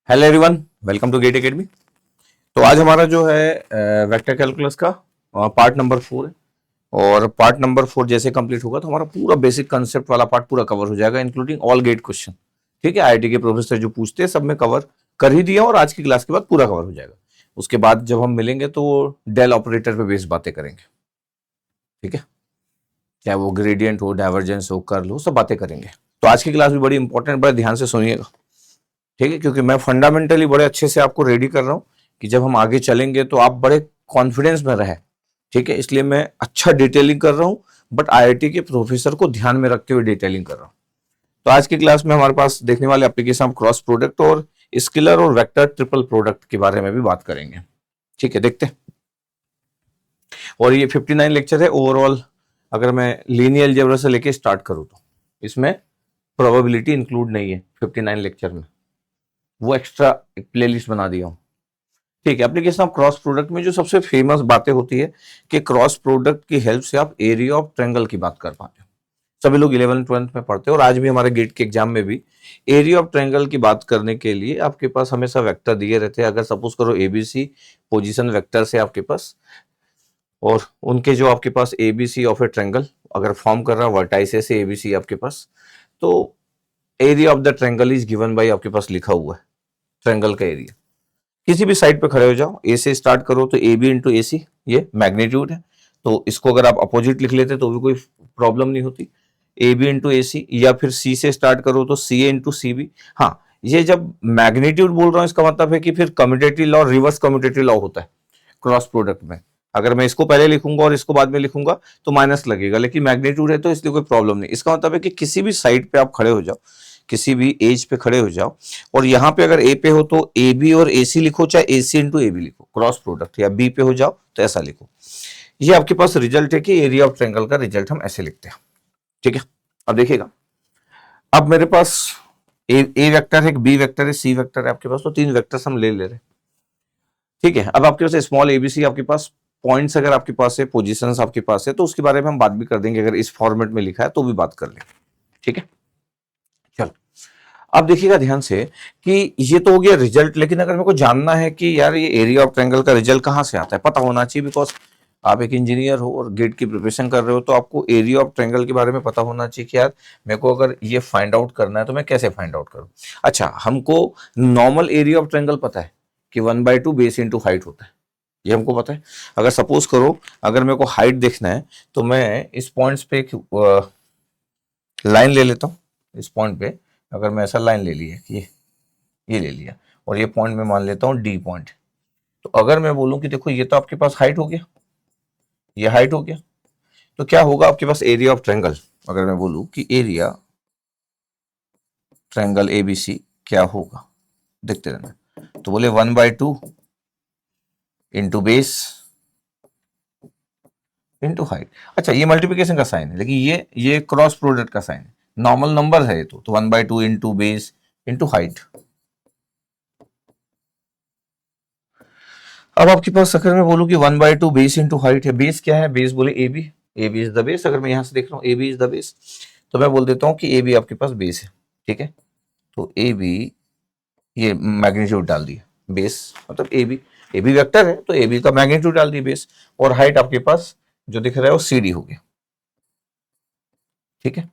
Hello everyone, welcome to GATE academy. तो आज हमारा जो है वेक्टर कैलकुलस का पार्ट नंबर 4 है। और पार्ट नंबर 4 जैसे कंप्लीट होगा तो हमारा पूरा बेसिक कंसेप्ट वाला पार्ट पूरा कवर हो जाएगा, इंक्लूडिंग ऑल गेट क्वेश्चन। ठीक है, आईआईटी के प्रोफेसर जो पूछते हैं सब में कवर कर ही दिया और आज की क्लास के बाद पूरा कवर हो जाएगा। उसके बाद जब हम मिलेंगे तो डेल ऑपरेटर पे बेस बातें करेंगे। ठीक है, चाहे वो ग्रेडियंट हो, डाइवर्जेंस हो, कर्ल हो, सब बातें करेंगे। तो आज की क्लास भी बड़ी इंपॉर्टेंट, बड़े ध्यान से सुनिएगा। ठीक है, क्योंकि मैं फंडामेंटली बड़े अच्छे से आपको रेडी कर रहा हूँ कि जब हम आगे चलेंगे तो आप बड़े कॉन्फिडेंस में रहे। ठीक है, इसलिए मैं अच्छा डिटेलिंग कर रहा हूँ, बट आईआईटी के प्रोफेसर को ध्यान में रखते हुए डिटेलिंग कर रहा हूँ। तो आज की क्लास में हमारे पास देखने वाले एप्लीकेशन क्रॉस प्रोडक्ट और स्केलर और वेक्टर ट्रिपल प्रोडक्ट के बारे में भी बात करेंगे। ठीक है, देखते हैं। और ये 59 लेक्चर है ओवरऑल। अगर मैं लीनियर अलजेब्रा से लेके स्टार्ट करूँ तो इसमें प्रोबेबिलिटी इंक्लूड नहीं है 59 लेक्चर में, वो एक्स्ट्रा एक प्लेलिस्ट बना दिया हूँ। ठीक है, एप्लीकेशन ऑफ क्रॉस प्रोडक्ट में जो सबसे फेमस बातें होती है कि क्रॉस प्रोडक्ट की हेल्प से आप एरिया ऑफ ट्रायंगल की बात कर पाते हो। सभी लोग 11th 12th में पढ़ते हैं और आज भी हमारे गेट के एग्जाम में भी एरिया ऑफ ट्रायंगल की बात करने के लिए आपके पास हमेशा वेक्टर दिए रहते हैं। अगर सपोज करो एबीसी पोजीशन वेक्टर से आपके पास, और उनके जो आपके पास एबीसी ऑफ ए ट्रायंगल अगर फॉर्म कर रहा है वर्टाइसेस से एबीसी आपके पास, तो area of the triangle is given by आपके पास लिखा हुआ है ट्रायंगल का एरिया। किसी भी साइड पे खड़े हो जाओ, ए से स्टार्ट करो तो ए बी इंटू ए सी, ये मैग्नीट्यूड है। तो इसको अगर आप अपोजिट लिख लेते तो भी कोई प्रॉब्लम नहीं होती, ए बी इंटू ए सी। या फिर सी से स्टार्ट करो तो सी ए इंटू सी बी। हाँ, ये जब मैग्नीट्यूड बोल रहा हूँ इसका मतलब है कि फिर commutative law, reverse commutative law होता है क्रॉस प्रोडक्ट में। अगर मैं इसको पहले लिखूंगा और इसको बाद में लिखूंगा तो माइनस लगेगा, लेकिन मैग्नीट्यूड है तो इसलिए कोई प्रॉब्लम नहीं। इसका मतलब है कि किसी भी साइड पे आप खड़े हो जाओ, किसी भी एज पे खड़े हो जाओ, और यहाँ पे अगर ए पे हो तो ए बी और ए सी लिखो, चाहे ए सी इंटू ए बी लिखो क्रॉस प्रोडक्ट, या बी पे हो जाओ तो ऐसा लिखो। ये आपके पास रिजल्ट है कि एरिया ऑफ ट्रायंगल का रिजल्ट हम ऐसे लिखते हैं। ठीक है, अब देखिएगा, अब मेरे पास ए वेक्टर है, बी वेक्टर है, सी वेक्टर है आपके पास, तो 3 वेक्टर्स हम ले ले रहे। ठीक है, अब आपके पास स्मॉल एबीसी आपके पास पॉइंट्स अगर आपके पास है, पोजीशंस आपके पास है, तो उसके बारे में हम बात भी कर देंगे। अगर इस फॉर्मेट में लिखा है तो भी बात कर लेंगे। ठीक है, चलो अब देखिएगा ध्यान से कि ये तो हो गया रिजल्ट, लेकिन अगर मेरे को जानना है कि यार ये एरिया ऑफ ट्रायंगल का रिजल्ट कहाँ से आता है, पता होना चाहिए। बिकॉज आप एक इंजीनियर हो और गेट की प्रिपरेशन कर रहे हो, तो आपको एरिया ऑफ ट्रायंगल के बारे में पता होना चाहिए कि यार मेरे को अगर ये फाइंड आउट करना है तो मैं कैसे फाइंड आउट करूं। अच्छा, हमको नॉर्मल एरिया ऑफ ट्रायंगल पता है कि 1/2 बेस इंटू हाइट होता है, ये हमको पता है। अगर सपोज करो अगर मेरे को हाइट देखना है तो मैं इस पॉइंट्स पे एक लाइन ले लेता हूँ। इस पॉइंट पे अगर मैं ऐसा लाइन ले लिया, ये ले लिया, और ये पॉइंट मैं मान लेता हूँ डी पॉइंट, तो अगर मैं बोलूँ कि देखो ये तो आपके पास हाइट हो गया, ये हाइट हो गया, तो क्या होगा आपके पास एरिया ऑफ ट्रायंगल। अगर मैं बोलूँ कि एरिया ट्रायंगल एबीसी क्या होगा, देखते रहना, तो बोले 1/2 इंटू बेस इंटू हाइट। अच्छा, ये मल्टीप्लिकेशन का साइन है, लेकिन ये क्रॉस प्रोडक्ट का साइन है, नॉर्मल नंबर है ये तो 1/2 इंटू बेस इंटू हाइट। अब आपके पास अगर मैं बोलूं कि 1/2 बेस इंटू हाइट है, बेस क्या है, बेस बोले A B, A B is the base. अगर मैं यहां से देख रहा हूं A B is the base, तो मैं बोल देता हूं कि ए बी आपके पास बेस है। ठीक है, तो ए बी, ये मैग्नीट्यूड डाल दिया, बेस मतलब ए बी वेक्टर है तो ए बी का मैग्नीट्यूड डाल दिया बेस, और हाइट आपके पास जो दिख रहा है वो सी डी हो गया। ठीक है,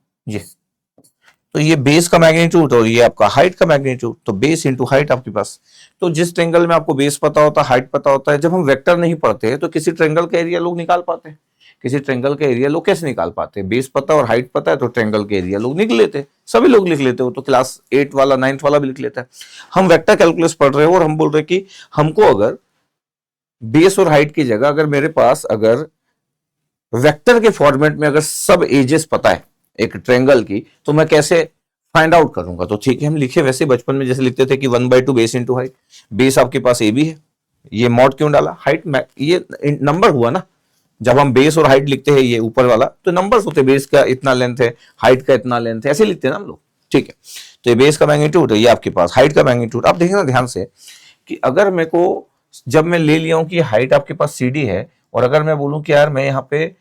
तो ये बेस का मैग्नीट्यूड और ये आपका हाइट का मैग्नीट्यूड, तो बेस इंटू हाइट आपके पास। तो जिस ट्रेंगल में आपको बेस पता होता है, हाइट पता होता है, जब हम वेक्टर नहीं पढ़ते हैं तो किसी ट्रेंगल का एरिया लोग निकाल पाते हैं, किसी ट्रेंगल का एरिया लोग कैसे निकाल पाते हैं, बेस पता और हाइट पता है तो ट्रेंगल के एरिया लोग निकल लेते हैं, सभी लोग लिख लेते हो, तो क्लास 8 वाला 9th वाला भी लिख लेता है। हम वेक्टर कैलकुलस पढ़ रहे हो और हम बोल रहे कि हमको अगर बेस और हाइट की जगह अगर मेरे पास अगर वेक्टर के फॉर्मेट में अगर सब एजेस पता है एक ट्रेंगल की, तो मैं कैसे फाइंड आउट करूंगा। तो ठीक है, हम लिखे वैसे बचपन में जैसे लिखते थे कि 1/2 बेस इंटू हाइट। बेस आपके पास ए बी है, ये मॉड क्यों डाला, हाइट ये नंबर हुआ ना, जब हम बेस और हाइट लिखते हैं ये ऊपर वाला तो नंबर्स होते, बेस का इतना लेंथ है, हाइट का इतना लेंथ है, ऐसे लिखते हैं ना हम लोग। ठीक है, तो ये बेस का मैग्नीट्यूड है, ये आपके पास हाइट का मैग्नीट्यूड। आप देखिए ना ध्यान से कि अगर मेरे को, जब मैं ले लिया हूं कि हाइट आपके पास सी डी है, और अगर मैं बोलूं कि यार मैं यहाँ पे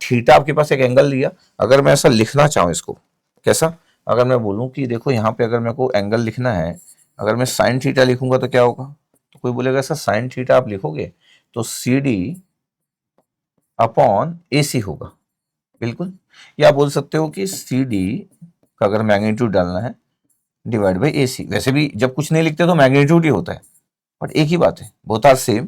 थीटा आपके पास एक एंगल लिया, अगर मैं ऐसा लिखना चाहूं इसको कैसा, अगर मैं बोलूं कि देखो यहाँ पे अगर मेरे को एंगल लिखना है अगर मैं साइन थीटा लिखूंगा तो क्या होगा, तो कोई बोलेगा सर साइन थीटा आप लिखोगे तो सी डी अपॉन ए सी होगा, बिल्कुल। या आप बोल सकते हो कि सी डी का अगर मैग्नीट्यूड डालना है डिवाइड बाई ए सी। वैसे भी जब कुछ नहीं लिखते तो मैग्नीट्यूड ही होता है, बट एक ही बात है, बोथ आर सेम।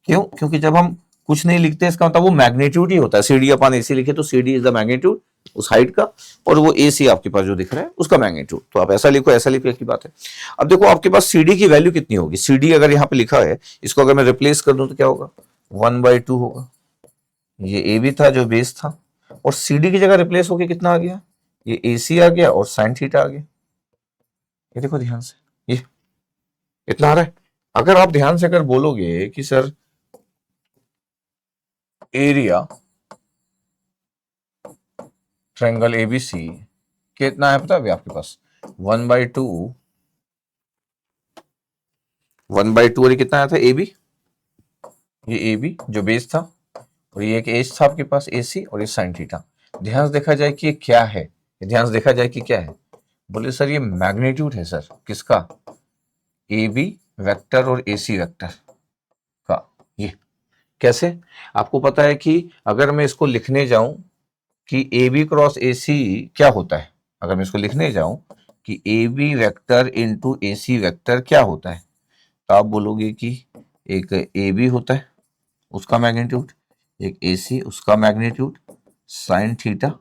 क्यों? क्योंकि जब हम कुछ नहीं लिखते इसका मतलब वो मैग्नीट्यूड ही होता है। सी डी अपॉन ए सी लिखे तो C D is the magnitude उस हाइट का, और वो ए सी आपके पास जो दिख रहा है उसका मैग्नीट्यूड। तो आप ऐसा लिखो ऐसा लिखो, एक ही बात है। अब देखो आपके पास सी डी की वैल्यू कितनी होगी, सी डी अगर यहाँ पे लिखा है, इसको अगर मैं रिप्लेस कर दूं तो क्या होगा, 1/2 होगा। ये ए बी था जो बेस था, और सी डी की जगह रिप्लेस होके कितना आ गया, ये ए सी आ गया और साइन थीटा आ गया। ये देखो ध्यान से, ये इतना आ रहा है। अगर आप ध्यान से अगर बोलोगे कि सर एरिया ट्रायंगल एबीसी कितना है पता है आपके पास, 1/2, 1/2, और ये कितना आया था ए बी, ये ए बी जो बेस था, और ये एक एज था आपके पास ए सी, और ये साइन थीटा। ध्यान से देखा जाए कि ये क्या है, ध्यान से देखा जाए कि क्या है, बोले सर ये मैग्नीट्यूड है सर किसका, ए बी वेक्टर और ए सी वेक्टर का। ये कैसे, आपको पता है कि अगर मैं इसको लिखने जाऊं कि ए बी क्रॉस ए सी क्या होता है, अगर मैं इसको लिखने जाऊं कि A B vector into A C vector क्या होता है, तो आप बोलोगे कि एक ए बी होता है उसका मैग्नीट्यूड, एक ए सी उसका मैग्नीट्यूड साइन थीटा,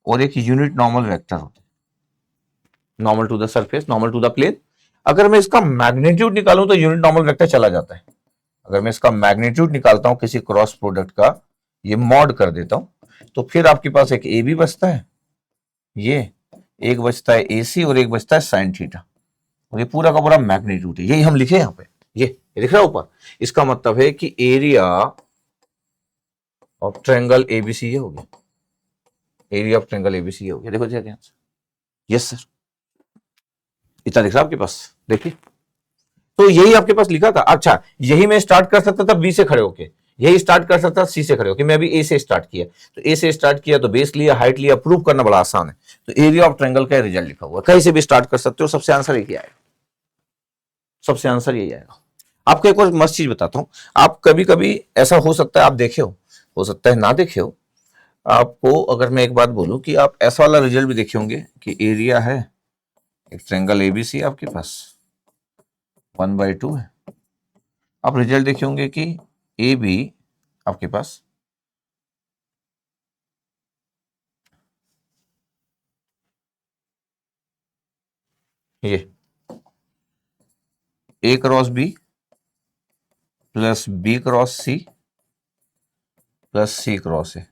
और एक यूनिट नॉर्मल वेक्टर होता है, normal to the surface, normal to the plane. अगर मैं इसका मैग्नीट्यूड निकालूं तो यूनिट नॉर्मल वेक्टर चला जाता है। अगर मैं इसका मैग्नीट्यूड निकालता हूं किसी क्रॉस प्रोडक्ट का, ये मॉड कर देता हूं, तो फिर आपके पास एक ए बी बचता है, ये एक बचता है ए सी, और एक बचता है साइन थीटा, और ये पूरा का पूरा मैग्नीट्यूड है। यही हम लिखे यहाँ पे, ये दिख रहा है ऊपर। इसका मतलब है कि एरिया ऑफ ट्रायंगल एबीसी ये हो गया, एरिया ऑफ ट्रायंगल एबीसी ये हो गया। देखो ध्यान से, यस सर, इतना दिख रहा है आपके पास, देखिए। तो यही आपके पास लिखा था। अच्छा, यही मैं स्टार्ट कर सकता था बी से खड़े होके, यही स्टार्ट कर सकता था सी से खड़े होके, मैं अभी ए से स्टार्ट किया, तो ए से स्टार्ट किया तो बेस लिया, हाइट लिया, प्रूव करना बड़ा आसान है। तो एरिया ऑफ ट्रायंगल का रिजल्ट लिखा हुआ, कहीं से भी स्टार्ट कर सकते हो, सबसे आंसर यही आएगा, सबसे आंसर यही आएगा। आपको एक और मस्त चीज बताता हूं, आप कभी कभी ऐसा हो सकता है आप देखे हो सकता है ना देखे हो। आपको अगर मैं एक बात बोलूं कि आप ऐसा वाला रिजल्ट भी देखे होंगे कि एरिया है एक ट्रायंगल एबीसी आपके पास 1/2 है, आप रिजल्ट देखे होंगे कि ए बी आपके पास ये A cross B plus B cross C plus C cross है,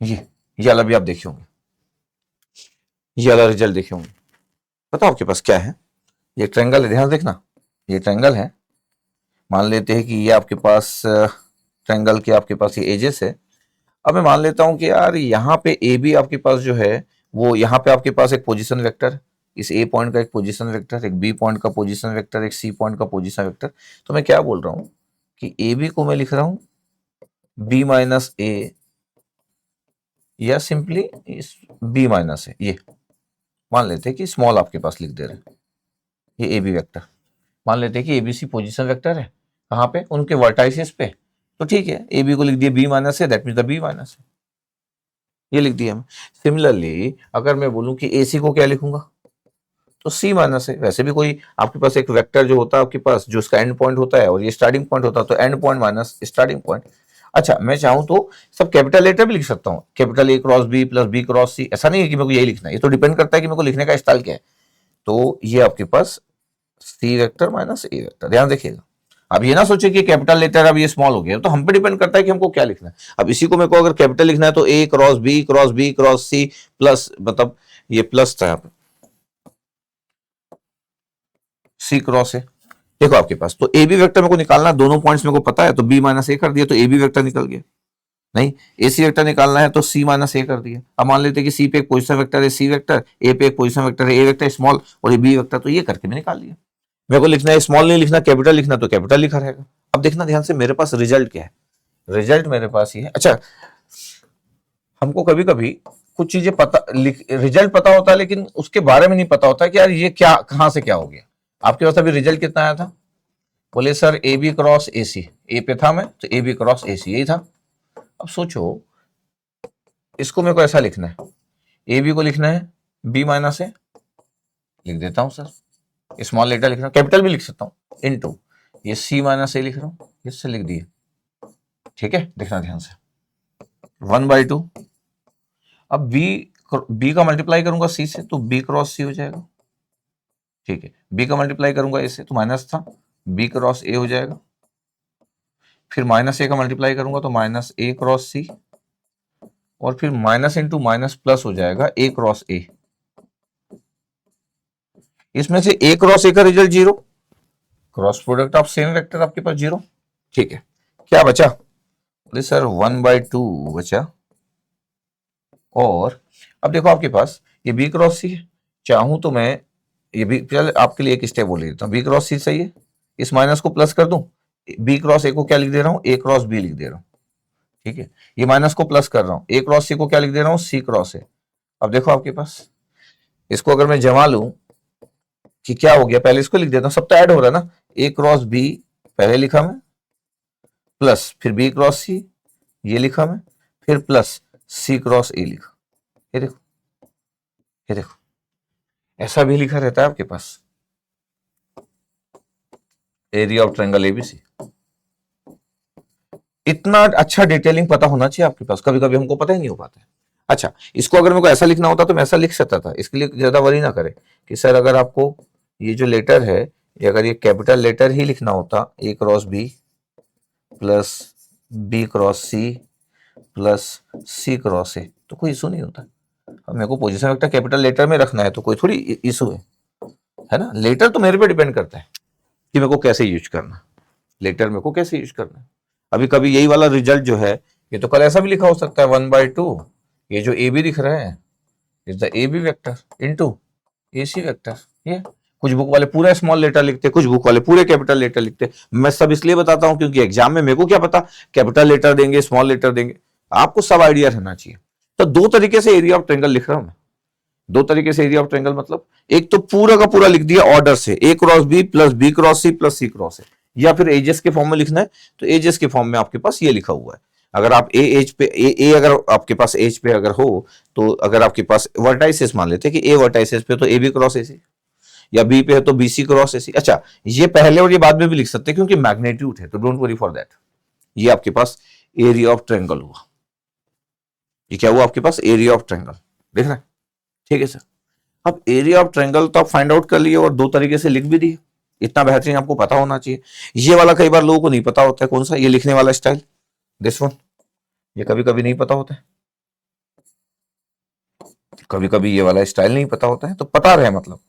ये वाला भी आप देखे होंगे, ये वाला रिजल्ट देखे होंगे। बताओ आपके पास क्या है, ये ट्रायंगल है, ध्यान देखना, ये ट्रायंगल है। मान लेते हैं कि ये आपके पास ट्रायंगल के आपके पास ये एजेस है। अब मैं मान लेता हूं कि यार यहाँ पे ए बी आपके पास जो है, वो यहाँ पे आपके पास एक पोजीशन वेक्टर, इस ए पॉइंट का एक पोजीशन वेक्टर, एक बी पॉइंट का पोजीशन वेक्टर, एक सी पॉइंट का पोजीशन वेक्टर। तो मैं क्या बोल रहा हूँ कि ए बी को मैं लिख रहा हूँ बी माइनस ए, या सिंपली बी माइनस ए। ये मान लेते हैं कि स्मॉल आपके पास लिख दे रहे हैं, ये ए बी वेक्टर मान लेते हैं कि एबीसी पोजीशन वेक्टर है, कहाँ पे, उनके वर्टाइसिस पे। तो ठीक है, ए बी को लिख दिया बी माइनस है, that mean the B minus है, ये लिख दिया हम। सिमिलरली अगर मैं बोलूं कि ए सी को क्या लिखूंगा, तो सी माइनस है। वैसे भी कोई आपके पास एक वेक्टर जो होता है आपके पास, जो उसका एंड पॉइंट होता है और ये स्टार्टिंग पॉइंट होता है, तो and point minus starting point. अच्छा, मैं चाहूं तो सब कैपिटल लेटर भी लिख सकता हूँ, capital A cross B plus B cross C. ऐसा नहीं है कि मेरे को यही लिखना है, ये तो डिपेंड करता है कि मेरे को लिखने का स्टाइल क्या है। तो ये आपके पास सी वेक्टर माइनस ए वेक्टर, ध्यान देखिएगा। अब ये ना सोचे कि कैपिटल लेटर अब ये स्मॉल हो गया, तो हम पे डिपेंड करता है कि हमको क्या लिखना है। अब इसी को मेरे को अगर कैपिटल लिखना है तो A cross B cross C plus, मतलब ये प्लस था यहाँ पे, सी क्रॉस है। देखो आपके पास तो ए बी वेक्टर मेरे को निकालना है, दोनों पॉइंट्स मेरे को पता है, तो बी माइनस ए कर दिया तो ए बी वेक्टर निकल गया। नहीं, ए सी वेक्टर निकालना है तो सी माइनस ए कर दिया। अब मान लेते हैं कि सी पे एक पोजीशन वेक्टर है सी वेक्टर, ए पे एक पोजीशन वेक्टर है ए वेक्टर स्मॉल, और ये बी वेक्टर, तो ये करके मैं निकाल लिया। मेरे को लिखना है स्मॉल नहीं लिखना, कैपिटल लिखना, तो कैपिटल लिखा रहेगा। अब देखना ध्यान से, मेरे पास रिजल्ट क्या है, रिजल्ट मेरे पास ये है। अच्छा, हमको कभी कभी कुछ चीजें पता, रिजल्ट पता होता है लेकिन उसके बारे में नहीं पता होता कि यार ये क्या, कहां से क्या हो गया। आपके पास अभी रिजल्ट कितना आया था, बोले sir A B cross A C, A पे था मैं तो ए बी क्रॉस ए सी, यही था। अब सोचो इसको मेरे को ऐसा लिखना है, ए बी को लिखना है बी माइनस ए, लिख देता हूं सर, स्मॉल लेटर लिख रहा हूं, कैपिटल भी लिख सकता हूं, इनटू ये सी माइनस ए लिख रहा हूं, इससे लिख दिए। ठीक है, देखना ध्यान से, 1/2। अब बी का मल्टीप्लाई करूंगा सी से तो बी क्रॉस सी हो जाएगा। ठीक है, बी का मल्टीप्लाई करूंगा ए से तो माइनस था, बी क्रॉस ए हो जाएगा। फिर माइनस ए का मल्टीप्लाई करूंगा तो माइनस ए क्रॉस सी, और फिर माइनस इंटू माइनस प्लस हो जाएगा ए क्रॉस ए। इसमें से ए क्रॉस ए का result 0, cross product of same vector आपके पास 0। ठीक है, क्या बचा, बोले सर 1/2 बचा। और अब देखो आपके पास ये बी क्रॉस सी है, चाहूं तो मैं ये बी, चल आपके लिए एक स्टेप बोल देता हूं, बी क्रॉस सी सही है, इस माइनस को प्लस कर दूं, बी क्रॉस ए को क्या लिख दे रहा हूं, ए क्रॉस बी लिख दे रहा हूं। ठीक है, ये माइनस को प्लस कर रहा हूं, ए क्रॉस सी को क्या लिख दे रहा हूं, सी क्रॉस ए। अब देखो आपके पास, इसको अगर मैं जमा लूं कि क्या हो गया, पहले इसको लिख देता हूं, सब तो ऐड हो रहा है ना, ए क्रॉस बी पहले लिखा मैं, प्लस फिर बी क्रॉस सी ये लिखा मैं, फिर प्लस सी क्रॉस ए लिखा। ये देखो, ये देखो, ऐसा भी लिखा रहता है आपके पास, एरिया ऑफ ट्रायंगल एबीसी। इतना अच्छा डिटेलिंग पता होना चाहिए आपके पास, कभी कभी हमको पता ही नहीं हो पाता है। अच्छा, इसको अगर मेरे को ऐसा लिखना होता तो मैं ऐसा लिख सकता था, इसके लिए ज्यादा वरी ना करे कि सर अगर आपको ये जो लेटर है, ये अगर ये कैपिटल लेटर ही लिखना होता, A cross B plus B cross C plus C cross A, तो कोई इशू नहीं होता। अब मेरे को पोजीशन वेक्टर कैपिटल लेटर में रखना है तो कोई थोड़ी इशू है ना। लेटर तो मेरे पे डिपेंड करता है कि मेरे को कैसे यूज करना, लेटर मेरे को कैसे यूज करना है। अभी कभी यही वाला रिजल्ट जो है, ये तो कल ऐसा भी लिखा हो सकता है 1/2, ये जो ए बी दिख रहा है is the A B vector into A C vector. ये कुछ बुक वाले पूरा स्मॉल लेटर लिखते, कुछ बुक वाले पूरे कैपिटल लेटर लिखते। मैं सब इसलिए बताता हूं क्योंकि एग्जाम में मेरे को क्या पता कैपिटल लेटर देंगे स्मॉल लेटर देंगे, आपको सब आइडिया रहना चाहिए। तो दो तरीके से एरिया ऑफ ट्रायंगल लिख रहा हूं मैं, दो तरीके से एरिया ऑफ ट्रायंगल मतलब, एक तो पूरा का पूरा लिख दिया ऑर्डर से, A cross B plus B cross C plus C cross A, या फिर एजेस के फॉर्म में लिखना है तो एजेस के फॉर्म में आपके पास ये लिखा हुआ है। अगर आप ए एज पे ए अगर आपके पास एज पे अगर हो तो अगर आपके पास वर्टाइसिस मान लेते हैं कि ए वर्टाइसिस पे तो ए बी क्रॉस ए सी, या बी पे है तो बी सी क्रॉस ए सी। अच्छा, ये पहले और ये बाद में भी लिख सकते हैं क्योंकि मैग्नीट्यूड है, तो डोंट वरी फॉर दैट। ये आपके पास एरिया ऑफ ट्रायंगल हुआ, ये क्या हुआ आपके पास, एरिया ऑफ ट्रायंगल, देख रहे हैं। ठीक है सर, अब एरिया ऑफ ट्रायंगल तो आप फाइंड आउट कर लिए और दो तरीके से लिख भी दिए, इतना बेहतरीन आपको पता होना चाहिए। ये वाला कई बार लोगों को नहीं पता होता है, कौन सा, ये लिखने वाला स्टाइल, दिस वन, ये कभी कभी नहीं पता होता है, कभी कभी ये वाला स्टाइल नहीं पता होता है, तो पता रहे मतलब।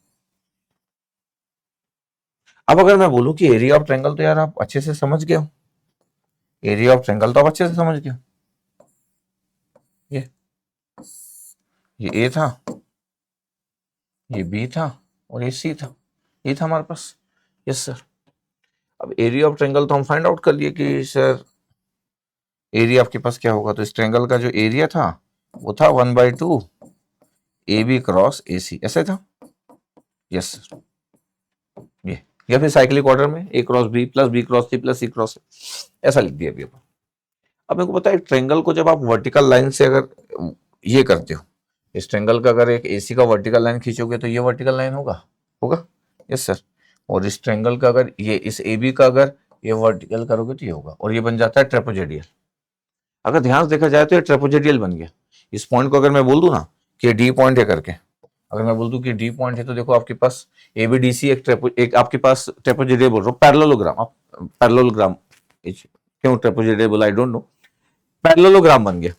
अब अगर मैं बोलूं कि एरिया ऑफ ट्रायंगल तो यार आप अच्छे से समझ गए हो, एरिया ऑफ ट्रायंगल तो आप अच्छे से समझ गए हो, ये ए था, ये बी था और ये सी था, ये था हमारे पास। यस सर, अब एरिया ऑफ ट्रायंगल तो हम फाइंड आउट कर लिए कि सर एरिया आपके पास क्या होगा, तो इस ट्रायंगल का जो एरिया था वो था 1/2 ए बी क्रॉस ए सी, ऐसे था। यस सर, ये या फिर साइक्लिक ऑर्डर में A cross B plus B cross C plus C cross, ऐसा लिख दिया अभी। अब मेरे को पता है ट्रायंगल को जब आप वर्टिकल लाइन से अगर ये करते हो, इस ट्रायंगल का अगर एक एसी का वर्टिकल लाइन खींचोगे तो ये वर्टिकल लाइन होगा, होगा। यस सर, और इस ट्रायंगल का अगर ये इस ए बी का अगर ये वर्टिकल करोगे तो ये होगा, और ये बन जाता है ट्रेपोजेडियल। अगर ध्यान से देखा जाए तो ये ट्रेपोजेडियल बन गया। इस पॉइंट को अगर मैं बोल दूं ना कि डी पॉइंट है करके, अगर मैं बोल दूं कि डी पॉइंट है तो देखो आपके पास ए बी डी सी एक आपके पास ट्रेपोजेडियल बोल रहा हूँ, पैरेललोग्राम, आप पैरेललोग्राम, क्यों ट्रेपोजेडियल बोला आई डोंट नो, पैरेललोग्राम बन गया।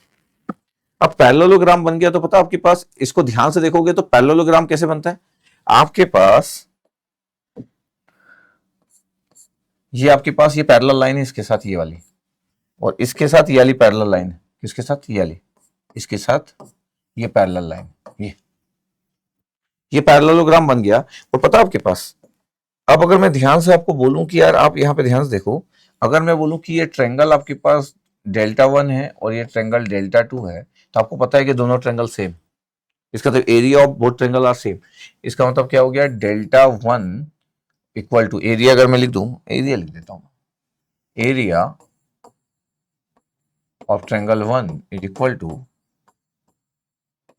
अब पैरेललोग्राम बन गया तो पता आपके पास, इसको ध्यान से देखोगे तो पैरेललोग्राम कैसे बनता है, आपके पास ये पैरेलल लाइन है इसके साथ ये वाली, और इसके साथ ये वाली पैरेलल लाइन है, किसके साथ, ये वाली, इसके साथ ये पैरेलल लाइन, ये पैरेललोग्राम बन गया। और पता आपके पास, अब अगर मैं ध्यान से आपको बोलूं कि यार आप यहाँ पे ध्यान से देखो, अगर मैं बोलूं कि ये ट्रायंगल आपके पास Δ1 है और ये ट्रायंगल Δ2 है, तो आपको पता है कि दोनों ट्रायंगल सेम, इसका तो area of both triangle are same. इसका मतलब क्या हो गया, delta one equal to area, अगर मैं लिख दूं, एरिया लिख देता हूं, area of triangle one is equal to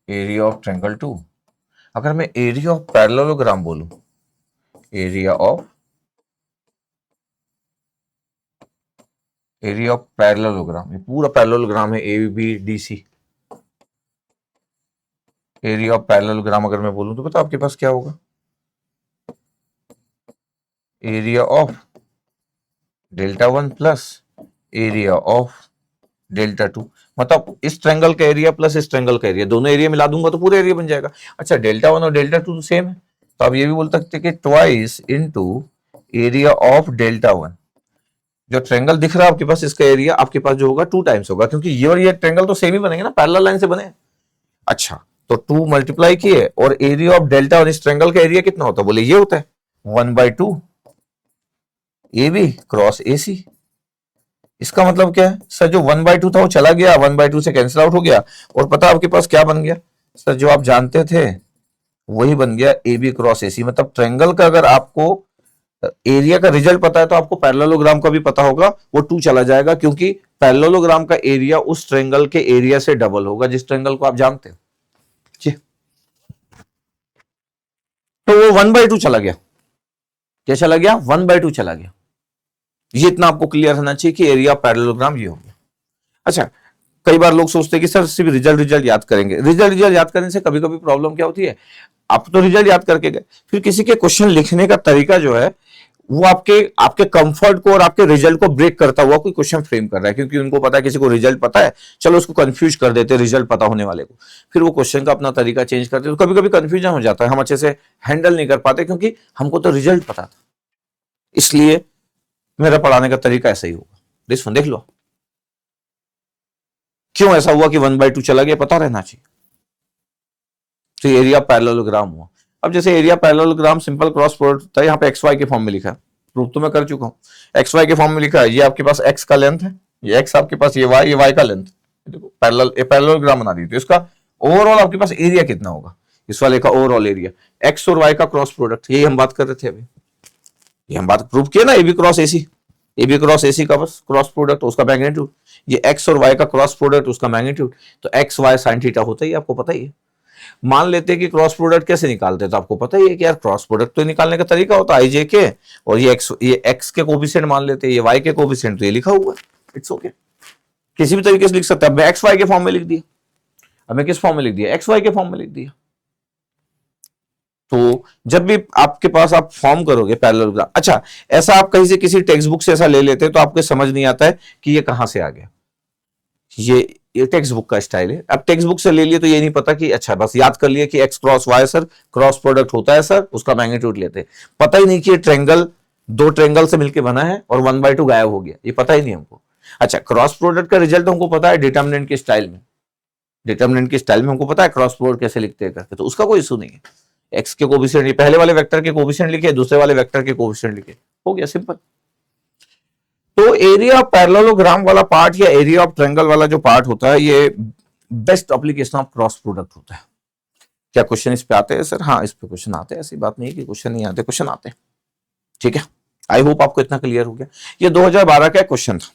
area of triangle two. अगर मैं एरिया ऑफ पैरेललोग्राम बोलूं, एरिया ऑफ पैरेललोग्राम, ये पूरा पैरेललोग्राम है A B D C, area of parallelogram अगर मैं बोलूं तो पता आपके पास क्या होगा, area of delta one plus area of delta two. मतलब इस ट्रायंगल का एरिया प्लस इस ट्रायंगल का एरिया, दोनों एरिया मिला दूंगा तो पूरा एरिया बन जाएगा। अच्छा, डेल्टा वन और डेल्टा टू तो सेम है, तो आप ये भी बोल सकते हैं कि twice into area of delta one. जो ट्रायंगल दिख रहा है आपके पास, इसका एरिया आपके पास जो होगा 2 टाइम्स होगा, क्योंकि ये और ये ट्रायंगल तो सेम ही बनेंगे ना, पैरेलल लाइन से बने। अच्छा, तो 2 मल्टीप्लाई किए और एरिया ऑफ डेल्टा वन, इस ट्रायंगल का एरिया कितना होता है, बोले ये होता है 1/2 ए बी क्रॉस ए सी। इसका मतलब क्या है सर, जो 1/2 था वो चला गया, 1/2 से कैंसिल आउट हो गया, और पता आपके पास क्या बन गया सर, जो आप जानते थे वही बन गया ए बी क्रॉस ए सी। मतलब ट्रायंगल का अगर आपको एरिया का रिजल्ट पता है तो आपको पैरेललोग्राम का भी पता होगा, वो 2 चला जाएगा, क्योंकि पैरेललोग्राम का एरिया उस ट्रायंगल के एरिया से डबल होगा जिस ट्रायंगल को आप जानते हो जी। तो वो 1/2 चला गया, क्या चला गया, 1/2 चला गया। ये इतना आपको क्लियर होना चाहिए कि एरिया ऑफ पैरेललोग्राम ये हो गया। अच्छा, कई बार लोग सोचते हैं कि सर सिर्फ रिजल्ट याद करेंगे। रिजल्ट याद करने से कभी कभी प्रॉब्लम क्या होती है, आप तो रिजल्ट याद करके गए, फिर किसी के क्वेश्चन लिखने का तरीका जो है वो आपके कंफर्ट को और आपके रिजल्ट को ब्रेक करता हुआ कोई क्वेश्चन फ्रेम कर रहा है, क्योंकि उनको पता है किसी को रिजल्ट पता है, चलो उसको कंफ्यूज कर देते हैं रिजल्ट पता होने वाले को, फिर वो क्वेश्चन का अपना तरीका चेंज करते हैं, तो कभी कभी कंफ्यूजन हो जाता है, हम अच्छे से हैंडल नहीं कर पाते, क्योंकि हमको तो रिजल्ट पता था। इसलिए मेरा पढ़ाने का तरीका ऐसा ही होगा। देख लो क्यों ऐसा हुआ कि 1/2 चला गया, पता रहना चाहिए। तो एरिया पैरेललोग्राम हुआ। अब जैसे area parallelogram simple cross product था, यहाँ पे एक्स वाई के फॉर्म में लिखा है, प्रूफ तो मैं कर चुका हूं। एक्स वाई के फॉर्म में लिखा है, ये आपके पास एक्स का लेंथ है, ये एक्स आपके पास, ये वाई का लेंथ। देखो पैरेललोग्राम बना दी, तो इसका ओवरऑल आपके पास एरिया कितना होगा, इस वाले का ओवरऑल एरिया, एक्स और वाई का क्रॉस प्रोडक्ट, यही हम बात कर रहे थे अभी, ये हम बात प्रूव किया ना, A B cross A C, A B cross A C का बस क्रॉस प्रोडक्ट, उसका मैग्नीट्यूड, ये एक्स और वाई का क्रॉस प्रोडक्ट, उसका मैग्नीट्यूड, तो एक्स वाई साइन थीटा होता ही, आपको पता ही है। मान लेते हैं कि क्रॉस प्रोडक्ट कैसे निकालते हैं, तो आपको पता ही है कि यार क्रॉस प्रोडक्ट तो निकालने का तरीका होता है आई जे के, और ये एक्स के कोफिशिएंट मान लेते हैं, ये वाई के कोफिशिएंट, तो ये लिखा हुआ है, इट्स ओके, किसी भी तरीके से लिख सकते हैं। अब मैं एक्स वाई के फॉर्म में लिख दिया, अब मैं किस फॉर्म में लिख दिया, एक्स वाई के फॉर्म में लिख दिया। तो जब भी आपके पास आप फॉर्म करोगे पैरेललोग्राम, अच्छा ऐसा आप कहीं से किसी टेक्स्ट बुक से ऐसा ले लेते तो आपको समझ नहीं आता है कि ये कहां से आ गया, ये टेक्स्ट बुक का स्टाइल है। अब टेक्स्ट बुक से ले लिए तो ये नहीं पता कि अच्छा बस याद कर लिया कि X cross Y sir cross product होता है सर, उसका मैग्नीट्यूड लेते, पता ही नहीं कि ये ट्रायंगल 2 ट्रायंगल से मिलकर बना है और 1/2 गायब हो गया, ये पता ही नहीं हमको। अच्छा, क्रॉस प्रोडक्ट का रिजल्ट हमको पता है डिटर्मिनेंट के स्टाइल में, डिटर्मिनेंट के स्टाइल में हमको पता है क्रॉस प्रोडक्ट कैसे लिखते हैं करके, तो उसका कोई इशू नहीं है। एक्स के कोफिशिएंट, पहले वाले वेक्टर के कोफिशिएंट लिखे, दूसरे वाले वेक्टर के कोफिशिएंट लिखे, हो गया सिंपल। तो एरिया ऑफ पैरेललोग्राम वाला पार्ट या एरिया ऑफ ट्रायंगल वाला जो पार्ट होता है, ये best application of cross product होता है। क्या क्वेश्चन इस पे आते हैं सर? हाँ, इस पे क्वेश्चन आते हैं, ऐसी बात नहीं है कि क्वेश्चन नहीं आते, क्वेश्चन आते हैं। ठीक है, आई होप आपको इतना क्लियर हो गया। ये 2012 का क्वेश्चन था।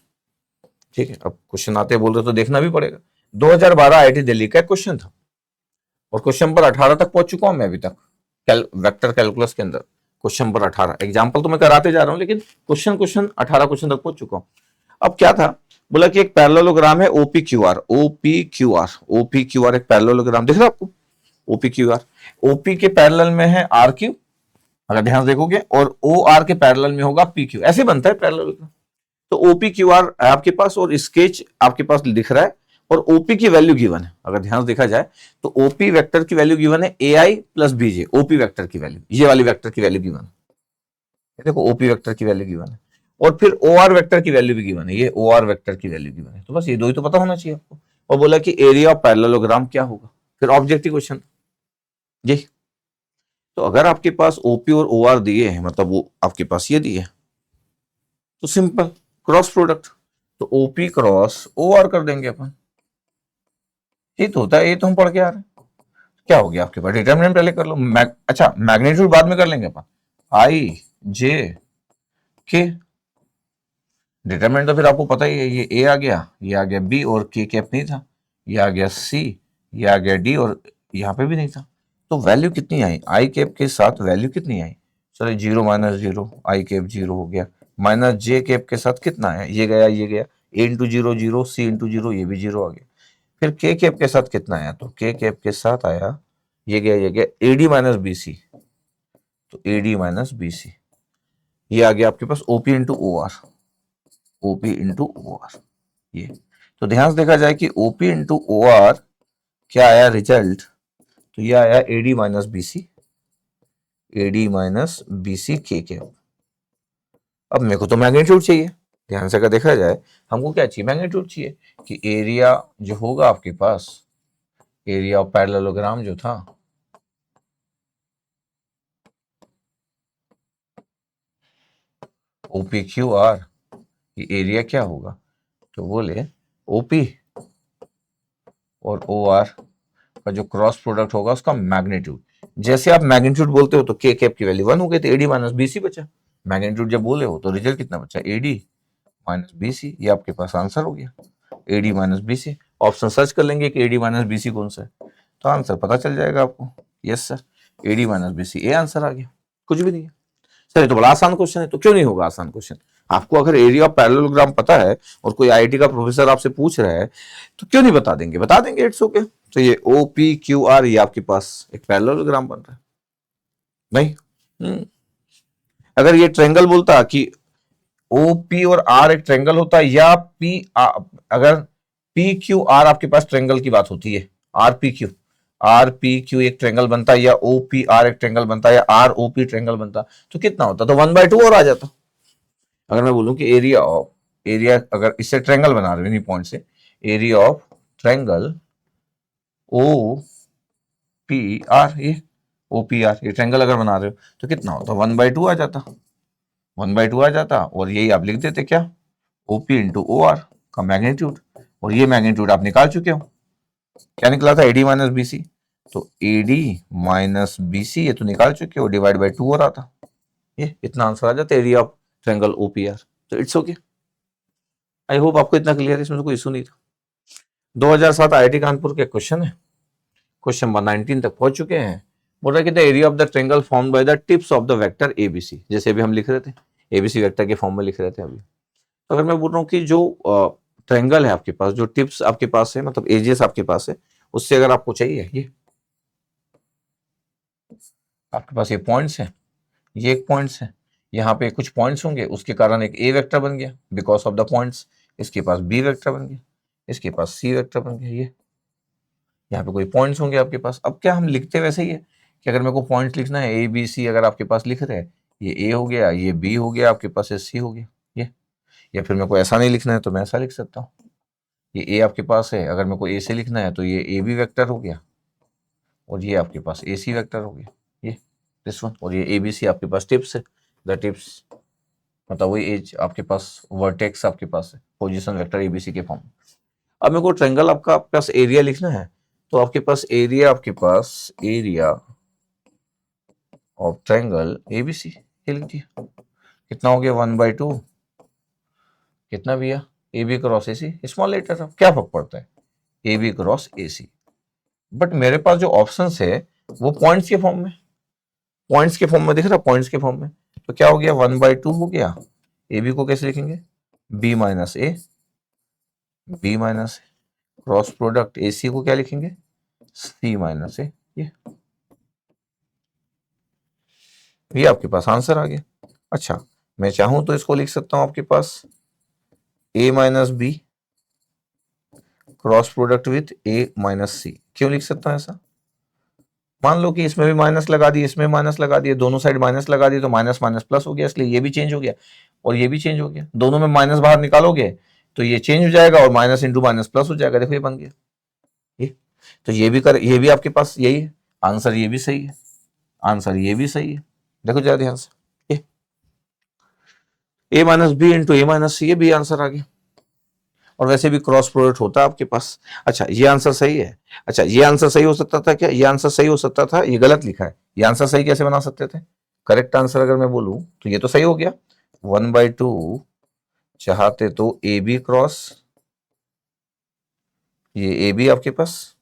ठीक है, अब क्वेश्चन आते बोल रहे तो देखना भी पड़ेगा। 2012 आईआईटी दिल्ली का क्वेश्चन था, और क्वेश्चन नंबर 18 तक पहुंच चुका हूं मैं अभी तक वेक्टर कैलकुलस के अंदर। क्वेश्चन नंबर 18, एग्जाम्पल तो मैं कराते जा रहा हूं, लेकिन क्वेश्चन 18 क्वेश्चन तक पहुंच चुका हूं। अब क्या था, बोला कि एक पैरेललोग्राम है OPQR, एक पैरेललोग्राम दिख रहा है आपको, OPQR, OP के पैरेलल में है RQ, अगर ध्यान देखोगे, और OR के पैरेलल में होगा PQ, ऐसे बनता है पैरेललोग्राम। तो OPQR आपके पास और स्केच आपके पास दिख रहा है, और OP की वैल्यू गिवन है, अगर ध्यान से देखा जाए तो OP वेक्टर की वैल्यू गिवन है AI plus BJ, OP vector की वैल्यू, ये वाली वेक्टर की वैल्यू गिवन है, देखो OP वेक्टर की वैल्यू गिवन है, और फिर OR वेक्टर की वैल्यू भी गिवन है, ये OR वेक्टर की वैल्यू गिवन है। तो बस ये दो ही तो पता होना चाहिए आपको, और बोला कि एरिया ऑफ पैरेललोग्राम क्या होगा, फिर ऑब्जेक्टिव क्वेश्चन ये। तो अगर आपके पास OP और OR दिए हैं, मतलब वो आपके पास ये दिए, तो सिंपल क्रॉस प्रोडक्ट, तो OP क्रॉस OR कर देंगे अपन, ये तो होता है, ये तो हम पढ़ के आ रहे हैं। क्या हो गया आपके पास, डिटर्मिनेंट पहले कर लो, अच्छा मैग्नीट्यूड बाद में कर लेंगे अपन। आई जे के, डिटरमिनेंट तो फिर आपको पता ही है, ये ए आ गया, ये आ गया बी, और के कैप नहीं था, ये आ गया सी, ये आ गया डी, और यहाँ पे भी नहीं था। तो वैल्यू कितनी आई आई कैप के साथ, वैल्यू कितनी आई, चलो 0 - 0, आई कैप 0 हो गया, माइनस जे कैप के साथ कितना है, ये गया ये गया, A × 0 0, C × 0, ये भी 0 आ गया। फिर के कैप के साथ कितना आया, तो के कैप के साथ आया, ये गया ये गया, AD - BC, तो AD - BC, ये आ गया आपके पास OP × OR, OP × OR, ये। तो ध्यान से देखा जाए कि OP × OR क्या आया रिजल्ट, तो ये आया AD - BC, AD - BC के। अब मेरे को तो मैग्नीट्यूड चाहिए, ध्यान से अगर देखा जाए हमको क्या चाहिए, मैग्नीट्यूड चाहिए, कि एरिया जो होगा आपके पास, एरिया ऑफ पैरेललोग्राम जो था, OPQR, ये एरिया क्या होगा, तो बोले OP और OR का जो क्रॉस प्रोडक्ट होगा उसका मैग्नीट्यूड। जैसे आप मैग्नीट्यूड बोलते हो तो के कैप की वैल्यू 1 हो गई, तो AD - BC बचा। मैग्नीट्यूड जब बोले हो तो रिजल्ट कितना बचा, AD - BC, ये आपके पास आंसर हो गया, AD - BC। ऑप्शन सर्च कर लेंगे कि AD - BC कौन सा है, तो आंसर पता चल जाएगा आपको। यस सर, AD - BC, ये आंसर आ गया, कुछ भी नहीं है। सर ये तो बड़ा आसान क्वेश्चन है, तो क्यों नहीं होगा आसान क्वेश्चन, आपको अगर एरिया ऑफ पैरेललोग्राम पता है और कोई आईआईटी का प्रोफेसर आपसे पूछ रहा है तो क्यों नहीं बता देंगे, बता देंगे, इट्स ओके। तो ये OPQR, ये आपके पास एक पैरेललोग्राम बन रहा है नहीं। अगर ये ट्रायंगल बोलता कि OP और R एक ट्रायंगल होता है, या अगर PQR आपके पास ट्रायंगल की बात होती है, RPQ एक ट्रायंगल बनता है, या OPR एक ट्रायंगल बनता है, या ROP ट्रायंगल बनता, तो कितना होता, तो 1/2 और आ जाता। अगर मैं बोलूं कि एरिया अगर इससे ट्रायंगल बना रहे हो इन्हीं पॉइंट से, एरिया ऑफ ट्रायंगल OPR, ये OPR ये ट्रायंगल अगर बना रहे हो तो कितना होता, 1/2 आ जाता, 1/2 आ जाता, और यही आप लिख देते क्या, OP × OR का मैग्नीट्यूड, और ये मैग्नीट्यूड आप निकाल चुके हो, क्या निकला था, AD - BC, तो AD - BC ये तो निकाल चुके हो, /2 हो रहा था, ये इतना आंसर आ जाता है एरिया ऑफ ट्रायंगल OPR। तो इट्स ओके, आई होप आपको इतना क्लियर है, इसमें तो कोई इशू नहीं था। 2007 IIT कानपुर के क्वेश्चन है, क्वेश्चन नंबर 19 तक पहुंच चुके हैं। बोल रहा है कि the area of the triangle formed by the tips of the vector ABC, जैसे अभी हम लिख रहे थे, ABC वेक्टर के फॉर्म में लिख रहे थे अभी। तो अगर मैं बोल रहा हूँ कि जो ट्रायंगल है आपके पास, जो टिप्स आपके पास है, मतलब एजेस आपके पास है, उससे अगर आपको चाहिए, ये आपके पास ये पॉइंट्स है, ये एक पॉइंट्स है, यहाँ पे कुछ पॉइंट्स होंगे, उसके कारण एक A वेक्टर बन गया बिकॉज ऑफ द पॉइंट्स, इसके पास B वेक्टर बन गया, इसके पास C वेक्टर बन गया, ये यहाँ पे कोई पॉइंट्स होंगे आपके पास। अब क्या हम लिखते वैसे ही है कि अगर मेरे को पॉइंट्स लिखना है ABC, अगर आपके पास लिख रहे हैं, ये A हो गया, ये B हो गया, आपके पास C हो गया, ये। या फिर मेरे को ऐसा नहीं लिखना है तो मैं ऐसा लिख सकता हूँ, ये A आपके पास है, अगर मेरे को A से लिखना है तो ये AB वेक्टर हो गया, और ये आपके पास AC वेक्टर हो गया, ये दिस वन, और ये ABC आपके पास टिप्स है, द टिप्स मतलब वही एज आपके पास, वर्टेक्स आपके पास है, पोजीशन वेक्टर ABC के फॉर्म। अब मेरे को ट्रायंगल आपका पास एरिया लिखना है, तो आपके पास एरिया ऑफ ट्रायंगल ABC, ये लिख दिया, कितना हो गया 1/2, कितना भैया, AB cross AC, small letter था, क्या फर्क पड़ता है, AB क्रॉस AC। बट मेरे पास जो ऑप्शन है वो पॉइंट्स के फॉर्म में, पॉइंट्स के फॉर्म में दिख रहा, पॉइंट्स के फॉर्म में, तो क्या हो गया 1/2 हो गया। AB को कैसे लिखेंगे, B - A, B - A, cross product AC को क्या लिखेंगे, C - A, ये आपके पास आंसर आ गया। अच्छा, मैं चाहूं तो इसको लिख सकता हूं आपके पास A - B cross product with A - C, क्यों लिख सकता हूं ऐसा, मान लो कि इसमें भी माइनस लगा दिए, इसमें माइनस लगा दिए, दोनों साइड माइनस लगा दिए, तो माइनस माइनस प्लस हो गया, इसलिए ये भी चेंज हो गया और ये भी चेंज हो गया, दोनों में माइनस बाहर निकालोगे तो ये चेंज हो जाएगा और माइनस इंटू माइनस प्लस हो जाएगा, देखो ये बन गया ये। तो ये भी ये भी आपके पास यही है आंसर, ये भी सही है आंसर, ये भी सही है, देखो जरा ध्यान से, A - B × A - C, ये भी आंसर आ गया। और वैसे भी क्रॉस प्रोडक्ट होता है आपके पास। अच्छा ये आंसर सही है। अच्छा ये आंसर सही हो सकता था क्या? ये आंसर सही हो सकता था, ये गलत लिखा है। ये आंसर सही कैसे बना सकते थे? करेक्ट आंसर अगर मैं बोलूं तो ये तो सही हो गया। 1/2 चाहते तो ए बी क्रॉस, ये ए बी आपके पास,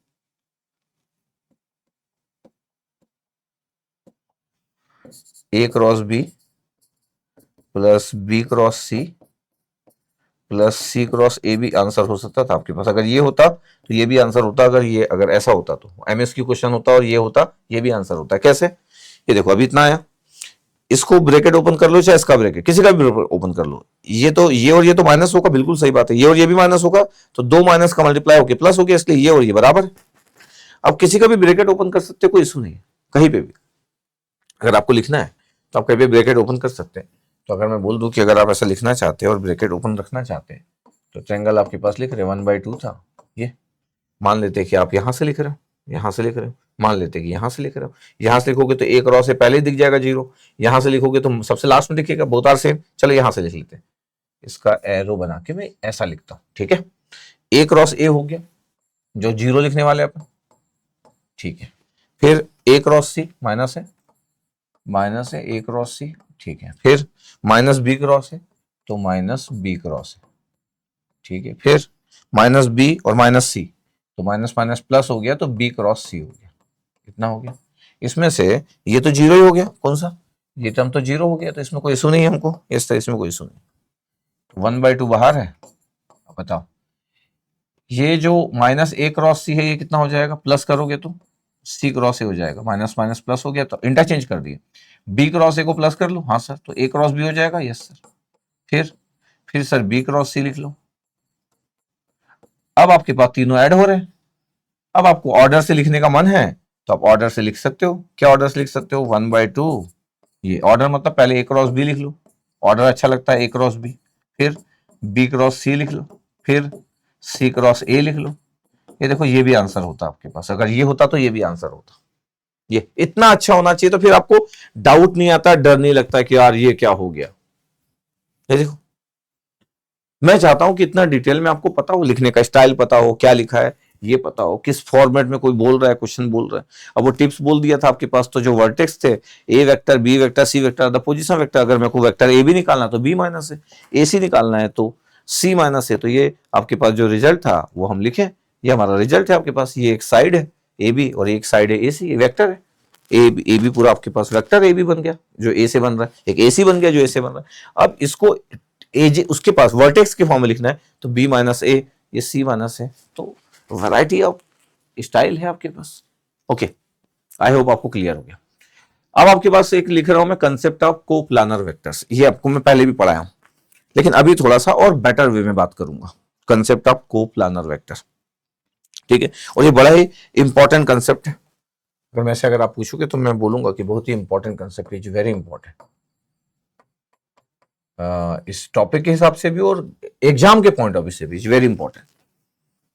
A cross B plus B cross C plus C cross A भी आंसर हो सकता था आपके पास। अगर ये होता तो ये भी आंसर होता, अगर ऐसा होता तो एमएस की क्वेश्चन होता और ये होता, ये भी आंसर होता। कैसे? ये देखो अभी इतना आया, इसको ब्रैकेट ओपन कर लो चाहे इसका ब्रैकेट, किसी का भी ओपन कर लो, ये तो ये और ये तो माइनस होगा, बिल्कुल सही बात है, ये और ये भी माइनस होगा, तो दो माइनस का मल्टीप्लाई होकर प्लस हो गया, इसलिए ये और ये बराबर है। अब किसी का भी ब्रैकेट ओपन कर सकते, कोई इशू नहीं है कहीं पे भी। अगर आपको लिखना है तो आप कहीं भी ब्रैकेट ओपन कर सकते हैं। तो अगर मैं बोल दूं कि अगर आप ऐसा लिखना चाहते हैं और ब्रैकेट ओपन रखना चाहते हैं तो ट्रायंगल आपके पास लिख रहे 1/2 था, ये मान लेते हैं कि आप यहां से लिख रहे हो, यहां से लिख रहे हो, मान लेते हैं कि यहां से लिख रहे हो। यहां से लिखोगे तो एक रॉ से पहले ही दिख जाएगा 0, यहां से लिखोगे तो सबसे लास्ट में दिखेगा, बोथ आर सेम। चलो यहां से लिख लेते हैं, इसका एरो बना के मैं ऐसा लिखता हूं, ठीक है। ए क्रॉस ए हो गया, जो 0 लिखने वाले अपन, ठीक है। फिर ए क्रॉस सी माइनस है, माइनस है ए क्रॉस सी, ठीक है। फिर माइनस बी क्रॉस है तो माइनस बी क्रॉस है, ठीक है। फिर माइनस बी और माइनस सी तो माइनस माइनस प्लस हो गया तो बी क्रॉस सी हो गया, कितना हो गया। इसमें से ये तो 0 ही हो गया, कौन सा, ये टर्म तो 0 हो गया, तो इसमें कोई इशू नहीं है हमको, इस तरह इसमें कोई इशू नहीं। 1/2 बाहर है, अब बताओ ये जो माइनस ए क्रॉस सी है ये कितना हो जाएगा, प्लस करोगे तो सी क्रॉस ए हो जाएगा, माइनस माइनस प्लस हो गया तो इंटरचेंज कर दिए, बी क्रॉस ए को प्लस कर लो, हाँ सर, तो ए क्रॉस बी हो जाएगा, यस सर। फिर सर बी क्रॉस सी लिख लो। अब आपके पास तीनों ऐड हो रहे हैं। अब आपको ऑर्डर से लिखने का मन है तो आप ऑर्डर से लिख सकते हो। क्या ऑर्डर से लिख सकते हो? 1/2, ये ऑर्डर मतलब पहले ए क्रॉस बी लिख लो, ऑर्डर अच्छा लगता है ए क्रॉस बी, फिर बी क्रॉस सी लिख लो, फिर सी क्रॉस ए लिख लो। ये देखो ये भी आंसर होता आपके पास, अगर ये होता तो ये भी आंसर होता। ये इतना अच्छा होना चाहिए तो फिर आपको डाउट नहीं आता, डर नहीं लगता कि यार ये क्या हो गया। ये देखो मैं चाहता हूं कि इतना डिटेल में आपको पता हो, लिखने का स्टाइल पता हो, क्या लिखा है ये पता हो, किस फॉर्मेट में कोई बोल रहा है, क्वेश्चन बोल रहा है। अब वो टिप्स बोल दिया था आपके पास, तो जो वर्टेक्स थे A vector B vector C vector the position vector, अगर मेरे को वेक्टर ए भी निकालना तो बी माइनस है, ए सी निकालना है तो सी माइनस है। तो ये आपके पास जो रिजल्ट था वो हम लिखे, ये हमारा रिजल्ट है आपके पास। ये एक साइड है ए बी और एक साइड है ए सी, वेक्टर है ए बी पूरा आपके पास वेक्टर ए बी बन गया जो ए से बन रहा है, एक ए सी बन गया जो ए से बन रहा है। अब इसको ए जे उसके पास वर्टेक्स के फॉर्म में लिखना है तो बी माइनस ए, ये सी माइनस है, तो वैरायटी ऑफ स्टाइल है आपके पास। ओके, आई होप आपको क्लियर हो गया। अब आपके पास एक लिख रहा हूं मैं कंसेप्ट ऑफ को प्लानर वेक्टर्स, ये आपको मैं पहले भी पढ़ाया हूं, लेकिन अभी थोड़ा सा और बेटर वे में बात करूंगा। कंसेप्ट ऑफ को प्लानर वेक्टर, ठीक है, और ये बड़ा ही इंपॉर्टेंट कंसेप्ट है। अगर मैं से अगर आप पूछोगे तो मैं बोलूंगा कि बहुत ही इंपॉर्टेंट कंसेप्ट है, वेरी इंपॉर्टेंट इस टॉपिक के हिसाब से भी और एग्जाम के पॉइंट ऑफ व्यू से भी वेरी इंपॉर्टेंट,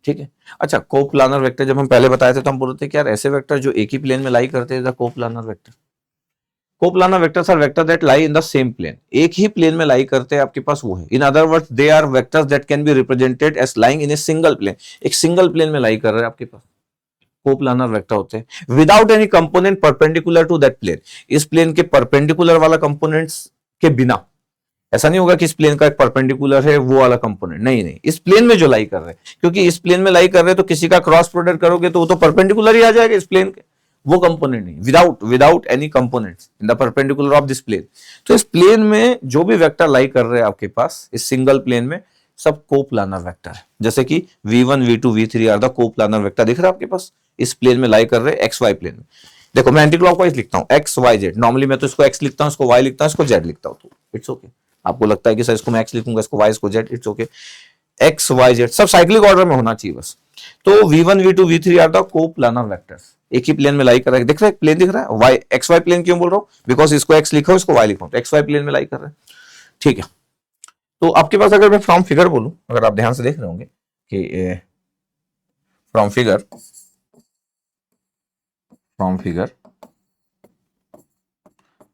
ठीक है। अच्छा को प्लानर वेक्टर जब हम पहले बताए थे तो हम बोलते थे कि यार ऐसे वेक्टर जो एक ही प्लेन में लाई करते हैं coplanar vector. Coplanar vectors are vector that lie in the same plane, एक ही प्लेन में लाई करते हैं आपके पास वो है। In other words they are vectors that can be represented as lying in a single plane, एक सिंगल प्लेन में लाई कर रहे हैं आपके पास, को प्लानर वेक्टर होते हैं। Without any component perpendicular to that plane, इस प्लेन के परपेंडिकुलर वाला कंपोनेंट्स के बिना, ऐसा नहीं होगा कि इस प्लेन का एक परपेंडिकुलर है वो वाला कंपोनेंट, नहीं नहीं, इस प्लेन में जो लाई कर रहे हैं, क्योंकि इस प्लेन में लाई कर रहे हैं तो किसी का क्रॉस प्रोडक्ट करोगे तो वो तो परपेंडिकुलर ही आ जाएगा इस प्लेन के, वो कंपोनेंट नहीं, without any components in the perpendicular of this plane. तो इस प्लेन में जो भी वेक्टर लाई कर रहे हैं आपके पास इस सिंगल प्लेन में, सब को प्लानर वेक्टर है। जैसे कि v1 v2 v3 are the coplanar vector, दिख रहा है आपके पास, इस प्लेन में लाई कर रहे हैं एक्स वाई प्लेन में। देखो मैं एंटी क्लॉकवाइज लिखता हूं एक्स वाई जेड, नॉर्मली मैं तो इसको एक्स लिखता हूं, इसको वाई लिखता हूं, इसको जेड लिखता हूं, तो इट्स ओके। आपको लगता है कि सर इसको मैं एक्स लिखूंगा, इसको वाई, इसको Z, it's okay. X Y Z सब साइक्लिक ऑर्डर में होना चाहिए बस। तो v1 v2 v3 are the coplanar vectors, एक ही प्लेन में लाई कर रहा है, दिख रहा है प्लेन दिख रहा है, वाई एक्स वाई प्लेन क्यों बोल रहा हूं, बिकॉज इसको एक्स लिखा हो इसको वाई लिखा हो, तो एक्स वाई प्लेन में लाई कर रहा है, ठीक है। तो आपके पास अगर मैं फ्रॉम फिगर बोलूं, अगर आप ध्यान से देख रहे होंगे कि from figure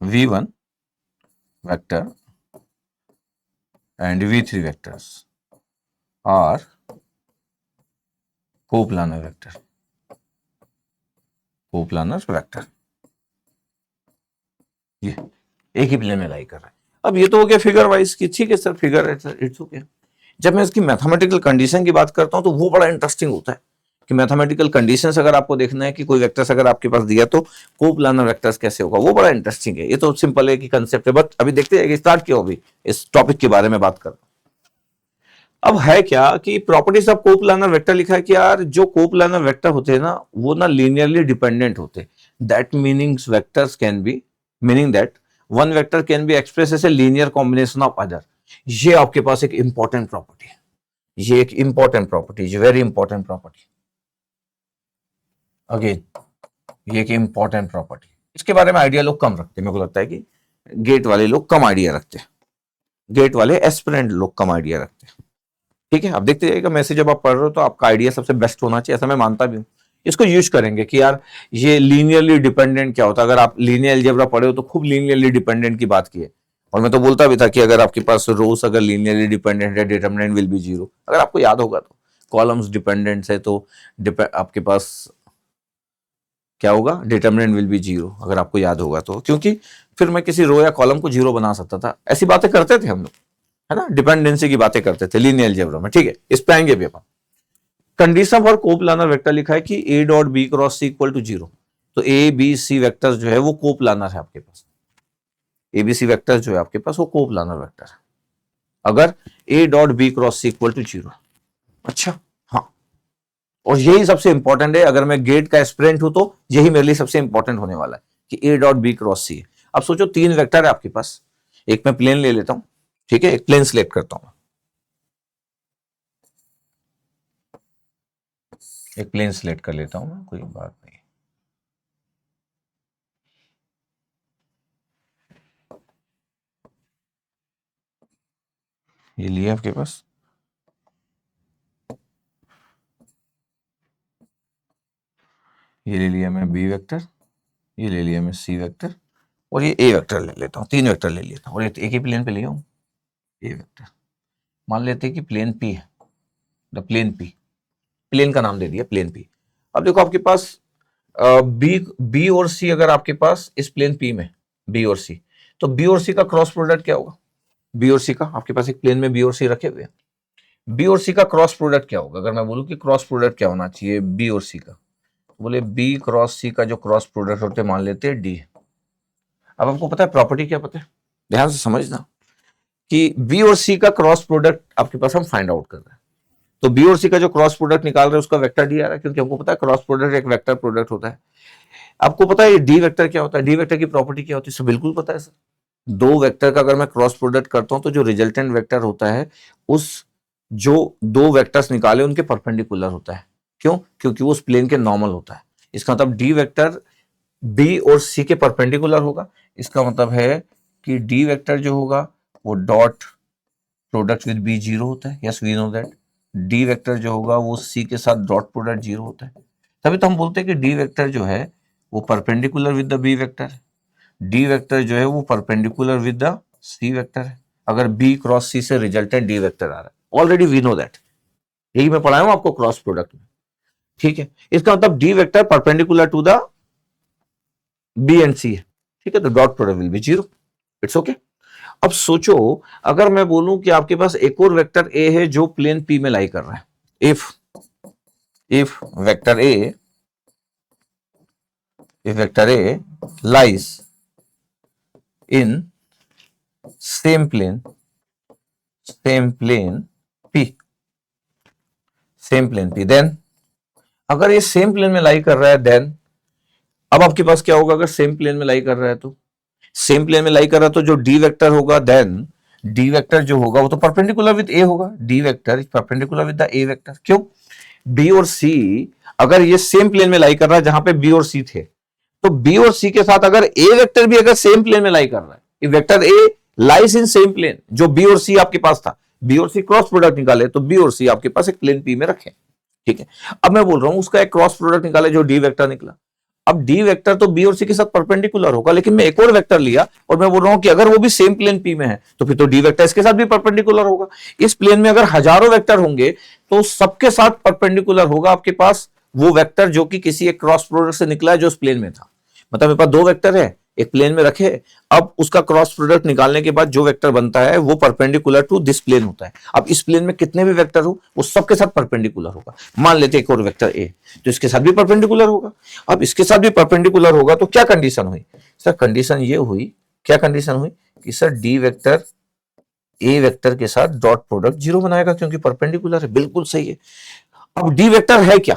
v1 vector and v3 vectors are coplanar vector, coplanar vector, ये एक ही प्लेन में लाई कर रहा है। अब ये तो हो गया फिगर वाइज की, ठीक है सर फिगर इट्स ओके। जब मैं इसकी मैथमेटिकल कंडीशन की बात करता हूं तो वो बड़ा इंटरेस्टिंग होता है कि मैथमेटिकल कंडीशंस अगर आपको देखना है कि कोई वेक्टर्स अगर आपके पास दिया तो कोप्लानर वेक्टर्स कैसे होगा, वो बड़ा इंटरेस्टिंग है। ये तो सिंपल है कि कंसेप्ट है, बट अभी देखते हैं कि स्टार्ट किया अभी इस टॉपिक के बारे में बात कर। अब है क्या कि प्रॉपर्टीज ऑफ कोप्लानर वेक्टर लिखा है कि यार जो कोप्लानर वेक्टर होते हैं ना वो ना लीनियरली डिपेंडेंट होते हैं। That meanings vectors can be, meaning that one vector can be express as a linear combination of other. ये आपके पास एक इंपॉर्टेंट प्रॉपर्टी है, ये एक इंपॉर्टेंट प्रॉपर्टी, ये वेरी इंपॉर्टेंट प्रॉपर्टी। अगेन ये एक इंपॉर्टेंट प्रॉपर्टी, इसके बारे में आइडिया लोग कम रखते हैं। मेरे को लगता है कि गेट वाले लोग कम आइडिया रखते हैं, गेट वाले एस्पिरेंट लोग कम आइडिया रखते हैं। ठीक है, अब देखते जाइएगा मैसेज जब आप पढ़ रहे हो तो आपका आइडिया सबसे बेस्ट होना चाहिए, ऐसा मैं मानता भी हूँ। इसको यूज करेंगे कि यार ये लीनियरली डिपेंडेंट क्या होता है। अगर आप लीनियर अलजेब्रा पढ़े हो तो खूब लीनियरली डिपेंडेंट की बात की है, और मैं तो बोलता भी था कि अगर आपके पास रोस अगर लीनियरली डिपेंडेंट है डिटरमिनेंट विल बी जीरो। अगर आपको याद होगा तो कॉलम्स डिपेंडेंट है तो आपके पास क्या होगा, डिटरमिनेंट विल बी जीरो, अगर आपको याद होगा तो, क्योंकि फिर मैं किसी रो या कॉलम को जीरो बना सकता था। ऐसी बातें करते थे हम लोग, है ना, डिपेंडेंसी की बातें करते थे लीनियर अलजेब्रा में। ठीक है, इस पे आएंगे भी अपन। कंडीशन फॉर कोप्लानर वेक्टर लिखा है कि A dot B cross C equal to zero. तो ए बी सी वेक्टर्स जो है वो कोप्लानर है आपके पास, ए बी सी वेक्टर्स जो है आपके पास वो कोप्लानर वेक्टर है अगर A dot B cross C equal to zero. अच्छा हाँ, और यही सबसे इंपॉर्टेंट है। अगर मैं गेट का एस्पिरेंट हूं तो यही मेरे लिए सबसे इंपॉर्टेंट होने वाला है कि A dot B cross C है। अब सोचो तीन वेक्टर है आपके पास, एक मैं प्लेन ले लेता हूं, ठीक है, एक प्लेन सिलेक्ट करता हूं, एक प्लेन सिलेक्ट कर लेता हूं मैं, कोई बात नहीं। ये लिया आपके पास, ये ले लिया मैं बी वेक्टर, ये ले लिया मैं सी वेक्टर, और ये ए वेक्टर ले लेता हूँ। तीन वेक्टर ले लेता हूँ और एक ही प्लेन पे लिया हूँ ए वेक्टर। मान लेते हैं कि प्लेन पी है, द प्लेन पी, प्लेन का नाम दे दिया प्लेन पी। अब देखो आपके पास बी बी और सी, अगर आपके पास इस प्लेन पी में बी और सी, तो बी और सी का क्रॉस प्रोडक्ट क्या होगा, बी और सी का आपके पास एक प्लेन में बी और सी रखे हुए हैं, बी और सी का क्रॉस प्रोडक्ट क्या होगा। अगर मैं बोलूं कि क्रॉस प्रोडक्ट क्या होना चाहिए बी और सी का, बोले बी क्रॉस सी का जो क्रॉस प्रोडक्ट होते हैं मान लेते हैं डी। अब आपको पता है प्रॉपर्टी क्या, पता है, ध्यान से समझना कि बी और सी का क्रॉस प्रोडक्ट आपके पास हम फाइंड आउट कर रहे हैं। तो बी और सी का जो क्रॉस प्रोडक्ट निकाल रहे हैं उसका वेक्टर डी आ रहा है, क्योंकि हमको पता है क्रॉस प्रोडक्ट एक वेक्टर प्रोडक्ट होता है। आपको पता है ये डी वेक्टर क्या होता है, डी वेक्टर की प्रॉपर्टी क्या होती है, बिल्कुल पता है सर। दो वेक्टर का अगर मैं क्रॉस प्रोडक्ट करता हूं तो जो रिजल्टेंट वेक्टर होता है उस जो दो वेक्टर्स निकाले उनके परपेंडिकुलर होता है। क्यों, क्योंकि वो उस प्लेन के नॉर्मल होता है। इसका मतलब डी वेक्टर बी और सी के परपेंडिकुलर होगा। इसका मतलब है कि डी वेक्टर जो होगा वो dot product with B zero होता है। Yes we know that. D vector जो होगा वो सी के साथ डॉट प्रोडक्ट जीरो होता है। तभी तो हम बोलते हैं कि डी वेक्टर जो है वो perpendicular with the B vector है, डी वेक्टर जो है वो perpendicular with the C vector है। अगर बी क्रॉस सी से रिजल्टेंट डी वेक्टर आ रहा है, ऑलरेडी वी नो दैट, यही मैं पढ़ाया हूं आपको क्रॉस प्रोडक्ट में। ठीक है, इसका मतलब D vector perpendicular to the B and C है। ठीक है, तो dot product will be zero, it's okay. अब सोचो अगर मैं बोलूं कि आपके पास एक और वेक्टर ए है जो प्लेन पी में लाई कर रहा है, if vector A, if vector A lies in same plane P, then अगर ये सेम प्लेन में लाई कर रहा है देन, अब आपके पास क्या होगा, अगर सेम प्लेन में लाई कर रहा है तो सेम प्लेन में लाई कर रहा है तो जो डी वेक्टर होगा देन डी वेक्टर जो होगा वो तो परपेंडिकुलर विद ए होगा, D vector is perpendicular with the A vector. क्यों, बी और सी अगर ये सेम प्लेन में लाई कर रहा है जहां पे बी और सी थे, तो बी और सी के साथ अगर ए वेक्टर भी अगर सेम प्लेन में लाई कर रहा है, vector A lies in same plane, जो बी और सी आपके पास था, बी और सी क्रॉस प्रोडक्ट निकाले तो बी और सी आपके पास एक प्लेन पी में रखे। ठीक है, अब मैं बोल रहा हूं उसका एक क्रॉस प्रोडक्ट निकाले जो डी वेक्टर निकला। अब डी वेक्टर तो बी और सी के साथ परपेंडिकुलर होगा, लेकिन मैं एक और वेक्टर लिया और मैं बोल रहा हूं कि अगर वो भी सेम प्लेन पी में है तो फिर तो डी वेक्टर इसके साथ भी परपेंडिकुलर होगा। इस प्लेन में अगर हजारों वेक्टर होंगे तो सबके साथ परपेंडिकुलर होगा आपके पास वो वेक्टर जो कि किसी एक क्रॉस प्रोडक्ट से निकला है जो उस प्लेन में था। मतलब मेरे पास दो वेक्टर है, एक प्लेन में रखे, अब उसका क्रॉस प्रोडक्ट निकालने के बाद जो वेक्टर बनता है वो परपेंडिकुलर टू दिस प्लेन होता है। अब इस प्लेन में कितने भी वेक्टर हो वो सबके साथ परपेंडिकुलर होगा। मान लेते एक और वेक्टर ए, तो इसके साथ भी परपेंडिकुलर होगा। अब इसके साथ भी परपेंडिकुलर होगा तो क्या कंडीशन हुई सर? कंडीशन ये हुई, क्या कंडीशन हुई कि sir D vector A vector के साथ डॉट प्रोडक्ट जीरो बनाएगा क्योंकि परपेंडिकुलर है। बिल्कुल सही है। अब डी वेक्टर है क्या?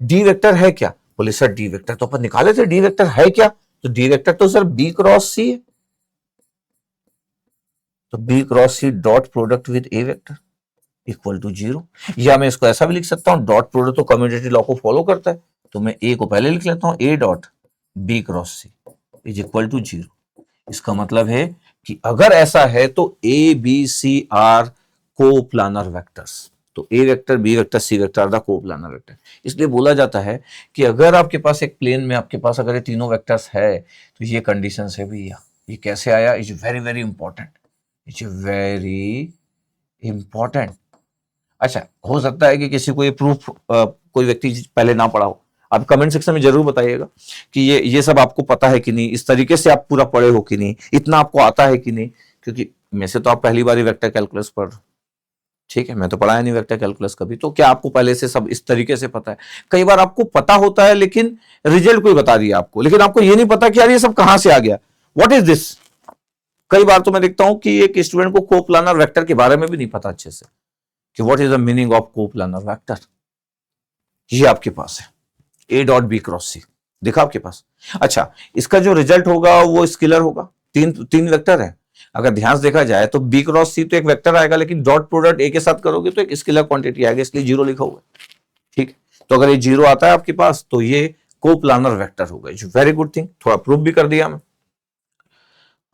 डी वेक्टर है क्या? बोले सर डी वेक्टर तो अपन निकाले थे, डी वेक्टर है क्या? तो डी वेक्टर तो सर बी क्रॉस सी है, तो B cross C dot product with A vector equal to zero. या मैं इसको ऐसा भी लिख सकता हूं, डॉट प्रोडक्ट तो कम्यूटेटिव लॉ को फॉलो करता है, तो मैं ए को पहले लिख लेता हूं, A dot B cross C is equal to zero. इसका मतलब है कि अगर ऐसा है तो A B C are coplanar vectors. तो A vector B vector C vector are the coplanar vector. इसलिए बोला जाता है कि अगर आपके पास एक प्लेन में आपके पास अगर ये तीनों वेक्टर्स है तो ये कंडीशन है भैया। ये कैसे आया? Is very very important, is very important. अच्छा, हो सकता है कि किसी को ये प्रूफ कोई व्यक्ति पहले ना पढ़ा हो। आप कमेंट सेक्शन में जरूर बताइएगा कि ये सब आपको पता है कि नहीं, इस तरीके से आप पूरा पढ़े हो कि नहीं, इतना आपको आता है कि नहीं। क्योंकि में से तो आप पहली बार ही वेक्टर कैलकुलस पढ़ रहे हो, ठीक है, मैं तो पढ़ाया नहीं वेक्टर कैलकुलस कभी, तो क्या आपको पहले से सब इस तरीके से पता है? कई बार आपको पता होता है लेकिन रिजल्ट कोई बता दिया आपको, लेकिन आपको ये नहीं पता कि यार ये सब कहां से आ गया, व्हाट इज दिस। कई बार तो मैं देखता हूं कि एक स्टूडेंट को कोप्लानर वेक्टर के बारे में भी नहीं पता अच्छे से कि what is the meaning of coplanar vector. ये आपके पास है ए डॉट बी क्रॉस सी, देखा आपके पास। अच्छा, इसका जो रिजल्ट होगा वो स्केलर होगा, तीन तीन वेक्टर है। अगर ध्यान से देखा जाए तो बी क्रॉस सी तो एक वेक्टर आएगा, लेकिन डॉट प्रोडक्ट ए के साथ करोगे तो एक स्केलर क्वांटिटी आएगा, इसलिए जीरो लिखा हुआ है। ठीक, तो अगर ये जीरो आता है आपके पास तो ये कोप्लानर वेक्टर होगा। वेरी गुड थिंग, थोड़ा प्रूफ भी कर दिया मैं।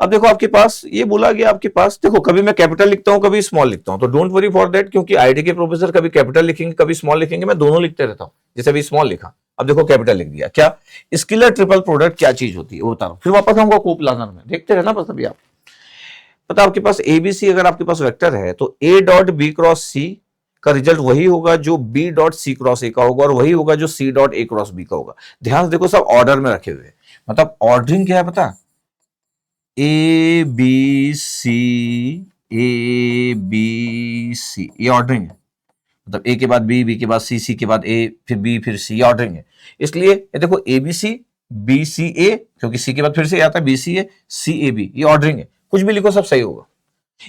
अब देखो आपके पास ये बोला गया, आपके पास देखो कभी मैं कैपिटल लिखता हूं कभी स्मॉल लिखता हूं, तो डोंट वरी फॉर दैट, क्योंकि आईडी के प्रोफेसर कभी कैपिटल लिखेंगे कभी स्मॉल लिखेंगे, मैं दोनों लिखते रहता हूं। जैसे अभी स्मॉल लिखा, अब देखो कैपिटल लिख दिया। क्या स्केलर ट्रिपल प्रोडक्ट क्या चीज होती है वो बता रहा हूं, फिर वापस आऊंगा कोप्लानर में, देखते रहना बस। अभी आप पता, आपके पास एबीसी अगर आपके पास वेक्टर है तो A dot B cross C का रिजल्ट वही होगा जो B dot C cross A का होगा, और वही होगा जो C dot A cross B का होगा। ध्यान से देखो, सब ऑर्डर में रखे हुए, मतलब ऑर्डरिंग क्या है पता, ए बी सी, ए बी सी, ये ऑर्डरिंग है। मतलब ए के बाद बी, बी के बाद सी, सी के बाद ए, फिर बी, फिर सी, ये ऑर्डरिंग है। इसलिए ये देखो A B C, B C ए, क्योंकि सी के बाद फिर से आता है B C A, C A B, ये ऑर्डरिंग है। कुछ भी लिखो सब सही होगा।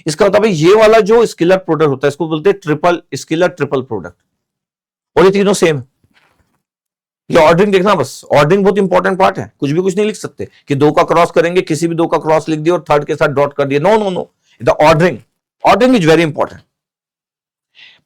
इसका मतलब ये वाला जो स्केलर प्रोडक्ट होता है इसको बोलते हैं ट्रिपल स्केलर ट्रिपल प्रोडक्ट, और ये तीनों सेम। ये ऑर्डरिंग देखना बस, ऑर्डरिंग बहुत इंपॉर्टेंट पार्ट है। कुछ भी कुछ नहीं लिख सकते कि दो का क्रॉस करेंगे, किसी भी दो का क्रॉस लिख दिया और थर्ड के साथ डॉट कर दिया, no no no, the ordering, ordering is very important.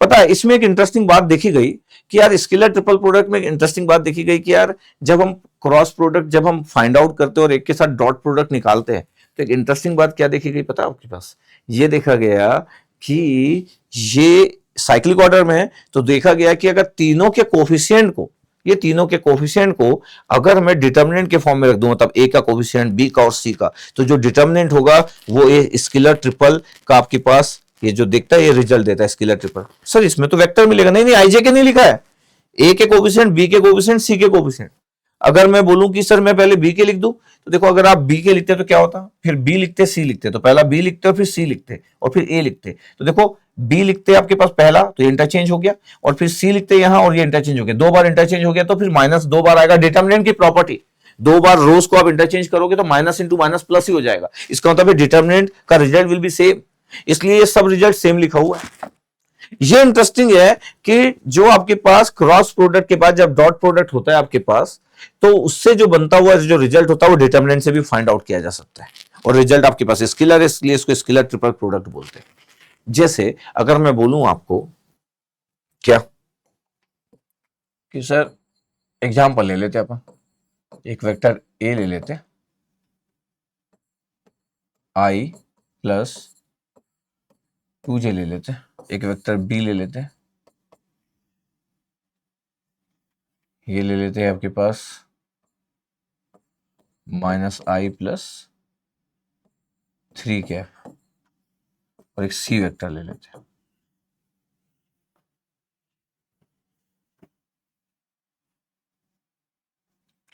पता है इसमें एक इंटरेस्टिंग बात देखी गई कि यार स्केलर ट्रिपल प्रोडक्ट में एक इंटरेस्टिंग बात देखी गई कि यार जब हम क्रॉस प्रोडक्ट जब हम फाइंड आउट करते हैं और एक के साथ डॉट प्रोडक्ट निकालते हैं, तो एक इंटरेस्टिंग बात क्या देखी गई पता है आपके पास? ये देखा गया कि ये साइक्लिक ऑर्डर में है, तो देखा गया कि अगर तीनों के कोफिशिएंट को, ये तीनों के कोफिशिएंट को अगर मैं डिटर्मिनेंट के फॉर्म में रख दूं, मतलब ए का कोफिशिएंट, बी का और सी का, तो जो डिटर्मिनेंट होगा वो ए स्केलर ट्रिपल का आपके पास ये जो देखता है ये रिजल्ट देता है स्केलर ट्रिपल। सर इसमें तो वेक्टर मिलेगा, नहीं नहीं आईजे के नहीं लिखा है, ए के कोफिशिएंट, बी के कोफिशिएंट, सी के कोफिशिएंट। अगर मैं बोलूं कि सर मैं पहले बी के लिख दूं, तो देखो अगर आप बी के लिखते तो क्या होता, फिर बी लिखते सी लिखते, तो पहला बी लिखते और फिर सी लिखते और फिर ए लिखते, तो देखो बी लिखते आपके पास पहला तो ये इंटरचेंज हो गया, और फिर सी लिखते यहां और ये इंटरचेंज हो गया, दो बार इंटरचेंज हो गया, तो फिर माइनस दो बार आएगा। डिटर्मिनेंट की प्रॉपर्टी, दो बार रोज को आप इंटरचेंज करोगे तो माइनस इंटू माइनस प्लस ही हो जाएगा। इसका मतलब डिटर्मिनेंट का रिजल्ट विल बी सेम, इसलिए ये सब रिजल्ट सेम लिखा हुआ है। ये इंटरेस्टिंग है कि जो आपके पास क्रॉस प्रोडक्ट के बाद जब डॉट प्रोडक्ट होता है आपके पास, तो उससे जो बनता हुआ जो रिजल्ट होता है वो डिटर्मिनेंट से भी फाइंड आउट किया जा सकता है, और रिजल्ट आपके पास स्केलर है, इसलिए इसको स्केलर ट्रिपल प्रोडक्ट बोलते हैं। जैसे अगर मैं बोलूं आपको क्या कि सर एग्जांपल ले लेते अपन, एक वेक्टर ए ले लेते, आई प्लस 2j ले लेते, एक वेक्टर बी ले लेते, ये ले लेते हैं आपके पास माइनस आई प्लस 3 कैप, और एक सी वेक्टर ले लेते हैं।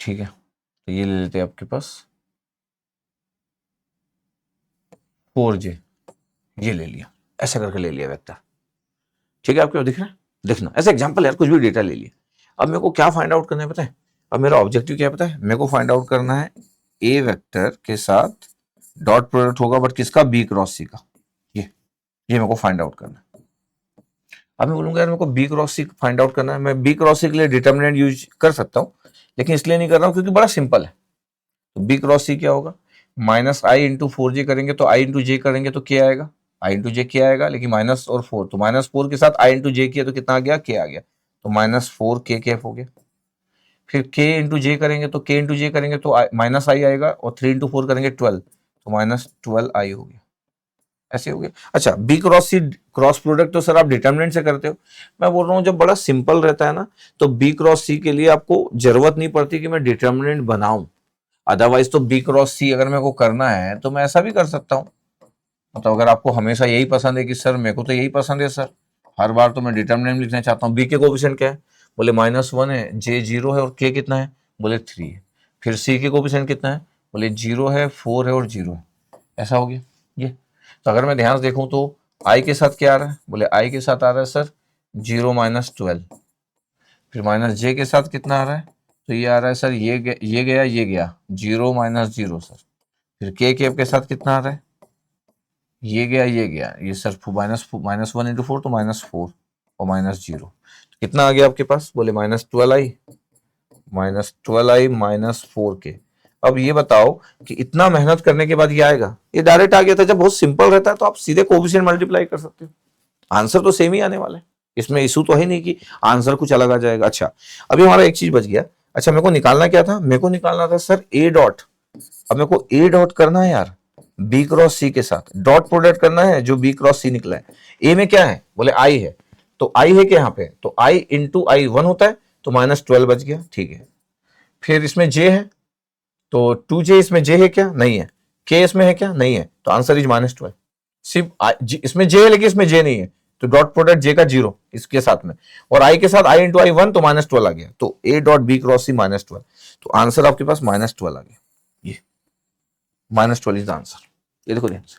ठीक है, तो ये ले लेते हैं आपके पास 4j, ये ले लिया, ऐसा करके ले लिया वेक्टर। ठीक है, आपको दिख रहा है, देखना ऐसा एग्जांपल यार, कुछ भी डेटा ले लिया। अब मेरे को क्या फाइंड आउट करना है पता है, अब मेरा ऑब्जेक्टिव क्या है पता है, मेरे को फाइंड आउट करना है ए वेक्टर के साथ डॉट प्रोडक्ट होगा, बट किसका, बी क्रॉस सी का। ये मेरे को फाइंड आउट करना है। अब मैं बोलूंगा यार मेरे को बी क्रॉस सी फाइंड आउट करना है, मैं बी क्रॉस सी के लिए डिटर्मिनेंट यूज कर सकता हूँ, लेकिन इसलिए नहीं कर रहा हूँ क्योंकि बड़ा सिंपल है। तो बी क्रॉस सी क्या होगा, माइनस आई इंटू 4j करेंगे तो आई इंटू जे करेंगे तो के आएगा, आई इंटू जे के आएगा, लेकिन माइनस और 4, तो -4 के साथ आई इंटू जे किया तो कितना आ गया, के आ गया, तो -4 के कैफ हो गया। फिर के इंटू जे करेंगे तो के इंटू जे करेंगे तो माइनस आई आएगा, और 3 इंटू 4 करेंगे 12, तो -12 आई हो गया, ऐसे हो गया। अच्छा, B cross C cross product तो सर आप डिटर्मिनेंट से करते हो, मैं बोल रहा हूँ जब बड़ा सिंपल रहता है ना, तो बी क्रॉस सी के लिए आपको जरूरत नहीं पड़ती कि मैं डिटर्मिनेंट बनाऊं। अदरवाइज तो बी क्रॉस सी अगर मेरे को करना है तो मैं ऐसा भी कर सकता हूँ, मतलब अगर आपको हमेशा यही पसंद है कि सर मेरे को तो यही पसंद है सर, हर बार तो मैं डिटर्मिनेंट लिखना चाहता हूँ, बी के कोफिशिएंट क्या है, बोले -1 है, जे 0 है और के कितना है, बोले 3 है। फिर सी के कोफिशिएंट कितना है, बोले 0 है, 4 है और 0 है, ऐसा हो गया ये। तो अगर मैं ध्यान से देखूं तो आई के साथ क्या आ रहा है, बोले आई के साथ आ रहा है सर 0 -12, फिर माइनस जे के साथ कितना आ रहा है, तो ये आ रहा है सर ये गया 0 -0 सर। फिर के कैप के साथ कितना आ रहा है, ये गया ये सर -1 इंटू 4 तो -4 और -0, तो कितना आ गया आपके पास, बोले -12 आई, -4 के। अब ये बताओ कि इतना मेहनत करने के बाद ये आएगा, ये डायरेक्ट आ गया था। जब बहुत सिंपल रहता है तो आप सीधे कोफिशिएंट मल्टीप्लाई कर सकते हो, आंसर तो सेम ही आने वाला है, इसमें इशू तो है नहीं कि आंसर कुछ अलग आ जाएगा। अच्छा, अभी हमारा एक चीज बच गया। अच्छा, मेरे को निकालना क्या था, मेरे को निकालना था सर ए डॉट। अब मेरे को ए डॉट करना है यार बी क्रॉस सी के साथ, डॉट प्रोडक्ट करना है जो बी क्रॉस सी निकला है। ए में क्या है, बोले आई है, तो आई है क्या यहाँ पे, तो आई इंटू आई 1 होता है, तो -12 बच गया, ठीक है। फिर इसमें जे है, तो 2j इसमें जे है क्या, नहीं है। के इसमें है क्या, नहीं है, तो आंसर इज -12। सिर्फ इसमें जे है लेकिन इसमें जे नहीं है, तो डॉट प्रोडक्ट जे का 0 इसके साथ में, और आई के साथ आई इंटू आई 1, तो -12 आ गया, तो ए डॉट बी क्रॉस सी -12, तो आंसर आपके पास -12 आ गया। ये -12 इज द आंसर। ये देखो ध्यान से,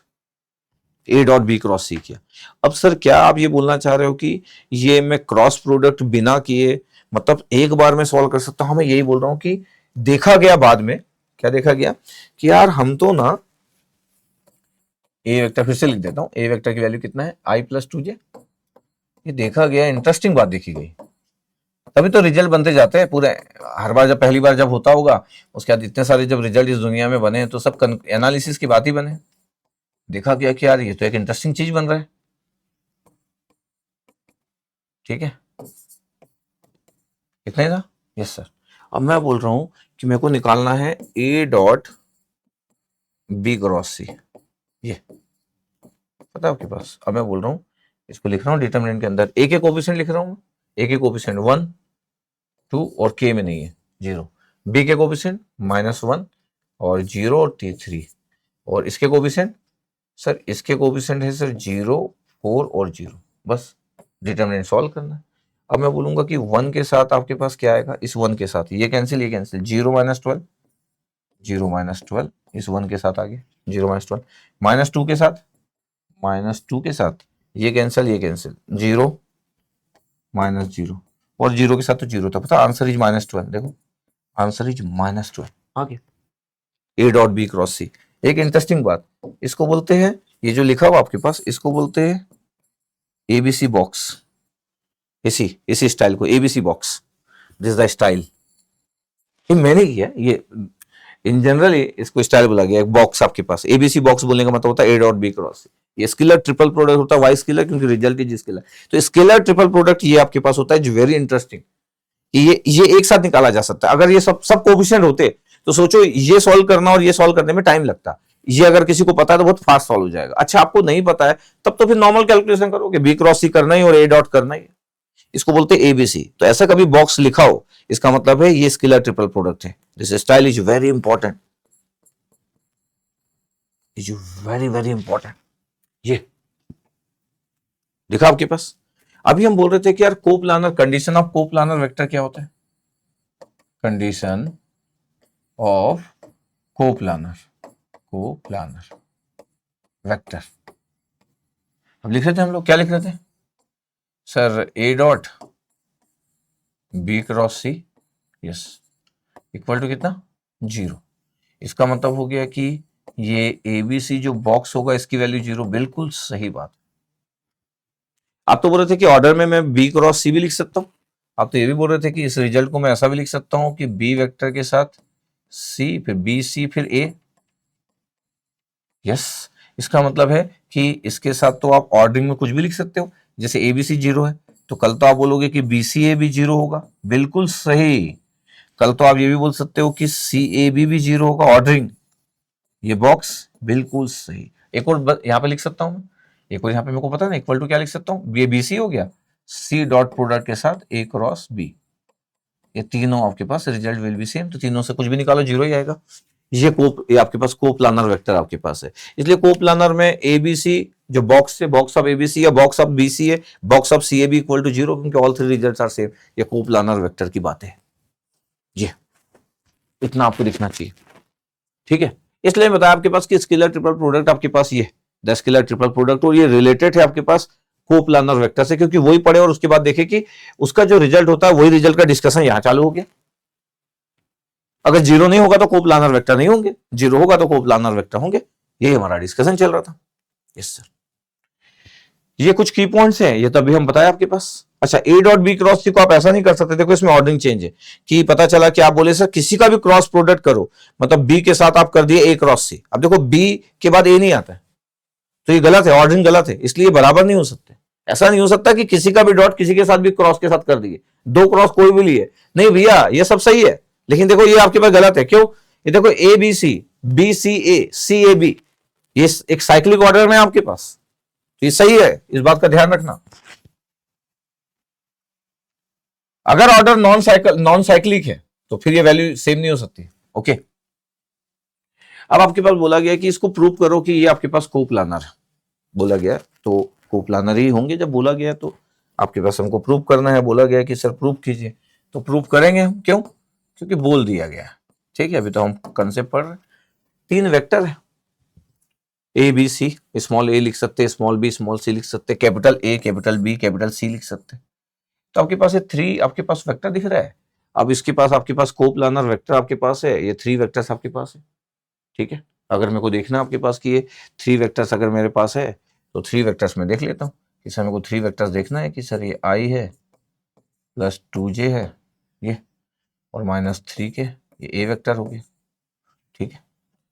ए डॉट बी क्रॉस सी किया। अब सर क्या आप ये बोलना चाह रहे हो कि ये मैं क्रॉस प्रोडक्ट बिना किए मतलब एक बार में सॉल्व कर सकता हूं? मैं यही बोल रहा हूं कि देखा गया बाद में, क्या देखा गया कि यार हम तो ना ए वेक्टर फिर से लिख देता हूं, ए वेक्टर की वैल्यू कितना है, आई प्लस 2j। ये देखा गया, इंटरेस्टिंग बात देखी गई, तभी तो रिजल्ट बनते जाते हैं पूरे। हर बार जब पहली बार जब होता होगा, उसके बाद इतने सारे जब रिजल्ट इस दुनिया में बने तो सब एनालिसिस की बात ही बने। देखा गया कि यार ये तो एक इंटरेस्टिंग चीज बन रहा है। ठीक है, इतना ही था। Yes sir. अब मैं बोल रहा हूं कि मेरे को निकालना है ए डॉट बी क्रॉस सी, ये पता है आपके पास। अब मैं बोल रहा हूं, इसको लिख रहा हूं डिटरमिनेंट के अंदर, ए के कोफिशिएंट लिख रहा हूं, ए के कोफिशिएंट 1 2 और के में नहीं है 0, बी के कोफिशिएंट -1 और 0 और 3, और इसके कोफिशिएंट सर, इसके कोफिशिएंट है सर 0 4 और 0, बस डिटरमिनेंट सॉल्व करना है। अब मैं बोलूंगा कि 1 के साथ आपके पास क्या आएगा, इस 1 के साथ ये कैंसिल 0 -12, 0 -12 इस 1 के साथ आ गया, 0 -12, -2 के साथ, -2 के साथ ये कैंसिल 0 -0, और 0 के साथ तो 0 था, पता आंसर इज -12। देखो आंसर इज -12 आ गया, ए डॉट बी क्रॉस सी। एक इंटरेस्टिंग बात, इसको बोलते हैं, ये जो लिखा हुआ आपके पास इसको बोलते हैं एबीसी बॉक्स। इसी स्टाइल को ABC box, this the style, ये मैंने किया, ये इन जनरल इसको स्टाइल बोला गया। एक बॉक्स आपके पास, एबीसी बॉक्स बोलने का मतलब होता है ए डॉट बी क्रॉस सी। ये स्केलर ट्रिपल प्रोडक्ट होता है, वाई स्केलर, क्योंकि रिजल्ट इज स्केलर, तो स्केलर ट्रिपल प्रोडक्ट ये आपके पास होता है, जो वेरी इंटरेस्टिंग। ये एक साथ निकाला जा सकता है। अगर ये सब कोफिशिएंट होते तो सोचो ये सॉल्व करना और ये सॉल्व करने में टाइम लगता, ये अगर किसी को पता है तो बहुत फास्ट सॉल्व हो जाएगा। अच्छा, आपको नहीं पता है तब तो फिर नॉर्मल कैलकुलेशन करोगे, बी क्रॉस सी करना ही और ए डॉट करना ही, इसको बोलते हैं एबीसी। तो ऐसा कभी बॉक्स लिखा हो, इसका मतलब है ये स्केलर ट्रिपल प्रोडक्ट है। This style is very important, is very very important. ये लिखा आपके पास। अभी हम बोल रहे थे कि यार coplanar, condition of coplanar vector क्या होता है, कंडीशन ऑफ कोप्लानर वेक्टर। अब लिख रहे थे हम लोग, क्या लिख रहे थे sir, A dot B cross C, yes, equal to कितना 0। इसका मतलब हो गया कि ये ए बी सी जो बॉक्स होगा इसकी वैल्यू 0, बिल्कुल सही बात। आप तो बोल रहे थे कि ऑर्डर में मैं बी क्रॉस सी भी लिख सकता हूं, आप तो ये भी बोल रहे थे कि इस रिजल्ट को मैं ऐसा भी लिख सकता हूं कि बी वेक्टर के साथ सी, फिर बी सी, फिर ए। यस, इसका मतलब है कि इसके साथ तो आप ऑर्डरिंग में कुछ भी लिख सकते हो, जैसे ए बी सी 0 है तो कल तो आप बोलोगे कि बी सी ए भी 0 होगा, बिल्कुल सही। कल तो आप ये भी बोल सकते हो कि सी ए बी भी 0 होगा ऑर्डरिंग, ये बॉक्स बिल्कुल सही। एक और यहां पे लिख सकता हूं मैं, एक और यहां पे मेरे को पता है इक्वल टू क्या लिख सकता हूं, ये बी सी हो गया, सी डॉट प्रोडक्ट के साथ ए क्रॉस बी, ये तीनों आपके पास रिजल्ट विल बी सेम, तो तीनों से कुछ भी निकालो 0 ही आएगा। ये आपके पास कोप्लानर वेक्टर आपके पास है, इसलिए कोप्लानर में ए बी सी जो बॉक्स है, बॉक्स ऑफ एबीसी या बॉक्स ऑफ बीसी है, box of C A B equal to 0, क्योंकि all three results are same. ये कोप्लानर वेक्टर की बात है, ये इतना आपको दिखना चाहिए, ठीक है। इसलिए बताया आपके पास कि स्केलर ट्रिपल प्रोडक्ट आपके पास ये द स्केलर ट्रिपल प्रोडक्ट, और ये रिलेटेड है आपके पास कोप्लानर वेक्टर से, क्योंकि वही पढ़े और उसके बाद देखे कि उसका जो रिजल्ट होता है वही रिजल्ट का डिस्कशन यहां चालू हो गया। अगर 0 नहीं होगा तो कोप्लानर वेक्टर नहीं होंगे, 0 होगा तो कोप्लानर वेक्टर होंगे, ये हमारा डिस्कशन चल रहा था। यस सर, ये कुछ की पॉइंट्स हैं, ये तो अभी हम बताया आपके पास। अच्छा, ए डॉट बी क्रॉस सी को आप ऐसा नहीं कर सकते, देखो इसमें ऑर्डरिंग चेंज है कि पता चला कि आप बोले सर किसी का भी क्रॉस प्रोडक्ट करो, मतलब बी के साथ आप कर दिए ए क्रॉस सी, अब देखो बी के बाद ए नहीं आता है तो ये गलत है, ऑर्डरिंग गलत है, इसलिए बराबर नहीं हो सकते। ऐसा नहीं हो सकता कि किसी का भी डॉट किसी के साथ भी क्रॉस के साथ कर दिए, दो क्रॉस कोई भी लिए, नहीं भैया ये सब सही है, लेकिन देखो ये आपके पास गलत है। क्यों? ये देखो A B C, B C A, C A B, ये एक साइक्लिक ऑर्डर में आपके पास, ये सही है, इस बात का ध्यान रखना। अगर ऑर्डर नॉन साइक्लिक है तो फिर ये वैल्यू सेम नहीं हो सकती। ओके, अब आपके पास बोला गया कि इसको प्रूव करो कि ये आपके पास कोप्लानर है, बोला गया तो कोप्लानर ही होंगे, जब बोला गया तो आपके पास हमको प्रूव करना है, बोला गया कि सर प्रूव कीजिए, तो प्रूव करेंगे हम। क्यों? क्योंकि बोल दिया गया, ठीक है। अभी तो हम कंसेप्ट पढ़ रहे हैं। 3 वेक्टर है ए बी सी, स्मॉल ए लिख सकते हैं, स्मॉल बी स्मॉल सी लिख सकते हैं, capital A capital B capital C लिख सकते हैं। तो आपके पास ये 3 आपके पास वेक्टर दिख रहा है। अब इसके पास आपके पास कोप्लानर वेक्टर आपके पास है, ये 3 वेक्टर्स आपके पास है, ठीक है। अगर मेरे को देखना आपके पास कि ये 3 वेक्टर्स अगर मेरे पास है तो 3 वेक्टर्स में देख लेता हूँ कि सर मेरे को 3 वेक्टर्स देखना है कि सर ये आई है प्लस 2j है ये, और -3 के ये ए वेक्टर हो गया, ठीक है।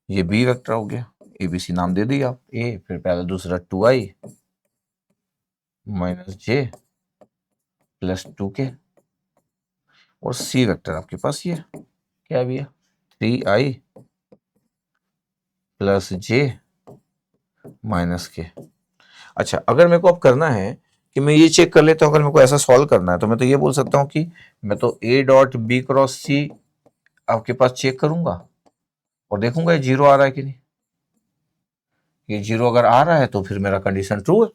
ये बी वेक्टर हो गया, ए बी सी नाम दे दिया आप, ए फिर पहला दूसरा 2i -j प्लस 2k, और सी वेक्टर आपके पास ये क्या भैया 3i प्लस j -k। अच्छा, अगर मेरे को अब करना है कि मैं ये चेक कर लेता हूँ, अगर मेरे को ऐसा सॉल्व करना है तो मैं तो ये बोल सकता हूँ कि मैं तो A dot B cross C आपके पास चेक करूंगा और देखूंगा ये 0 आ रहा है कि नहीं। ये 0 अगर आ रहा है तो फिर मेरा कंडीशन ट्रू है,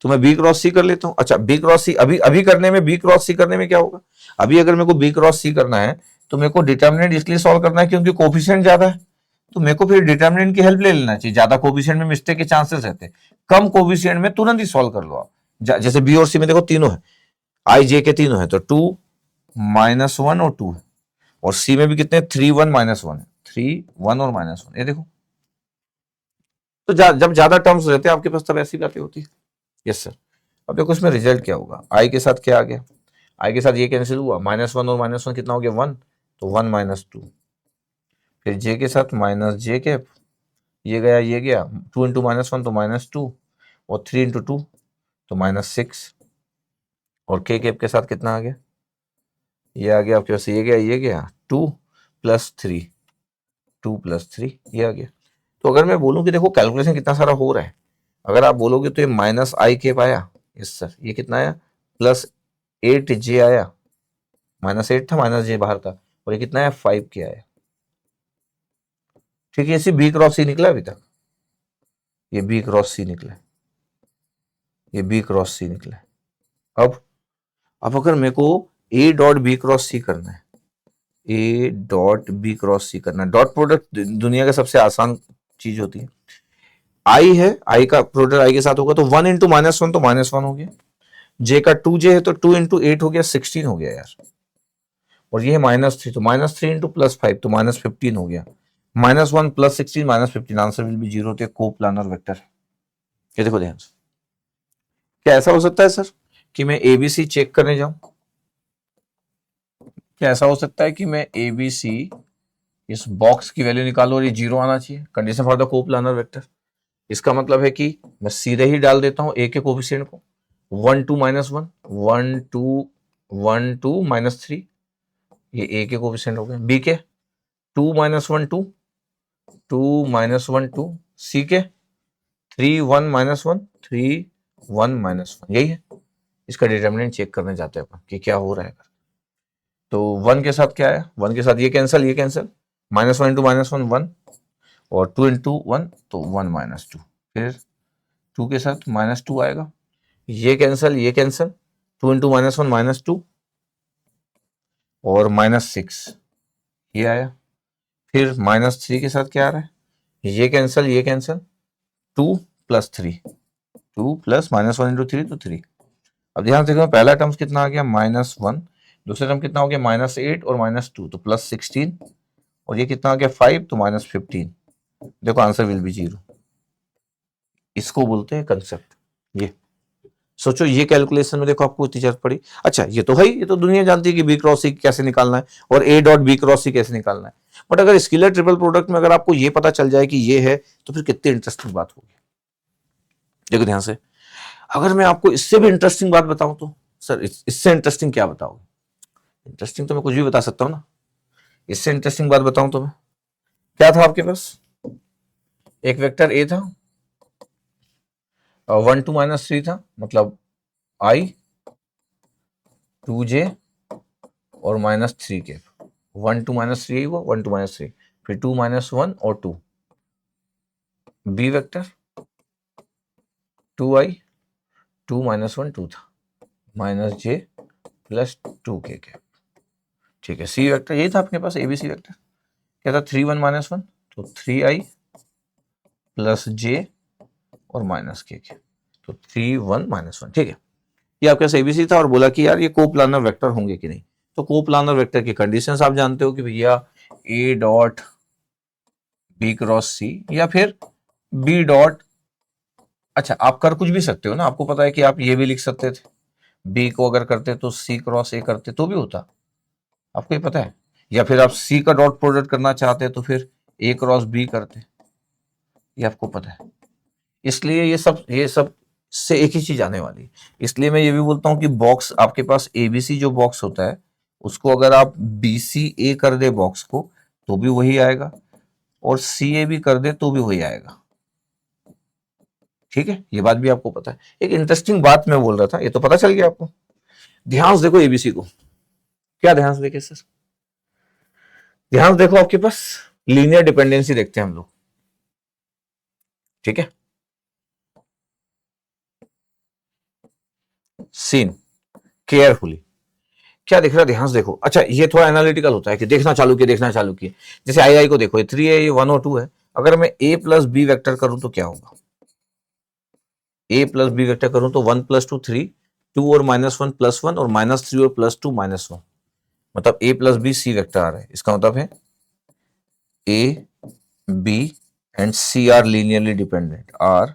तो मैं बी क्रॉस सी कर लेता हूँ। अच्छा, बी क्रॉस सी अभी अभी करने में, बी क्रॉस सी करने में क्या होगा, अभी अगर मेरे को बी क्रॉस सी करना है तो मेरे को डिटर्मिनेंट इसलिए सॉल्व करना है क्योंकि कोफिशिएंट ज्यादा है, तो मेरे को फिर डिटर्मिनेंट की हेल्प ले लेना चाहिए। ज्यादा कोफिशिएंट में मिस्टेक के चांसेस रहते हैं, कम कोफिशिएंट में तुरंत ही सॉल्व कर लो आप। जैसे बी और सी में देखो तीनों है, आई जे के तीनों है, तो 2 -1 और 2 है, और सी में भी कितने 3 1 -1 है, 3 1 और -1, ये देखो। तो जब ज्यादा टर्म्स रहते हैं आपके पास तब ऐसी बातें होती है। यस सर, अब देखो इसमें रिजल्ट क्या होगा, आई के साथ क्या आ गया, आई के साथ ये कैंसिल हुआ, -1 और -1 कितना हो गया 1, तो 1 -2, फिर जे के साथ -j के, ये गया ये गया, 2 इंटू -1 तो -2, और 3 इंटू 2 तो -6, और के कैप के साथ कितना आ गया, ये आ गया आपके पास, ये गया 2 + 3, 2 + 3 ये आ गया। तो अगर मैं बोलूं कि देखो कैलकुलेशन कितना सारा हो रहा है, अगर आप बोलोगे तो ये -i कैप आया, यस सर, ये कितना आया +8j आया, -8 था, -j बाहर था, और ये कितना आया 5k आया, ठीक है। इसी बी क्रॉस सी निकला अभी तक, ये बी क्रॉस सी निकला, ये बी क्रॉस सी निकला। अब अगर मेरे को ए डॉट बी क्रॉस सी करना है, ए डॉट बी क्रॉस सी करना। डॉट प्रोडक्ट दुनिया का सबसे आसान चीज होती है। आई है, आई का प्रोडक्ट आई के साथ होगा तो 1 इंटू -1 तो -1 हो गया। जे का 2 जे है तो 2 इंटू 8 हो गया, 16 हो गया यार। और ये है -3 तो -3 इंटू +5 तो -15 हो गया। -1 +16 -15 आंसर विल बी 0 तो को प्लानर वेक्टर। ये देखो ध्यान से, क्या ऐसा हो सकता है सर कि मैं एबीसी चेक करने जाऊं? क्या ऐसा हो सकता है कि मैं एबीसी इस बॉक्स की वैल्यू निकालो और ये 0 आना चाहिए? Condition for the coplanar vector. इसका मतलब है कि मैं सीधे ही डाल देता हूं ए के कोफिशिएंट को, 1 2 -1 1 2 1 2 -3, ये ए के कोफिशिएंट हो गए। बी के 2 -1 2 2 -1 2, सी के 3 1 -1 3 1 -1, यही है। इसका डिटर्मिनेंट चेक करने जाते हैं अपन कि क्या हो रहा है। तो 1 के साथ क्या है, 1 के साथ ये कैंसिल, ये कैंसिल, -1 इंटू -1 1 और 2 इंटू 1 तो 1 -2, फिर 2 के साथ -2 आएगा, ये कैंसिल, ये कैंसिल, 2 इंटू -1 -2 और -6 ये आया। फिर -3 के साथ क्या आ रहा है, ये कैंसिल, ये कैंसिल, 2 + 3, 2 प्लस -1 इंटू 3 तो 3। अब ध्यान से देखो पहला टर्म्स कितना आ गया -1, दूसरा टर्म कितना हो गया -8 और -2 तो +16 और ये कितना आ गया 5 तो -15। देखो आंसर विल बी 0। इसको बोलते हैं कंसेप्ट। ये सोचो, ये कैलकुलेशन में देखो आपको इतनी जरूरत पड़ी। अच्छा ये तो है, ये तो दुनिया जानती है कि बी क्रॉस सी कैसे निकालना है और ए डॉट बी क्रॉस सी कैसे निकालना है। बट अगर स्केलर ट्रिपल प्रोडक्ट में अगर आपको ये पता चल जाए कि ये है तो फिर कितनी इंटरेस्टिंग बात होगी। देखो ध्यान से, अगर मैं आपको इससे भी इंटरेस्टिंग बात बताऊं तो सर इससे इंटरेस्टिंग क्या बताओगे? इंटरेस्टिंग तो मैं कुछ भी बता सकता हूं ना। इससे इंटरेस्टिंग बात बताऊं तो मैं, क्या था आपके पास, एक वेक्टर ए था, 1 2 -3 था, मतलब आई 2j और -3 के, 1 2 -3 हुआ, 1 2 -3, फिर 2 -1 और 2, बी वेक्टर 2i 2 -1 2 था, -j + 2k के। ठीक है, सी वेक्टर यही था अपने पास, एबीसी वेक्टर क्या था, 3 1 -1 तो 3i + j और -k के, तो 3 1 -1। ठीक है, ये आपके पास एबीसी था और बोला कि यार ये को प्लानर वेक्टर होंगे कि नहीं। तो को प्लानर वेक्टर की कंडीशंस आप जानते हो कि भैया ए डॉट बी क्रॉस सी या फिर बी डॉट, अच्छा आप कर कुछ भी सकते हो ना, आपको पता है कि आप ये भी लिख सकते थे, बी को अगर करते तो सी क्रॉस ए करते तो भी होता, आपको ये पता है। या फिर आप सी का डॉट प्रोडक्ट करना चाहते तो फिर ए क्रॉस बी करते, ये आपको पता है। इसलिए ये सब से एक ही चीज आने वाली है। इसलिए मैं ये भी बोलता हूँ कि बॉक्स आपके पास एबीसी जो बॉक्स होता है उसको अगर आप बीसी ए कर दे बॉक्स को तो भी वही आएगा और सी ए भी कर दे तो भी वही आएगा। ठीक है, ये बात भी आपको पता है। एक इंटरेस्टिंग बात मैं बोल रहा था, ये तो पता चल गया आपको। ध्यान से देखो एबीसी को, क्या ध्यान से देखे सर, ध्यान से देखो आपके पास लीनियर डिपेंडेंसी देखते हैं हम लोग। ठीक है, सीन केयरफुली, क्या दिख रहा है ध्यान से देखो। अच्छा ये थोड़ा एनालिटिकल होता है कि देखना चालू किए, देखना चालू किए। जैसे आई आई को देखो, ये 3 है, ये 1 और 2 है। अगर मैं a + b वेक्टर करूं तो क्या होगा, a + b वेक्टर करूं तो 1 + 2 3, 2 और -1 +1 और -3 और +2 -1, मतलब a + b c वेक्टर आ रहा है। इसका मतलब है a b and c are linearly dependent, are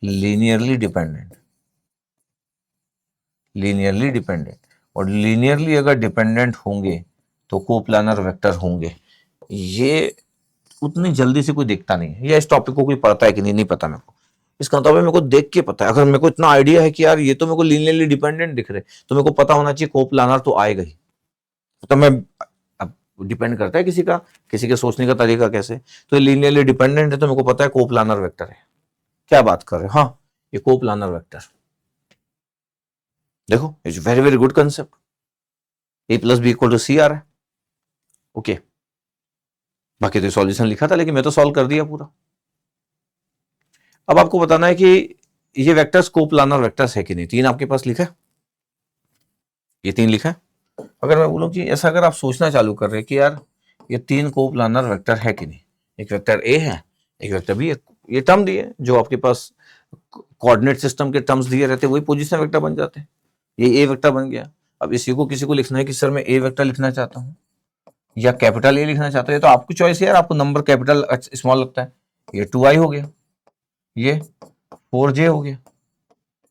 linearly dependent, linearly dependent. और लीनियरली अगर डिपेंडेंट होंगे तो कोप्लानर वेक्टर होंगे। ये उतनी जल्दी से कोई देखता नहीं है, या इस टॉपिक को कोई पढ़ता है कि नहीं, नहीं पता मेरे को। इसका मतलब मेरे को देख के पता है। अगर मेरे को इतना आइडिया है कि यार ये तो मेरे को लीनियरली डिपेंडेंट दिख रहे, तो मेरे को पता होना चाहिए कोप्लानर तो आएगा ही। तो मैं, अब डिपेंड करता है किसी के सोचने का तरीका कैसे। तो ये लीनियरली डिपेंडेंट है तो मेरे को पता है कोप्लानर वेक्टर है। क्या बात कर रहे हो, हाँ ये कोप्लानर वेक्टर। देखो it's very very good concept. a + b = c आ रहा है। ओके, बाकी तो सॉल्यूशन लिखा था लेकिन मैं तो सॉल्व कर दिया पूरा। अब आपको बताना है कि ये वेक्टर्स कोप्लानर वेक्टर्स है कि नहीं। 3 आपके पास लिखा है, ये 3 लिखा है। अगर मैं बोलूँ कि ऐसा अगर आप सोचना चालू कर रहे हैं कि यार ये 3 कोप्लानर वेक्टर है कि नहीं, एक वेक्टर ए है, एक वेक्टर बी है, ये टर्म दिए जो आपके पास कोऑर्डिनेट सिस्टम के टर्म्स दिए रहते वही पोजीशन वेक्टर बन जाते हैं। ये ए वेक्टर बन गया। अब इसी को किसी को लिखना है कि सर मैं ए वेक्टर लिखना चाहता हूँ या कैपिटल ए लिखना चाहता हूँ, तो आपकी चॉइस है यार, आपको नंबर कैपिटल स्मॉल लगता है। ये 2i हो गया, ये 4j हो गया,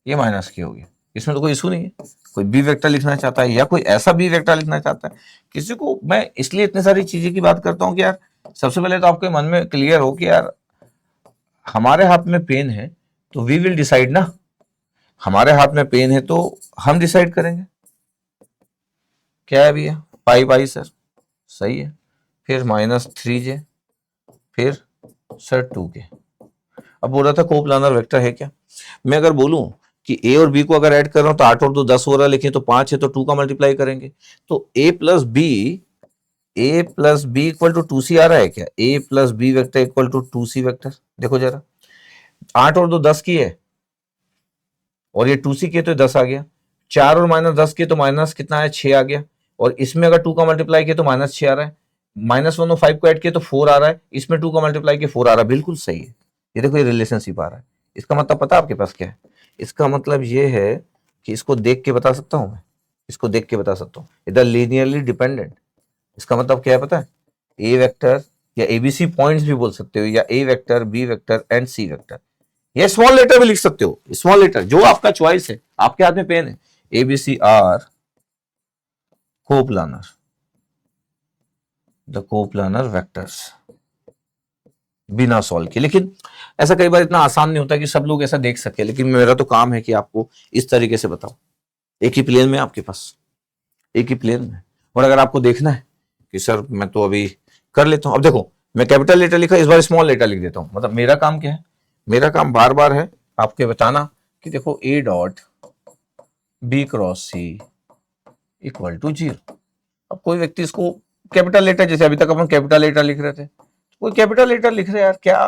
ये -k हो गया। इसमें तो कोई इशू नहीं है। कोई बी वेक्टर लिखना चाहता है या कोई ऐसा बी वेक्टर लिखना चाहता है, किसी को मैं इसलिए इतनी सारी चीजें की बात करता हूँ कि यार सबसे पहले तो आपके मन में क्लियर हो कि यार हमारे हाथ में पेन है तो वी विल डिसाइड ना, हमारे हाथ में पेन है तो हम डिसाइड करेंगे। क्या है भैया 5i सर, सही है। फिर -3j, फिर सर 2k। अब बोल रहा था कोप्लानर वेक्टर है क्या। मैं अगर बोलूं कि ए और बी को अगर ऐड कर रहा हूं तो 8 और 2 10 हो रहा है, लेकिन तो 5 है तो 2 का मल्टीप्लाई करेंगे तो a plus B equal to 2c आ रहा है क्या। a plus B vector equal to 2c vector. देखो जरा 8 और 2 10 की है और ये 2c के तो 10 आ गया, 4 और -10 के तो माइनस कितना है 6 आ गया, और इसमें अगर 2 का मल्टीप्लाई किया तो -6 आ रहा है, -1 और 5 को ऐड किया तो 4 आ रहा है, इसमें 2 का मल्टीप्लाई किया 4 आ रहा है। बिल्कुल सही है। ये देखो ये रिलेशनशिप आ रहा है। इसका मतलब पता है आपके पास क्या है। इसका मतलब ये है कि इसको देख के बता सकता हूं मैं, इसको देख के बता सकता हूँ इधर लीनियरली डिपेंडेंट। इसका मतलब क्या है पता है, ए वेक्टर या एबीसी पॉइंट्स भी बोल सकते हो, या A vector B vector and C vector, या स्मॉल लेटर भी लिख सकते हो, स्मॉल लेटर जो आपका चॉइस है, आपके हाथ में पेन है। A B C are coplanar, the coplanar vectors, बिना सॉल्व के। लेकिन ऐसा कई बार इतना आसान नहीं होता कि सब लोग ऐसा देख सके, लेकिन मेरा तो काम है कि आपको इस तरीके से बताओ। एक ही प्लेन में आपके पास, एक ही प्लेन में। और अगर आपको देखना है कि सर मैं तो अभी कर लेता हूं, अब देखो मैं कैपिटल लेटर लिखा, इस बार स्मॉल लेटर लिख देता हूं। मतलब मेरा काम क्या है, मेरा काम बार बार है आपके बताना कि देखो A dot B cross C equal to 0। अब कोई व्यक्ति इसको कैपिटल लेटर, जैसे अभी तक अपन कैपिटल लेटर लिख रहे थे, कोई कैपिटल लेटर लिख रहे हैं यार, क्या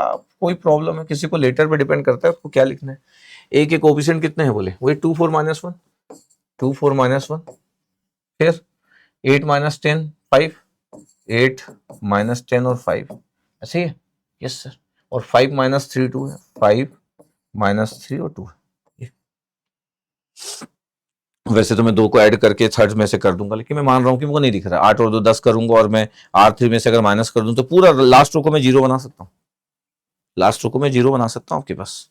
कोई प्रॉब्लम है। किसी को लेटर पे डिपेंड करता है उसको क्या लिखना है। ए के कोफिशिएंट कितने हैं बोले, वही 2 4 -1, 2 4 -1, फिर 8 -10 5, 8 -10 और 5, ऐसे ही है। Yes sir. और 5 -3 2 है, 5 -3 और 2 है। वैसे तो मैं 2 को ऐड करके थर्ड में से कर दूंगा, लेकिन मैं मान रहा हूं कि मुझको नहीं दिख रहा है। 8 और 2 10 करूंगा और मैं R3 में से अगर माइनस कर दूं तो पूरा लास्ट रो को मैं 0 बना सकता हूँ, लास्ट रो को मैं 0 बना सकता हूँ आपके पास।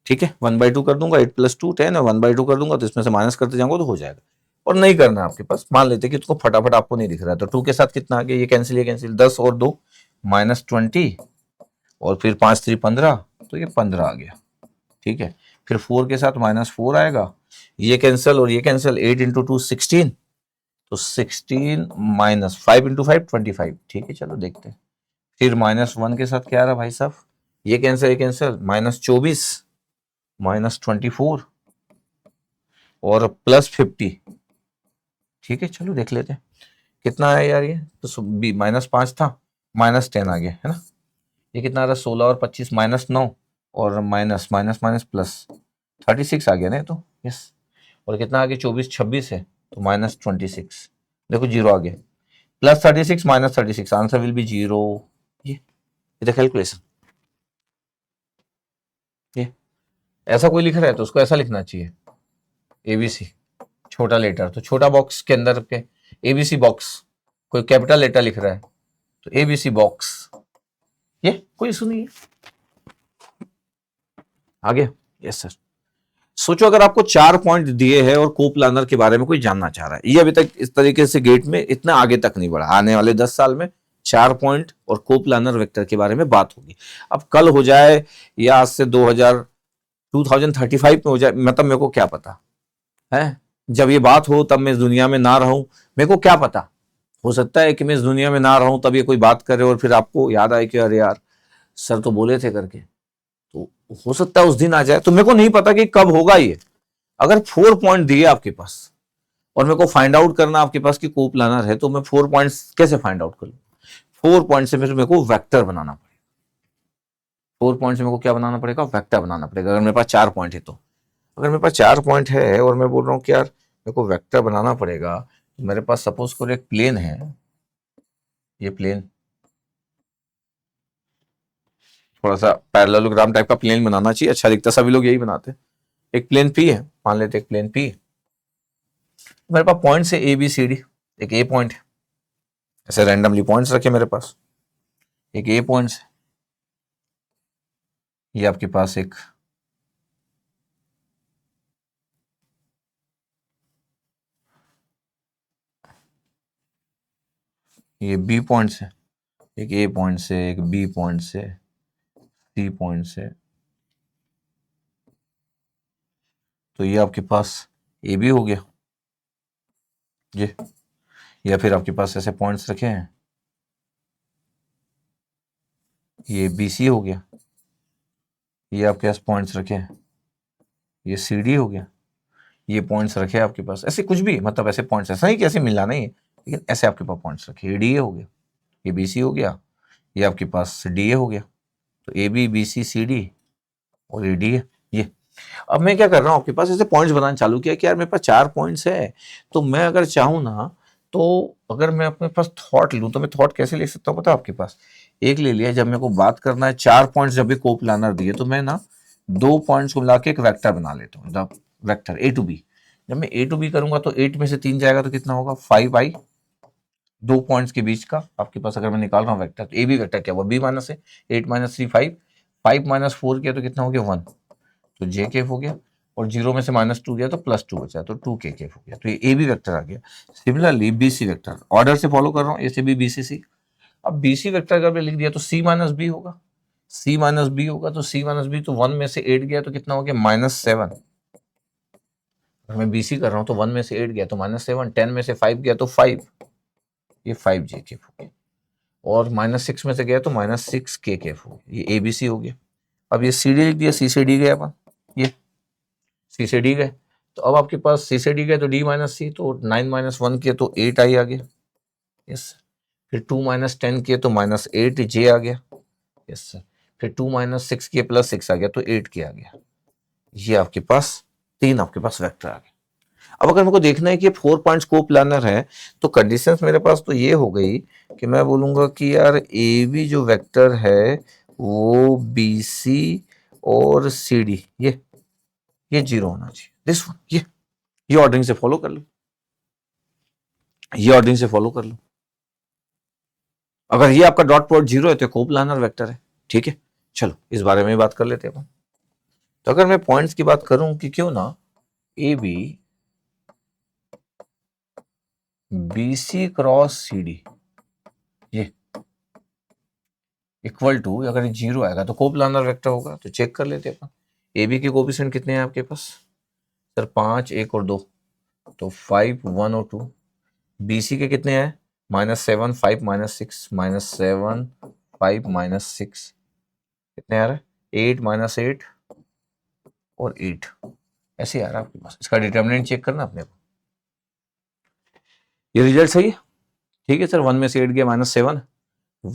ठीक है, 1/2 कर दूंगा, 8 + 2 10 और 1/2 कर दूंगा तो इसमें से माइनस करते जाऊंगा तो हो जाएगा। और नहीं करना है आपके पास, मान लेते कि उसको फटाफट आपको नहीं दिख रहा है तो 2 के साथ कितना आ गया, ये कैंसिल, ये कैंसिल, 10 और 2 -20 और फिर 5 3 15, तो ये 15 आ गया। ठीक है, फिर 4 के साथ -4 आएगा, ये कैंसिल और ये कैंसिल, 8 × 2 16, तो 16 -5 × 5 25। ठीक है, चलो देखते हैं। फिर -1 के साथ क्या आ रहा भाई साहब, ये कैंसिल, ये कैंसिल, -24 -24 और +50। ठीक है, चलो देख लेते हैं कितना है यार। ये तो -5 था, -10 आ गया है ना। ये कितना आ रहा है, 16 और 25 -9 और माइनस माइनस माइनस प्लस 36 आ गया ना तो। यस। और कितना आ गया, 24 26 है तो -26। देखो 0 आ गया, +36 -36, आंसर विल बी 0। ये द कैलकुलेशन। ये ऐसा कोई लिख रहा है तो उसको ऐसा लिखना चाहिए, एबीसी छोटा लेटर तो छोटा बॉक्स के अंदर के एबीसी बॉक्स। कोई कैपिटल लेटर लिख रहा है तो एबीसी बॉक्स। ये कोई इशू नहीं है। आगे। Yes sir. सोचो अगर आपको 4 पॉइंट दिए हैं और कोप्लानर के बारे में कोई जानना चाह रहा है, ये अभी तक इस तरीके से गेट में इतना आगे तक नहीं बढ़ा, आने वाले 10 साल में 4 पॉइंट और कोप्लानर वेक्टर के बारे में बात होगी। अब कल हो जाए या आज से 2035 में हो जाए, मतलब मेरे को क्या पता है। जब ये बात हो तब मैं इस दुनिया में ना रहूं, मेरे को क्या पता। हो सकता है कि मैं इस दुनिया में ना रहूं तब ये कोई बात करे और फिर आपको याद आए कि अरे यार सर तो बोले थे करके, तो हो सकता है उस दिन आ जाए। तो मेरे को नहीं पता कि कब होगा ये। अगर 4 पॉइंट दिए आपके पास और मेरे को फाइंड आउट करना आपके पास कि कोप्लानर है, तो मैं 4 पॉइंट्स कैसे फाइंड आउट करूं। 4 पॉइंट से फिर मेरे को वेक्टर बनाना पड़ेगा। 4 पॉइंट से मेरे को क्या बनाना पड़ेगा, वेक्टर बनाना पड़ेगा। अगर मेरे पास 4 पॉइंट है तो, अगर मेरे पास 4 पॉइंट है और मैं बोल रहा हूँ कि यार मेरे को वेक्टर बनाना पड़ेगा, मेरे पास सपोज करो एक प्लेन है, ये प्लेन थोड़ा सा पैरेललोग्राम टाइप का प्लेन बनाना चाहिए, अच्छा दिखता है, सभी लोग यही बनाते हैं। एक प्लेन पी है, मान लेते एक प्लेन पी, मेरे पास पॉइंट्स है ए बी सी डी। एक ए पॉइंट है, ऐसे रैंडमली पॉइंट्स रखे मेरे पास, एक ए पॉइंट्स है, ये आपके पास एक ये बी पॉइंट्स है, एक ए पॉइंट से, एक बी पॉइंट से, सी पॉइंट से, तो ये आपके पास ए बी हो गया ये, या फिर आपके पास ऐसे पॉइंट्स रखे हैं, ये बी सी हो गया, ये आपके पास पॉइंट्स रखे हैं, ये सी डी हो गया, ये पॉइंट्स रखे हैं आपके पास, ऐसे कुछ भी, मतलब ऐसे पॉइंट्स, ऐसा नहीं कि ऐसे मिलाना ही है, लेकिन ऐसे आपके पास पॉइंट्स रखे, ये डी ए हो गया, ये बी सी हो गया, ये आपके पास डी ए हो गया, तो A B B C C D और ये डी ए। ये अब मैं क्या कर रहा हूँ, आपके पास ऐसे पॉइंट्स बनाना चालू किया कि यार मेरे पास 4 पॉइंट्स है, तो मैं अगर चाहूँ ना, तो अगर मैं अपने पास थॉट लूँ तो मैं थॉट कैसे ले सकता हूँ पता है आपके पास, एक ले लिया, जब मेरे को बात करना है 4 पॉइंट्स जब भी कोप्लानर दिए, तो मैं ना 2 पॉइंट्स को मिला के एक वेक्टर बना लेता हूँ, the vector A to B. जब मैं ए टू बी करूंगा तो 8 में से 3 जाएगा तो कितना होगा 5i, 2 पॉइंट्स के बीच का आपके पास अगर मैं निकाल रहा हूँ वेक्टर, तो ए बी वेक्टर क्या हुआ, बी माइनस है, 8 माइनस 3 5, 5 माइनस 4 किया तो कितना हो गया 1, तो जे केफ हो गया, और 0 में से -2 गया तो +2 बचा, तो 2 के केफ हो गया, तो ये ए बी वेक्टर आ गया। Similarly B C vector order से फॉलो कर रहा हूँ, ए से बी बी सी सी। अब बी सी वेक्टर अगर मैं लिख दिया तो सी माइनस बी होगा, सी माइनस बी होगा, तो सी माइनस बी, तो 1 में से 8 गया तो कितना हो गया -7, अगर मैं बी सी कर रहा हूँ तो 1 में से 8 गया तो -7, 10 में से 5 गया तो 5, ये 5 जे केफ हो गया, और -6 में से गया तो -6 के केफ हो गया, ये ए बी सी हो गया। अब ये सी डी लिख दिया, सी से डी गया अपन, ये सी से डी गए, तो अब आपके पास सी से डी गए तो डी माइनस सी, तो 9 माइनस 1 किए तो 8 आई आ गया, यस सर। फिर 2 माइनस 10 किए तो -8 जे आ गया, यस सर। फिर 2 माइनस 6 किए +6 आ गया तो 8 के आ गया, ये आपके पास 3 आपके पास वेक्टर आ गए। अब अगर मेरे को देखना है कि 4 पॉइंट्स को प्लानर है, तो कंडीशंस मेरे पास तो ये हो गई कि मैं बोलूंगा कि यार ए बी जो वेक्टर है वो बी सी और सी डी, ये 0 होना चाहिए, दिस वन, ये ऑर्डरिंग से फॉलो कर लो, ये ऑर्डरिंग से फॉलो कर लो। अगर ये आपका डॉट प्रोडक्ट 0 है तो कोप्लानर वेक्टर है, ठीक है। चलो इस बारे में बात कर लेते हैं। तो अगर मैं पॉइंट्स की बात करूं कि क्यों ना A B B C cross C D ये इक्वल टू, अगर 0 आएगा तो कोप्लानर वेक्टर होगा, तो चेक कर लेते हैं अपन। ए बी के कोफिशिएंट कितने हैं आपके पास सर, 5 1 और 2, तो 5 1 और 2। बी सी के कितने हैं -7 5 -6, -7 5 -6 कितने आ रहा है 8 -8 और 8, ऐसे आ रहा है आपके पास। इसका डिटर्मिनेंट चेक करना अपने को, ये रिजल्ट सही है, ठीक है सर। 1 में से 8 गया -7,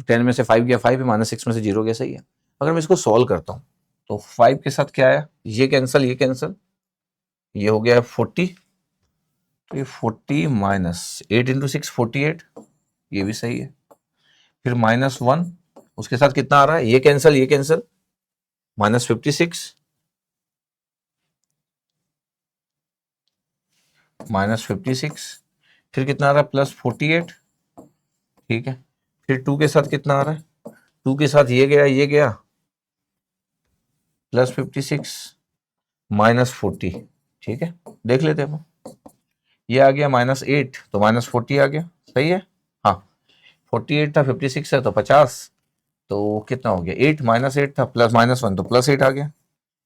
10 में से 5 गया 5, -6 में से 0 गया, सही है। अगर मैं इसको सॉल्व करता हूँ तो 5 के साथ क्या आया, ये कैंसल, ये कैंसल, ये हो गया 40, तो ये 40 माइनस 8 इंटू 6 48, ये भी सही है। फिर -1 उसके साथ कितना आ रहा है, ये कैंसल, ये कैंसल, -56 -56, फिर कितना आ रहा है +48, ठीक है। फिर 2 के साथ कितना आ रहा है, 2 के साथ ये गया, ये गया, +56 -40, ठीक है। देख लेते हैं, ये आ गया -8 तो -40 आ गया, सही है। हाँ 48 था, 56 है तो 50, तो कितना हो गया 8 -8 था प्लस -1 तो +8 आ गया।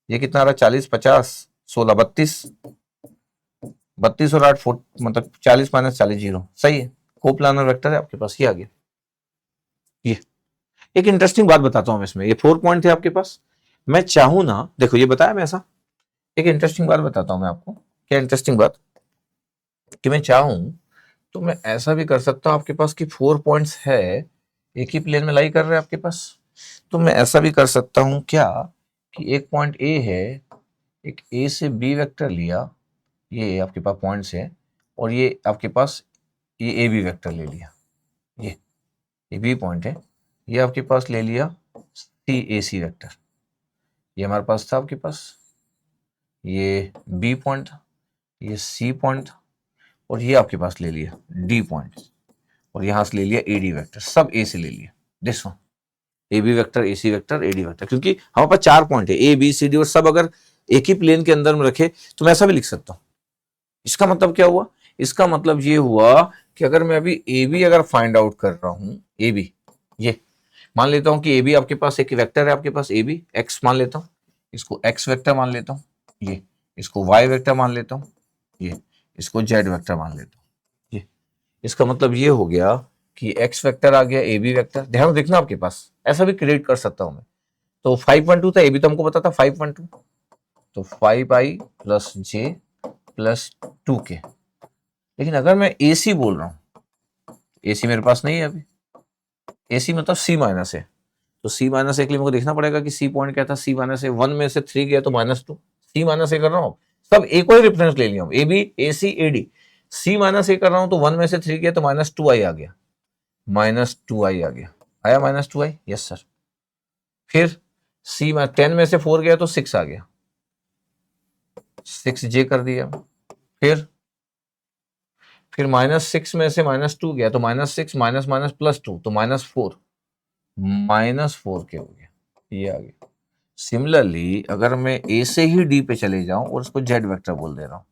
ये कितना आ रहा है 40 50 16 32, 32 और 8 मतलब 40 -40 0, सही है। कोप्लानर वेक्टर है आपके पास, ये आ गया। ये एक इंटरेस्टिंग बात बताता हूँ इसमें, ये 4 पॉइंट थे आपके पास, मैं चाहूँ ना, देखो ये बताया मैं ऐसा, एक इंटरेस्टिंग बात बताता हूँ मैं आपको। क्या इंटरेस्टिंग बात, कि मैं चाहूँ तो मैं ऐसा भी कर सकता हूँ आपके पास कि 4 पॉइंट्स है, एक ही प्लेन में लाई कर रहे हैं आपके पास, तो मैं ऐसा भी कर सकता हूँ क्या, कि एक पॉइंट ए है, एक ए से बी वेक्टर लिया, ये आपके पास पॉइंट्स है, और ये आपके पास ये ए बी वेक्टर ले लिया, ये बी पॉइंट है, ये आपके पास ले लिया सी ए सी वेक्टर, ये हमारे पास था आपके पास, ये बी पॉइंट था, ये सी पॉइंट था, और ये आपके पास ले लिया डी पॉइंट, और यहां से ले लिया ए डी वेक्टर, सब ए से ले लिया, this one A B vector, A C vector, A D vector, क्योंकि हमारे पास 4 पॉइंट है ए बी सी डी, और सब अगर एक ही प्लेन के अंदर में रखे तो मैं ऐसा भी लिख सकता हूं। इसका मतलब क्या हुआ, इसका मतलब ये हुआ कि अगर मैं अभी ए बी अगर फाइंड आउट कर रहा हूं, ए बी, ये मान लेता हूं कि ए बी आपके पास एक वेक्टर है, आपके पास ए बी एक्स मान लेता हूं, इसको एक्स वेक्टर मान लेता हूं, ये इसको वाई वेक्टर मान लेता हूं, ये इसको जेड वेक्टर मान लेता हूं, ये इसका मतलब ये हो गया कि एक्स वेक्टर आ गया, ए बी वेक्टर, ध्यान देखना आपके पास ऐसा भी क्रिएट कर सकता हूं मैं। तो 5.2 था, ए बी तो हमको पता था 5.2, तो 5i प्लस जे प्लस 2k। लेकिन अगर मैं ए सी बोल रहा हूं, ए सी मेरे पास नहीं है अभी, ए सी मतलब सी माइनस है, तो सी माइनस ए के लिए मुझे देखना पड़ेगा कि सी पॉइंट क्या था, सी माइनस ए, 1 में से 3 गया तो -2, सी माइनस ए कर रहा हूं, सब एक और रेफरेंस ले लिया हूं, A B A C A D, C minus A कर रहा हूं तो 1 में से 3 गया तो -2i आ गया, -2i आ गया, आया -2i, यस सर। फिर सी 10 में से 4 गया तो 6 आ गया, 6j कर दिया, फिर -6 में से -2 गया तो -6 माइनस माइनस +2 तो -4, -4k हो गया, ये आ गया। सिमिलरली अगर मैं ए से ही डी पे चले जाऊं और उसको जेड वेक्टर बोल दे रहा हूं,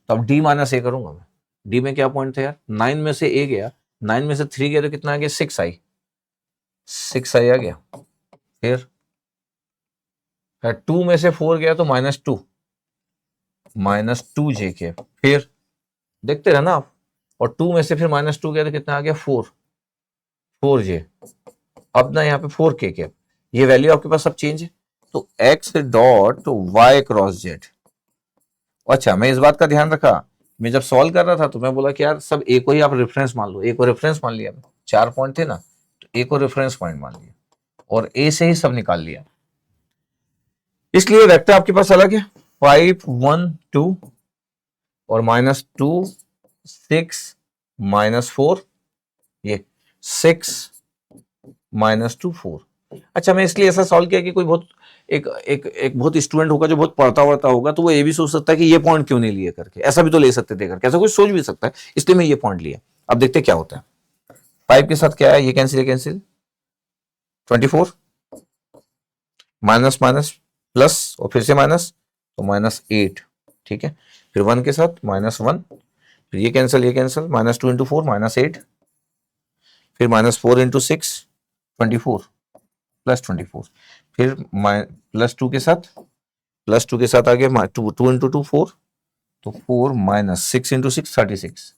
तो अब डी माइनस ए करूंगा मैं, डी में क्या पॉइंट था यार, 9 में से ए गया, 9 में से 3 गया तो कितना आ गया, 6i आ गया, फिर 2 में से 4 गया तो -2, -2j, फिर देखते रहना आप, और 2 में से फिर -2 गया तो कितना आ गया, 4j, अब ना यहाँ पे 4k, ये वैल्यू आपके पास सब चेंज है, तो x dot y cross Z. अच्छा, मैं इस बात का ध्यान रखा, मैं जब सॉल्व कर रहा था तो मैं बोला कि यार सब एक को ही आप रेफरेंस मान लो, एक को रेफरेंस मान लिया, 4 पॉइंट थे ना, तो एक को रेफरेंस पॉइंट मान लिया और ए से ही सब निकाल लिया, इसलिए वेक्टर आपके पास अलग है, 5 1 2 और -2 6 -4, ये 6 -2 4। अच्छा, मैं इसलिए ऐसा सॉल्व किया कि कोई बहुत एक बहुत स्टूडेंट होगा जो बहुत पढ़ता वढ़ता होगा, तो वो ये भी सोच सकता है कि ये पॉइंट क्यों नहीं लिए करके, ऐसा भी तो ले सकते थे करके, ऐसा कुछ सोच भी सकता है, इसलिए मैं ये पॉइंट लिया। अब देखते क्या होता है, 5 के साथ क्या है, ये कैंसिल 24, माइनस माइनस प्लस और फिर से माइनस, तो -8, ठीक है, फिर 1 के साथ -1, फिर ये कैंसिल -2 इंटू 4 -8, फिर -4 इंटू 6 24 +24, फिर +2 के साथ आ गया 2 इंटू 2 4, तो 4 -6 इंटू 6 36।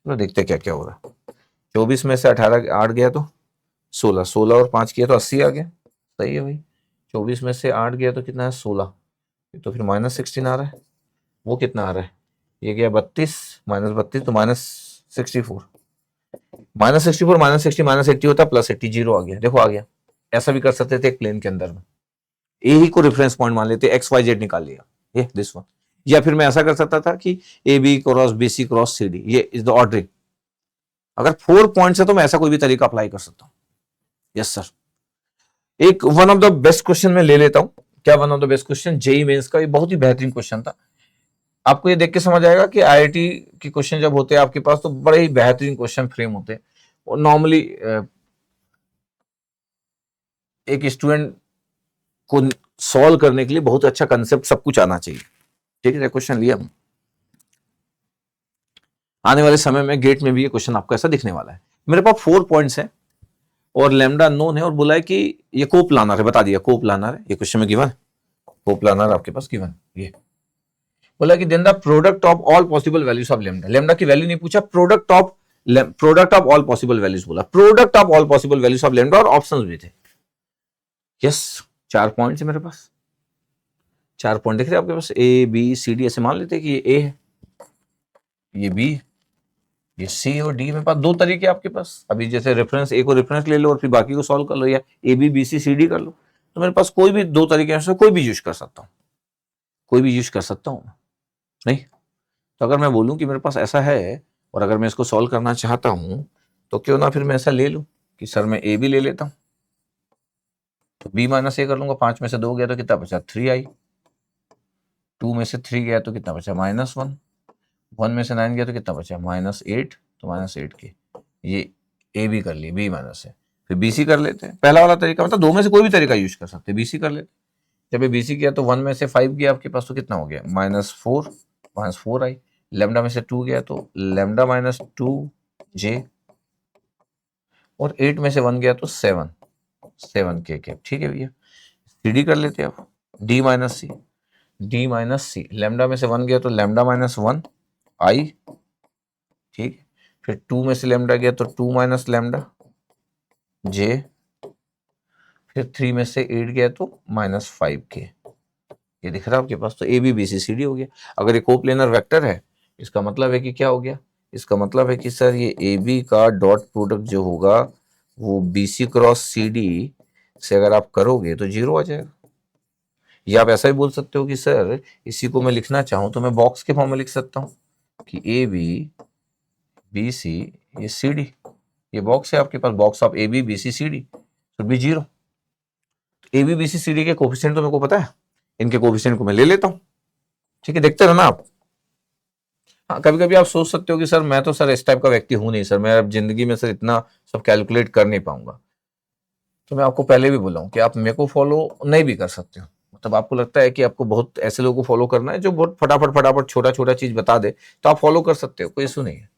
तो देखते क्या क्या हो रहा है, 24 में से 18 8 गया तो 16 और 5 किया तो 80 आ गया, सही है भाई, 24 में से 8 गया तो कितना है, 16, तो फिर -16 आ रहा है, वो कितना आ रहा है, ये गया 32 -32 तो -64, -60 -80 होता है, +80 0 आ गया, देखो आ गया। ऐसा भी कर सकते थे एक प्लेन के अंदर में, ए ही को रेफरेंस पॉइंट मान लेते, एक्स वाई जेड निकाल लिया, ये दिस वन, या फिर मैं ऐसा कर सकता था कि A B cross B C cross C D, ये इज द ऑर्डरिंग। अगर 4 पॉइंट्स है तो मैं ऐसा कोई भी तरीका अप्लाई कर सकता हूं, यस सर। एक one of the best question मैं ले लेता हूं, क्या one of the best question, JEE mains का, ये बहुत ही बेहतरीन क्वेश्चन था, आपको ये देख के समझ आएगा कि आईआईटी के क्वेश्चन जब होते हैं आपके पास तो बड़े ही बेहतरीन क्वेश्चन फ्रेम होते हैं, और नॉर्मली एक स्टूडेंट को सॉल्व करने के लिए बहुत अच्छा कंसेप्ट सब कुछ आना चाहिए, ठीक है। क्वेश्चन लिया, आने वाले समय में गेट में भी ये क्वेश्चन आपको ऐसा दिखने वाला है। मेरे पास 4 पॉइंट्स हैं और लैम्डा नोन है, और बोला है कि ये कोप्लानर है, बता दिया कोप्लानर है, ये क्वेश्चन में गिवन, कोप्लानर आपके पास गिवन, ये बोला कि then the product of all possible values of lambda, lambda की वैल्यू नहीं पूछा, product of all possible values बोला, product of all possible values of lambda, और ऑप्शंस भी थे, यस। 4 पॉइंट्स है मेरे पास, 4 पॉइंट दिख रहे हैं आपके पास, ए बी सी डी, ऐसे मान लेते हैं कि ये ए है, ये बी, ये सी और डी। में पास 2 तरीके आपके पास, अभी जैसे रेफरेंस, ए को रेफरेंस ले लो और फिर बाकी को सॉल्व कर लो, या A B B C C D कर लो, तो मेरे पास कोई भी 2 तरीके से कोई भी यूज कर सकता हूँ, कोई भी यूज कर सकता हूँ, नहीं। तो अगर मैं बोलूं कि मेरे पास ऐसा है, और अगर मैं इसको सॉल्व करना चाहता हूं तो क्यों ना फिर मैं ऐसा ले लूं कि सर मैं ए भी ले लेता हूं, तो बी माइनस ए कर लूंगा। 5 में से 2 गया तो कितना बचा, 3i। 2 में से 3 गया तो कितना बचा, -1। 1 में से 9 गया तो कितना बचा, -8। तो -8 के ये ए बी कर लिए, बी माइनस है। फिर बी सी कर लेते हैं, पहला वाला तरीका, मतलब 2 में से कोई भी तरीका यूज कर सकते हैं। बी सी कर लेते हैं। जब ये बी सी किया तो 1 में से 5 गया आपके पास तो कितना हो गया, -4, -4i। लेमडा में से 2 गया तो लेमडा -2j, और 8 में से 1 गया तो 7, 7k कैप। ठीक है भैया, सी डी कर लेते हैं आप, डी माइनस सी, डी माइनस सी। लेमडा में से 1 गया तो लेमडा -1i। ठीक है, फिर 2 में से लेमडा गया तो 2 माइनस लेमडा जे, फिर 3 में से 8 गया तो -5k। ये दिख रहा है आपके पास, तो A B B C C D हो गया। अगर ये कोप्लेनर वेक्टर है, इसका मतलब है कि क्या हो गया, इसका मतलब है कि सर ये ए बी का डॉट प्रोडक्ट जो होगा वो B C cross C D से अगर आप करोगे तो 0 आ जाएगा। या आप ऐसा ही बोल सकते हो कि सर इसी को मैं लिखना चाहूं तो मैं बॉक्स के फॉर्म में लिख सकता हूं कि ए बी बी सी, ये सी डी, ये बॉक्स है आपके पास, box of A B B C C D should be 0। A B B C C D के कोफिशिएंट तो मेरे को पता है, इनके कोफिशिएंट को मैं ले लेता हूँ। ठीक है, देखते रहना आप। हाँ, कभी कभी आप सोच सकते हो कि सर मैं तो सर इस टाइप का व्यक्ति हूं नहीं, सर मैं अब जिंदगी में सर इतना सब कैलकुलेट कर नहीं पाऊंगा। तो मैं आपको पहले भी बोला हूं कि आप मेरे को फॉलो नहीं भी कर सकते हो। मतलब आपको लगता है कि आपको बहुत ऐसे लोगों को फॉलो करना है जो बहुत फटाफट फटाफट छोटा छोटा चीज बता दे, तो आप फॉलो कर सकते हो, कोई इशू नहीं है।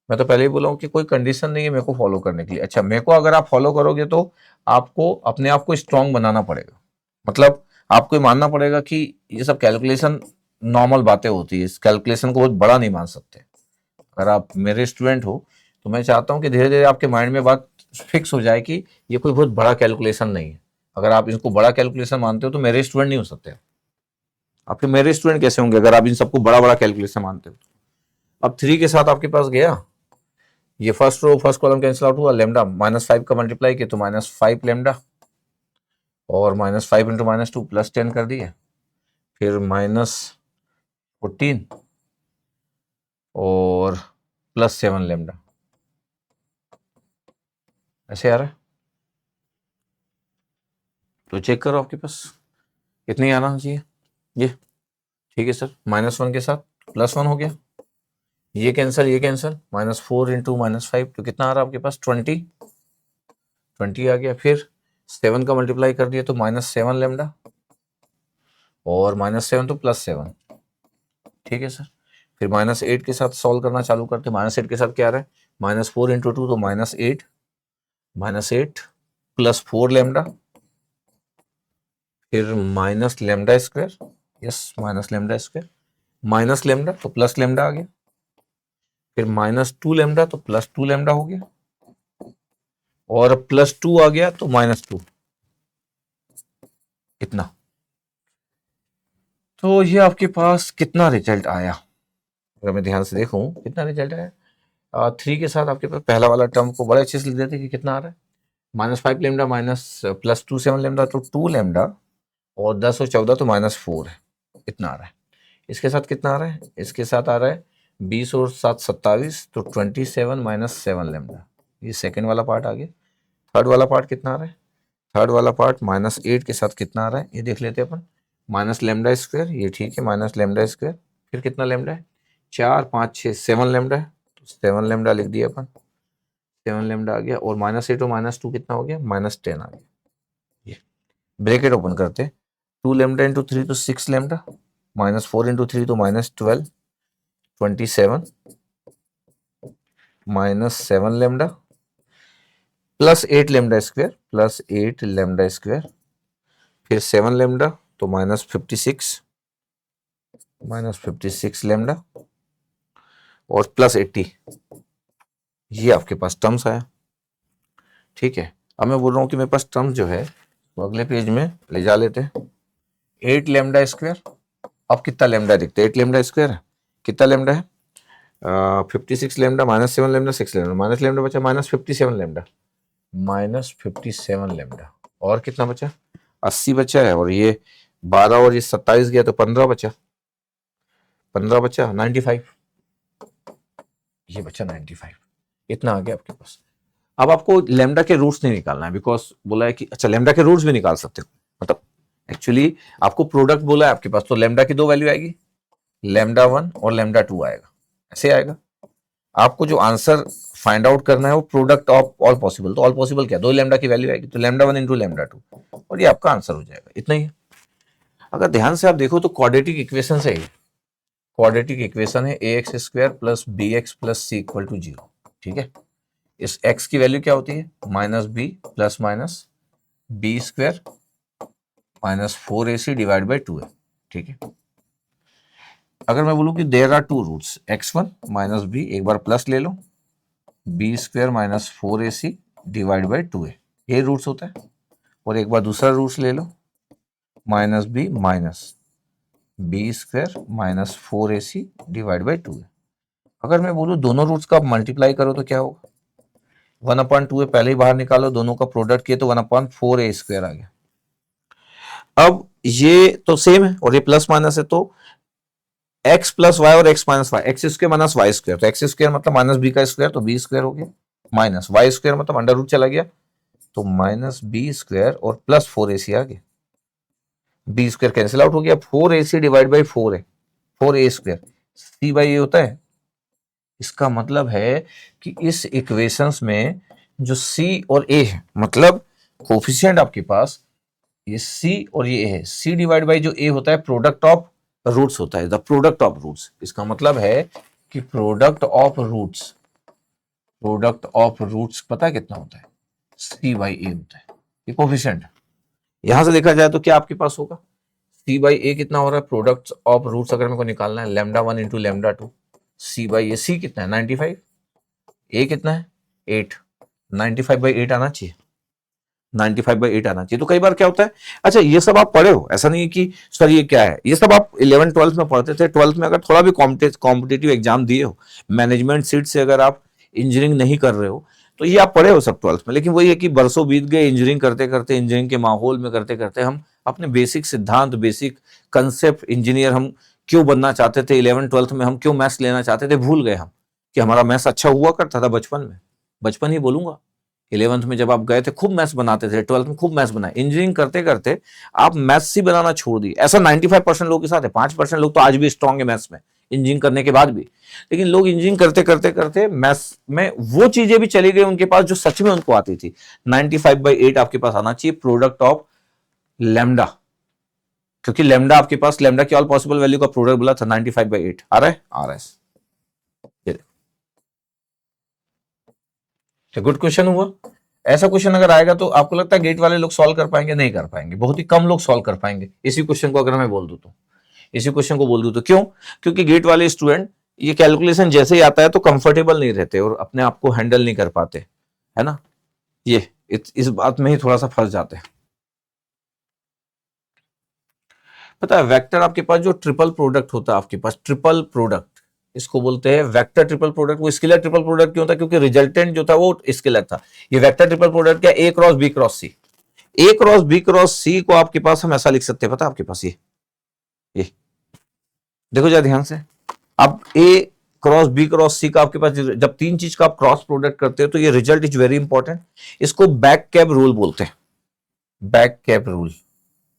मैं तो पहले ही बोला हूँ कि कोई कंडीशन नहीं है मेरे को फॉलो करने के लिए। अच्छा, मेरे को अगर आप फॉलो करोगे तो आपको अपने आप को स्ट्रांग बनाना पड़ेगा। मतलब आपको ये मानना पड़ेगा कि ये सब कैलकुलेशन नॉर्मल बातें होती है, इस कैलकुलेशन को बहुत बड़ा नहीं मान सकते। अगर आप मेरे स्टूडेंट हो तो मैं चाहता हूँ कि धीरे धीरे आपके माइंड में बात फिक्स हो जाए कि ये कोई बहुत बड़ा कैलकुलेशन नहीं है। अगर आप इसको बड़ा कैलकुलेशन मानते हो तो मेरे स्टूडेंट नहीं हो सकते। आपके मेरे स्टूडेंट कैसे होंगे अगर आप इन सबको बड़ा बड़ा कैलकुलेशन मानते हो। अब 3 के साथ आपके पास गया, ये first row first column cancel out हुआ, लेमडा -5 का मल्टीप्लाई किया तो -5 लेमडा, और -5 इंटू -2 +10 कर दिए, फिर -14 और +7 लेमडा। ऐसे आ रहा है, तो चेक करो आपके पास कितनी आना चाहिए ये। ठीक है सर, -1 के साथ +1 हो गया, ये कैंसिल ये कैंसिल, -4 इंटू -5 तो कितना आ रहा है आपके पास, 20 आ गया। फिर 7 का मल्टीप्लाई कर दिया तो -7 लेमडा, और -7 तो +7। ठीक है सर, फिर -8 के साथ सॉल्व करना चालू करते। -8 के साथ क्या आ रहा है, -4 इंटू 2 तो -8, -8 +4 लेमडा, फिर minus lambda square, yes minus lambda square, minus lambda तो प्लस लेमडा आ गया, फिर -2 लेमडा तो +2 लेमडा हो गया, और +2 आ गया तो -2, इतना। तो ये आपके पास कितना रिजल्ट आया, अगर मैं ध्यान से देखूं कितना रिजल्ट आया। 3 के साथ आपके पास पहला वाला टर्म को बड़े अच्छे से लिख देते कि कितना आ रहा है, -5 लेमडा माइनस +2 7 लेमडा तो 2 लेमडा, और 10 और 14 तो -4 है, इतना आ रहा है। इसके साथ कितना आ रहा है, इसके साथ आ रहा है 20 और 7 27 तो 27 -7 लेमडा। ये सेकेंड वाला पार्ट आ गया। थर्ड वाला पार्ट कितना आ रहा है, थर्ड वाला पार्ट -8 के साथ कितना आ रहा है, ये देख लेते हैं अपन। माइनस लेमडा स्क्वायर, ये ठीक है, माइनस लेमडा स्क्वायर, फिर कितना लेमडा है, 4 5 6 7 लेमडा है, तो 7 लेमडा लिख दिया अपन, 7 लेमडा आ गया, और -8 और -2 कितना हो गया, -10 आ गया। ये ब्रैकेट ओपन करते, 2 लेमडा इंटू 3 तो 6 लेमडा, -4 इंटू 3 तो -12, 27 -7 lambda +8 lambda square, +8 lambda square, फिर 7 लेमडा तो -56 लेमडा, और +80। ये आपके पास टर्म्स आया। ठीक है, अब मैं बोल रहा हूँ कि मेरे पास टर्म्स जो है वो अगले पेज में ले जा लेते हैं। 8 लेमडा स्क्वायर, अब कितना लेमडा दिखता है, 8 लेमडा स्क्वायर है, कितना लेमडा है, 56 lambda, -7 lambda, 6 lambda, minus lambda बचा -57 लेमडा, -57 लेमडा, और कितना बचा, 80 बचा है, और ये 12 और ये 27 गया तो 15 बचा, 15 बचा 95। ये बच्चा 95, इतना आ गया आपके पास। अब आपको लेमडा के रूट्स नहीं निकालना है, बिकॉज बोला है कि अच्छा लेमडा के रूट्स भी निकाल सकते हो, मतलब एक्चुअली आपको प्रोडक्ट बोला है आपके पास, तो लेमडा की दो वैल्यू आएगी, लेमडा 1 और लेमडा 2 आएगा, ऐसे आएगा। आपको जो आंसर फाइंड आउट करना है वो प्रोडक्ट ऑफ ऑल पॉसिबल, तो ऑल पॉसिबल क्या, दो लेमडा की वैल्यू आएगी, तो लेमडा 1 इंटू लेमडा 2, और ये आपका आंसर हो जाएगा, इतना ही है। अगर ध्यान से आप देखो तो क्वाड्रेटिक इक्वेशन से, क्वाड्रेटिक इक्वेशन है ax square plus bx plus C equal to 0, ठीक है। इस x की वैल्यू क्या होती है, minus B plus minus B square minus 4ac divide by 2 है, ठीक है। अगर मैं बोलूं कि there are two roots, x1 minus B, एक बार प्लस ले लो, B square minus 4ac divide by 2 है, ये रूट्स होता है। और एक बार दूसरा रूट्स ले लो, minus B minus B square minus 4ac divide by 2 है। अगर मैं बोलूं दोनों रूट्स का आप मल्टीप्लाई करो तो क्या होगा, 1/2 है, पहले ही बाहर निकालो, दोनों का प्रोडक्ट किए तो 1/4a स्क्वायर आ गया। अब ये तो सेम है और ये प्लस माइनस है, तो x प्लस वाई और x minus Y, X square minus Y square, तो एक्स स्क्वायर मतलब माइनस बी का स्क्वायर, तो बी स्क्वायर हो गया, माइनस वाई स्क्वायर मतलब अंडर रूट चला गया, तो माइनस बी स्क्वायर और प्लस 4ac आ गया, बी स्क्वायर कैंसिल आउट हो गया, 4ac डिवाइड बाई 4 है, 4a स्क्वायर, सी बाई ए होता है। इसका मतलब है कि इस इक्वेशंस में जो c और a है, मतलब कोफिशिएंट आपके पास ये c और ये a है, c डिवाइड बाई जो a होता है प्रोडक्ट ऑफ रूट्स होता है, द प्रोडक्ट ऑफ रूट्स। इसका मतलब है कि product of roots, product of roots पता है कितना होता है, c बाई a होता है, ये कोफिशिएंट है। यहां से देखा जाए तो क्या आपके पास होगा, c बाई a कितना हो रहा है, प्रोडक्ट ऑफ रूट्स अगर मेरे को निकालना है, lambda 1 into lambda 2, c by a, c कितना है 95, a कितना है 8, 95 बाई 8 आना चाहिए, 95 बाई 8 आना चाहिए। तो कई बार क्या होता है, अच्छा ये सब आप पढ़े हो, ऐसा नहीं है कि सर ये क्या है, ये सब आप 11th-12th में पढ़ते थे, 12th में अगर थोड़ा भी कॉम्पिटेटिव एग्जाम दिए हो, मैनेजमेंट सीट से अगर आप इंजीनियरिंग नहीं कर रहे हो, तो ये आप पढ़े हो सब 12th में। लेकिन वही है कि बरसों बीत गए इंजीनियरिंग करते करते, इंजीनियरिंग के माहौल में करते करते हम अपने बेसिक सिद्धांत, बेसिक कंसेप्ट, इंजीनियर हम क्यों बनना चाहते थे, 11th-12th में हम क्यों मैथ्स लेना चाहते थे, भूल गए हम कि हमारा मैथ्स अच्छा हुआ करता था बचपन में, बचपन ही बोलूंगा। 11th में जब आप गए थे खूब मैथ्स बनाते थे, 12th में खूब मैथ्स बनाए, इंजीनियरिंग करते करते आप मैथ्स ही बनाना छोड़ दिए। ऐसा 95% लोगों के साथ है, 5% लोग तो आज भी स्ट्रांग है मैथ्स में इंजीनियरिंग करने के बाद भी, लेकिन लोग इंजीनियरिंग करते करते करते मैथ्स में वो चीजें भी चली गई उनके पास जो सच में उनको आती थी। 95 बाई 8 आपके पास आना चाहिए, प्रोडक्ट ऑफ लेमडा, क्योंकि लेमडा आपके पास, लेमडा की ऑल पॉसिबल वैल्यू का प्रोडक्ट बोला था, 95 बाई 8 आ रहा है, आ रहा है। गुड क्वेश्चन हुआ। ऐसा क्वेश्चन अगर आएगा तो आपको लगता है गेट वाले लोग सॉल्व कर पाएंगे, नहीं कर पाएंगे, बहुत ही कम लोग सॉल्व कर पाएंगे इसी क्वेश्चन को, अगर मैं बोल दूं तो, इसी क्वेश्चन को बोल दूं तो। क्यों, क्योंकि गेट वाले स्टूडेंट ये कैलकुलेशन जैसे ही आता है तो कंफर्टेबल नहीं रहते और अपने आप को हैंडल नहीं कर पाते, है ना, ये इस बात में ही थोड़ा सा फंस जाते हैं। पता है वेक्टर आपके पास जो ट्रिपल प्रोडक्ट होता है, आपके पास ट्रिपल प्रोडक्ट, इसको बोलते हैं वेक्टर ट्रिपल प्रोडक्ट। वो स्केलर ट्रिपल प्रोडक्ट क्यों था, क्योंकि रिजल्टेंट जो था वो स्केलर था। ये वेक्टर ट्रिपल प्रोडक्ट क्या, ए क्रॉस बी क्रॉस सी, ए क्रॉस बी क्रॉस सी को आपके पास हम ऐसा लिख सकते हैं, पता है आपके पास ये देखो जरा ध्यान से, अब ए क्रॉस बी क्रॉस सी का आपके पास जब तीन चीज का आप क्रॉस प्रोडक्ट करते हो तो ये रिजल्ट इज वेरी इंपॉर्टेंट। इसको बैक कैब रूल बोलते हैं, बैक कैब रूल,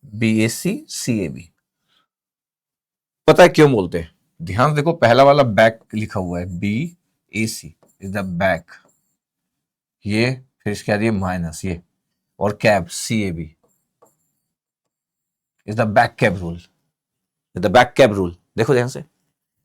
BAC-CAB। पता है क्यों बोलते हैं, ध्यान देखो, पहला वाला बैक लिखा हुआ है, BAC इज द बैक, ये फिर इसके बाद ये माइनस ये, और cab CAB is the back cab rule, the back cab rule. देखो ध्यान से,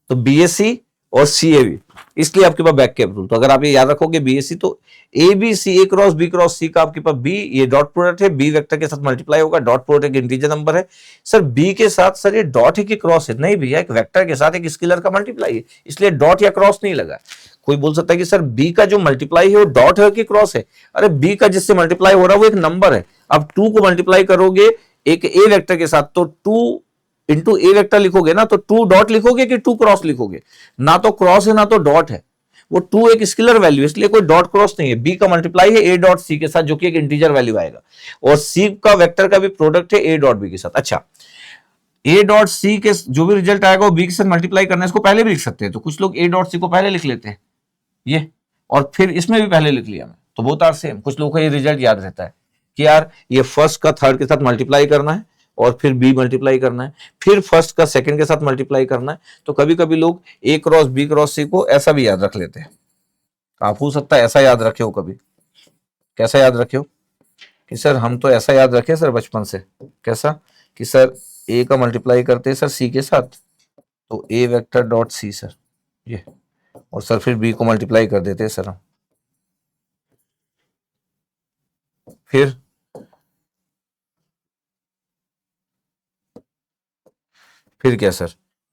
तो BAC और CAB, इसलिए आपके पास बैक कैब रूल। तो अगर आप ये याद रखोगे BAC, तो ABC, ए क्रॉस बी क्रॉस सी का आपके पास B, ये डॉट प्रोडक्ट है, B वेक्टर के साथ मल्टीप्लाई होगा, डॉट प्रोडक्ट एक इंटीजर नंबर है। सर B के साथ सर ये डॉट है कि क्रॉस है, नहीं भैया, एक वेक्टर के साथ एक स्केलर का मल्टीप्लाई है, इसलिए डॉट या क्रॉस नहीं लगा। कोई बोल सकता है कि सर B का जो मल्टीप्लाई है वो डॉट है कि क्रॉस है, अरे B का जिससे मल्टीप्लाई हो रहा है वो एक नंबर है। अब 2 को मल्टीप्लाई करोगे एक ए वेक्टर के साथ, तो 2 इंटू ए वेक्टर लिखोगे ना, तो 2 डॉट लिखोगे कि 2 क्रॉस लिखोगे, ना तो क्रॉस है ना तो डॉट है, वो 2 एक स्केलर वैल्यू, इसलिए कोई डॉट क्रॉस नहीं है। बी का मल्टीप्लाई है ए डॉट सी के साथ, जो कि एक इंटीजर वैल्यू आएगा, और सी का वेक्टर का भी प्रोडक्ट है ए डॉट बी के साथ। अच्छा, ए डॉट सी के जो भी रिजल्ट आएगा वो बी के साथ मल्टीप्लाई करना है, इसको पहले भी लिख सकते हैं, तो कुछ लोग ए डॉट सी को पहले लिख लेते हैं, ये, और फिर इसमें भी पहले लिख लिया मैं, तो बोथ आर सेम। कुछ लोगों को ये रिजल्ट याद रहता है कि यार ये फर्स्ट का थर्ड के साथ मल्टीप्लाई करना है और फिर बी मल्टीप्लाई करना है, फिर फर्स्ट का सेकंड के साथ मल्टीप्लाई करना है। तो कभी कभी लोग ए क्रॉस बी क्रॉस सी को ऐसा भी याद रख लेते हैं। आप हो सकता है ऐसा याद रखे हो कभी। कैसा याद रखे हो कि सर हम तो ऐसा याद रखे सर बचपन से। कैसा कि सर ए का मल्टीप्लाई करते हैं सर सी के साथ, तो A vector dot C sir ये, और सर फिर बी को मल्टीप्लाई कर देते हैं सर हम। फिर क्या सर,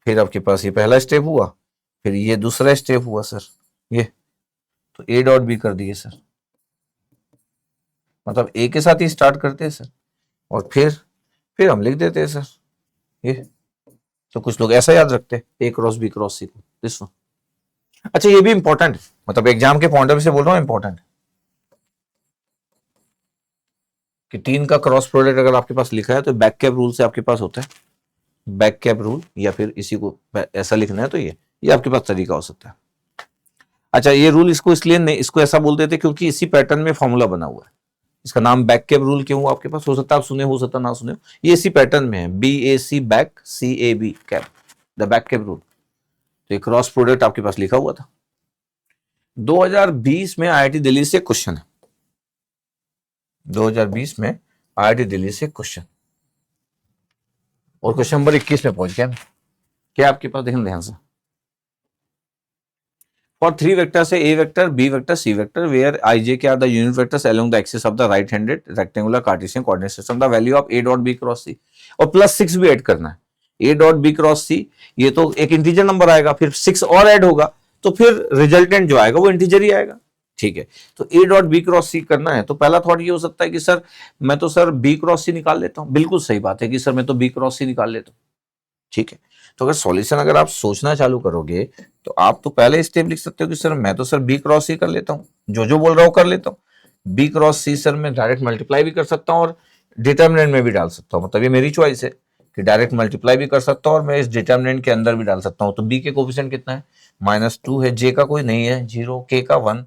फिर आपके पास ये पहला स्टेप हुआ, फिर ये दूसरा स्टेप हुआ सर ये, तो ए डॉट बी कर दिए सर, मतलब ए के साथ ही स्टार्ट करते हैं सर, और फिर हम लिख देते हैं सर ये। तो कुछ लोग ऐसा याद रखते हैं ए क्रॉस बी क्रॉस सी को, दिस वन। अच्छा ये भी इंपॉर्टेंट है, मतलब एग्जाम के पॉइंट ऑफ व्यू से बोल रहा हूँ इंपॉर्टेंट है कि 3 का क्रॉस प्रोडक्ट अगर आपके पास लिखा है तो बैक कैप रूल से आपके पास होता है, बैक कैप रूल, या फिर इसी को ऐसा लिखना है तो ये आपके पास तरीका हो सकता है। अच्छा ये रूल इसको इसलिए नहीं, इसको ऐसा बोल देते क्योंकि इसी पैटर्न में फॉर्मूला बना हुआ है। इसका नाम बैक कैप रूल क्यों हुआ आपके पास, हो सकता है आप सुने, हो सकता ना सुने, ये इसी पैटर्न में है, BAC back CAB cap, the back cap rule. तो ये क्रॉस प्रोडक्ट आपके पास लिखा हुआ था। 2020 में IIT दिल्ली से क्वेश्चन है, 2020 में IIT दिल्ली से क्वेश्चन, और क्वेश्चन नंबर 21 में पहुंच गया। क्या आपके पास, देखना ध्यान से, for 3 vectors say A vector, B vector, C vector, where I, J के are the unit vectors along the axis of the right-handed rectangular Cartesian coordinate system, the value of A dot B cross C, और +6 भी add करना है। A dot B cross C, ये तो एक integer number आएगा, फिर 6 और ऐड होगा, तो फिर रिजल्टेंट जो आएगा वो इंटीजर ही आएगा। ठीक है, तो A dot B cross C करना है, तो पहला थॉट ये हो सकता है कि सर मैं तो सर B क्रॉस C निकाल लेता हूँ। बिल्कुल सही बात है कि सर मैं तो B क्रॉस C निकाल लेता हूँ। ठीक है, तो अगर सॉल्यूशन अगर आप सोचना चालू करोगे तो आप तो पहले स्टेप लिख सकते हो कि सर मैं तो सर बी क्रॉस सी कर लेता हूँ, जो बोल रहा हूँ कर लेता हूँ। बी क्रॉस सी सर मैं डायरेक्ट मल्टीप्लाई भी कर सकता हूँ और डिटर्मिनेंट में भी डाल सकता हूँ, मतलब ये मेरी चॉइस है कि डायरेक्ट मल्टीप्लाई भी कर सकता हूँ और मैं इस डिटर्मिनेंट के अंदर भी डाल सकता हूँ। तो बी के कोफिशिएंट कितना है, -2 है, जे का कोई नहीं है 0, के का 1,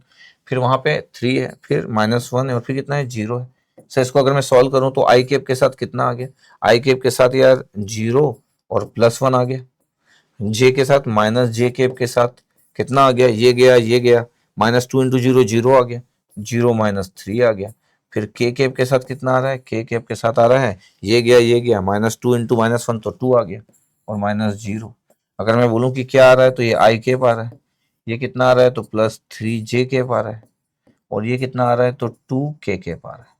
फिर वहां पे 3 है, फिर -1 है, और फिर कितना है 0 है। सर इसको अगर मैं सॉल्व करूँ तो आई केप के साथ कितना आ गया, आई केप के साथ यार 0 और +1 आ गया, जे के साथ -j केप के साथ कितना आ गया, ये गया ये गया, -2 इंटू 0 0 आ गया, 0 -3 आ गया, फिर के केप के साथ कितना आ रहा है, के केप के साथ आ रहा है ये गया ये गया, -2 इंटू -1 तो 2 आ गया, और -0। अगर मैं बोलूं कि क्या आ रहा है तो ये आई केप आ रहा है, ये कितना आ रहा है तो +3j केप आ रहा है, और ये कितना आ रहा है तो 2k केप आ रहा है।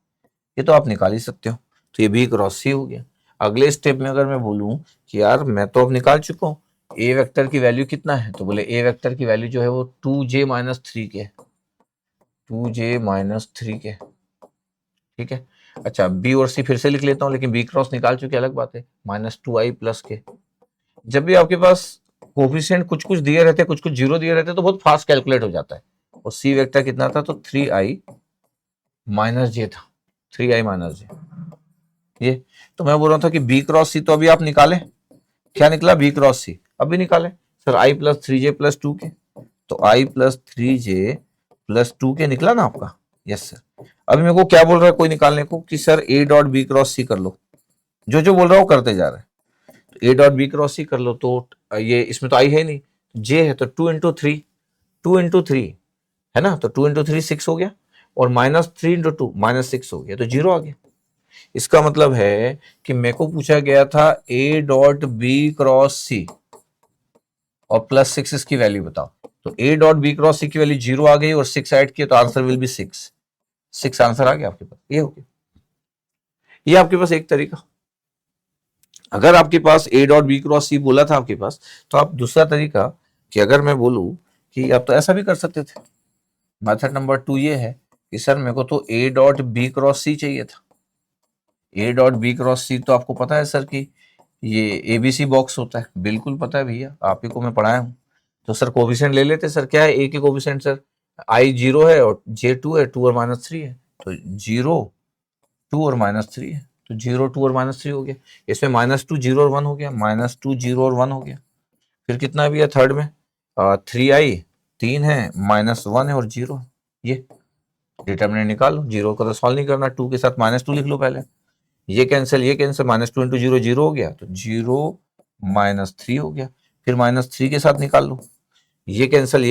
ये तो आप निकाल ही सकते हो, तो ये भी क्रॉस सी हो गया। अगले स्टेप में अगर मैं बोलूं कि यार मैं तो अब निकाल चुका हूँ, ए वेक्टर की वैल्यू कितना है, तो बोले ए वेक्टर की वैल्यू जो है वो 2j - 3 के, 2j - 3 के। ठीक है, अच्छा बी और सी फिर से लिख लेता हूँ, लेकिन बी क्रॉस निकाल चुके, अलग बात है, -2i + के। जब भी आपके पास कोफिशिएंट कुछ कुछ दिए रहते हैं, कुछ कुछ जीरो दिए रहते हैं, तो बहुत फास्ट कैलकुलेट हो जाता है। और सी वेक्टर कितना था, तो 3i - j था, 3i - j। ये तो मैं बोल रहा था कि बी क्रॉस सी तो अभी आप निकाले, क्या निकला बी क्रॉस सी, अभी निकाले सर i + 3j + 2k, तो i + 3j + 2k निकला ना आपका। यस सर, अभी मेरे को क्या बोल रहा है कोई निकालने को कि sir a dot B cross C कर लो, जो बोल रहा है वो करते जा रहा है। तो a dot B cross C कर लो, तो ये इसमें तो i है नहीं, j है, तो 2 × 3, 2 × 3 है ना, तो 2 × 3 6 हो गया, और -3 × 2 -6 हो गया, तो 0 आ गया। इसका मतलब है कि मेरे को पूछा गया था a डॉट बी क्रॉस सी और +6 इसकी वैल्यू बताओ, तो a डॉट बी क्रॉस सी की वैल्यू 0 आ गई और 6 ऐड किया, तो आंसर विल बी 6 आंसर आ गया आपके पास। ये हो गया, ये आपके पास एक तरीका। अगर आपके पास a डॉट बी क्रॉस सी बोला था आपके पास, तो आप दूसरा तरीका कि अगर मैं बोलूं कि आप तो ऐसा भी कर सकते थे। मेथड नंबर 2 ये है कि सर मेरे को तो a डॉट बी क्रॉस सी चाहिए था, a डॉट बी क्रॉस सी तो आपको पता है सर कि ये ABC बॉक्स होता है, बिल्कुल पता है भैया, आप ही को मैं पढ़ाया हूँ। तो सर कोफिशिएंट ले लेते सर, क्या है a के कोफिशिएंट सर, i 0 है और j 2 है, 2 और -3 है, तो 0 2 और -3 है, तो 0 2 और -3 हो गया। इसमें -2 0 और 1 हो गया, -2 0 और 1 हो गया। फिर कितना भी है थर्ड में 3i 3 है, -1 है और 0 है। ये डिटर्मिनेंट निकालो, 0 को तो सॉल्व नहीं करना, 2 के साथ -2 लिख लो पहले, ये कैंसिल -2 इंटू 0 0 हो गया, तो 0 -3 हो गया। फिर -3 के साथ निकाल लो, ये कैंसिल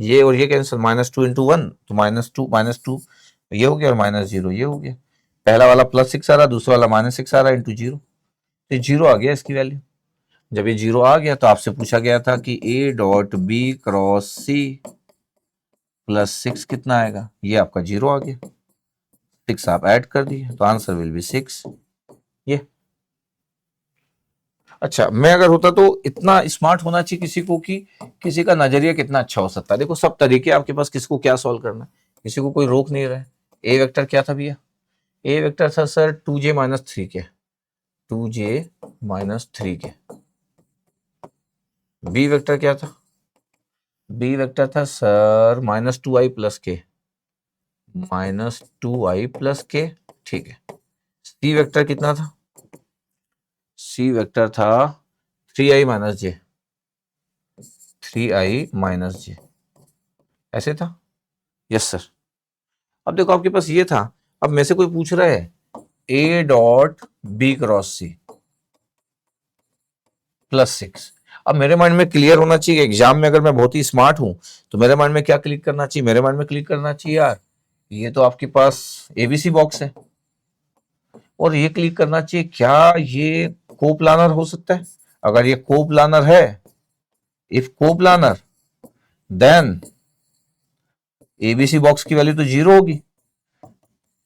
ये और ये कैंसिल, -2 इंटू 1 तो -2 ये हो गया और -0 ये हो गया। पहला वाला +6 आ रहा, दूसरा वाला -6 आ रहा इंटू 0, तो 0 आ गया इसकी वैल्यू। जब ये 0 आ गया तो आपसे पूछा गया था कि A dot B cross C +6 कितना आएगा, ये आपका 0 आ गया, 6 आप ऐड कर दिए तो आंसर विल बी 6। ये अच्छा, मैं अगर होता तो इतना स्मार्ट होना चाहिए किसी को कि किसी का नजरिया कितना अच्छा हो सकता है। देखो सब तरीके आपके पास, किसको क्या सॉल्व करना है, किसी को कोई रोक नहीं रहा है। ए वेक्टर क्या था भैया, ए वेक्टर था सर 2j-3 के, 2j-3 के। बी वेक्टर क्या था, बी वेक्टर था सर -2i प्लस के, -2i प्लस के, ठीक है। सी वेक्टर कितना था, सी वेक्टर था 3i माइनस जे, 3i माइनस जे, ऐसे था। Yes sir. अब देखो आपके पास ये था, अब मेरे से कोई पूछ रहा है ए डॉट बी क्रॉस सी +6। अब मेरे माइंड में क्लियर होना चाहिए, एग्जाम में अगर मैं बहुत ही स्मार्ट हूं तो मेरे माइंड में क्या क्लिक करना चाहिए, मेरे माइंड में क्लिक करना चाहिए यार ये तो आपके पास एबीसी बॉक्स है, और ये क्लिक करना चाहिए क्या ये कोप्लानर हो सकता है। अगर ये कोप्लानर है, if coplanar, then ABC box की वैल्यू तो 0 होगी,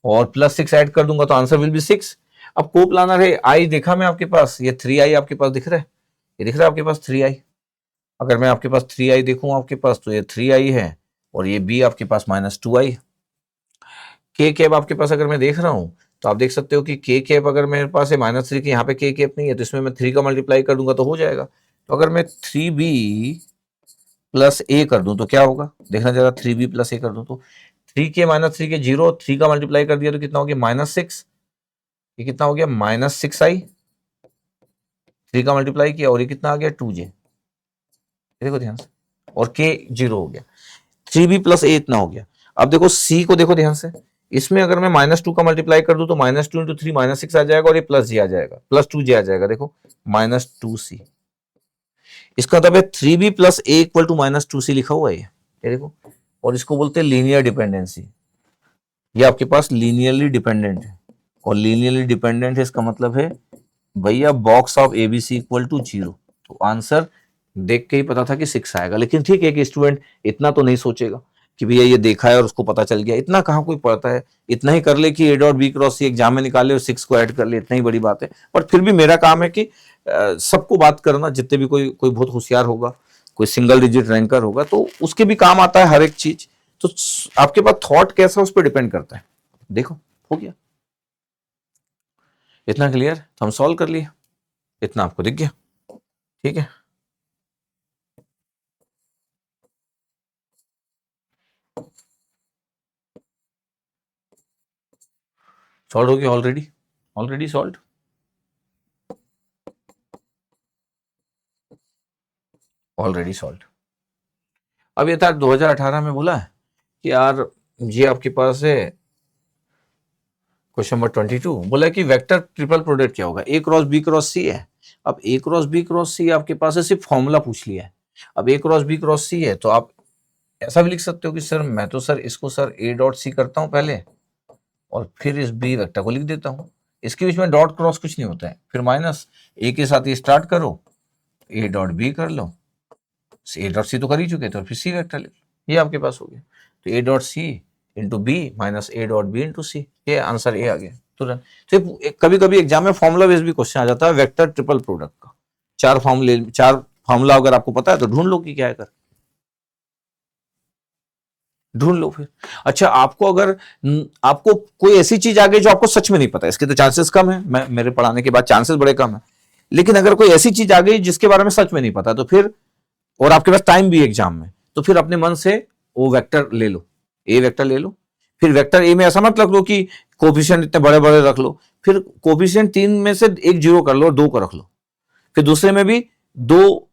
और +6 ऐड कर दूंगा तो आंसर विल बी 6। अब कोप्लानर है, आई देखा मैं आपके पास, ये 3i आपके पास दिख रहा है, ये दिख रहा है आपके पास 3i। अगर मैं आपके पास 3i देखूं आपके पास, तो ये 3i है, और ये b आपके पास -2i। के कैप आपके पास अगर मैं देख रहा हूं तो आप देख सकते हो कि के कैप अगर मेरे पास है -3 की, यहाँ पे के कैप नहीं है, तो इसमें मैं 3 का मल्टीप्लाई कर दूंगा तो हो जाएगा। तो अगर मैं 3b प्लस a कर दूं तो क्या होगा, देखना जरा, 3b प्लस a कर दूं तो 3k -3 के 0, 3 का मल्टीप्लाई कर दिया तो कितना हो गया -6, ये कितना हो गया -6i, 3 का मल्टीप्लाई किया और ये कितना आ गया 2j, देखो ध्यान से, और k 0 हो गया, 3b प्लस a इतना हो गया। अब देखो c को देखो ध्यान से, इसमें अगर मैं -2 का मल्टीप्लाई कर दूं तो -2 इंटू 3 -6 आ जाएगा, और ये +j आ जाएगा, +2j आ जाएगा, देखो -2c। इसका मतलब है 3b plus a equal to -2c लिखा हुआ है ये देखो, और इसको बोलते हैं लीनियर डिपेंडेंसी। ये आपके पास लीनियरली डिपेंडेंट है, और लीनियरली डिपेंडेंट है इसका मतलब है भैया box of ABC equal to 0। तो आंसर देख के ही पता था कि 6 आएगा। लेकिन ठीक है कि स्टूडेंट इतना तो नहीं सोचेगा कि भैया ये देखा है और उसको पता चल गया, इतना कहाँ कोई पढ़ता है। इतना ही कर ले कि A dot B cross C exam में निकाले और 6 को ऐड कर ले, इतना ही बड़ी बात है। पर फिर भी मेरा काम है कि सबको बात करना, जितने भी कोई कोई बहुत होशियार होगा, कोई सिंगल डिजिट रैंकर होगा, तो उसके भी काम आता है हर एक चीज। तो आपके पास थॉट कैसा उस पर डिपेंड करता है। देखो हो गया इतना क्लियर, तो हम सॉल्व कर लिए, इतना आपको दिख गया, ठीक है। सॉल्व हो गया already, already solve, already solve. अब ये था 2018 में बोला है कि यार ये आपके पास है क्वेश्चन नंबर 22, बोला कि वेक्टर ट्रिपल प्रोडक्ट क्या होगा, ए क्रॉस बी क्रॉस सी है। अब ए क्रॉस बी क्रॉस सी आपके पास है, सिर्फ फॉर्मूला पूछ लिया है। अब ए क्रॉस बी क्रॉस सी है तो आप ऐसा भी लिख सकते हो कि सर मैं तो सर इसको सर ए डॉट सी करता हूं पहले, और फिर इस बी वेक्टर को लिख देता हूं। इसके बीच में डॉट क्रॉस कुछ नहीं होता है, फिर माइनस ए के साथ ये स्टार्ट करो, ए डॉट बी कर लो, ए डॉट सी तो कर ही चुके थे, और फिर सी वेक्टर लिख लो, ये आपके पास हो गया। तो A dot C into B minus A dot B into C, ये आंसर ए आ गया तुरंत। तो कभी कभी एग्जाम में फॉर्मूला बेस्ड भी क्वेश्चन आ जाता है वेक्टर ट्रिपल प्रोडक्ट का। चार फॉर्मूला अगर आपको पता है तो ढूंढ लो कि क्या है, कर ढूंढ लो फिर। अच्छा, आपको अगर आपको कोई ऐसी चीज आ गई जो आपको सच में नहीं पता, इसके तो चांसेस कम है, मैं मेरे पढ़ाने के बाद चांसेस बड़े कम है, लेकिन अगर कोई ऐसी चीज आ गई जिसके बारे में सच में नहीं पता, तो फिर, और आपके पास टाइम भी एग्जाम में, तो फिर अपने मन से वो वेक्टर ले लो, ए वेक्टर ले लो। फिर वेक्टर ए में ऐसा मत रख लो कि कोफिशिएंट इतने बड़े बड़े रख लो, फिर कोफिशिएंट 3 में से एक 0 कर लो और 2 को रख लो। फिर दूसरे में भी 2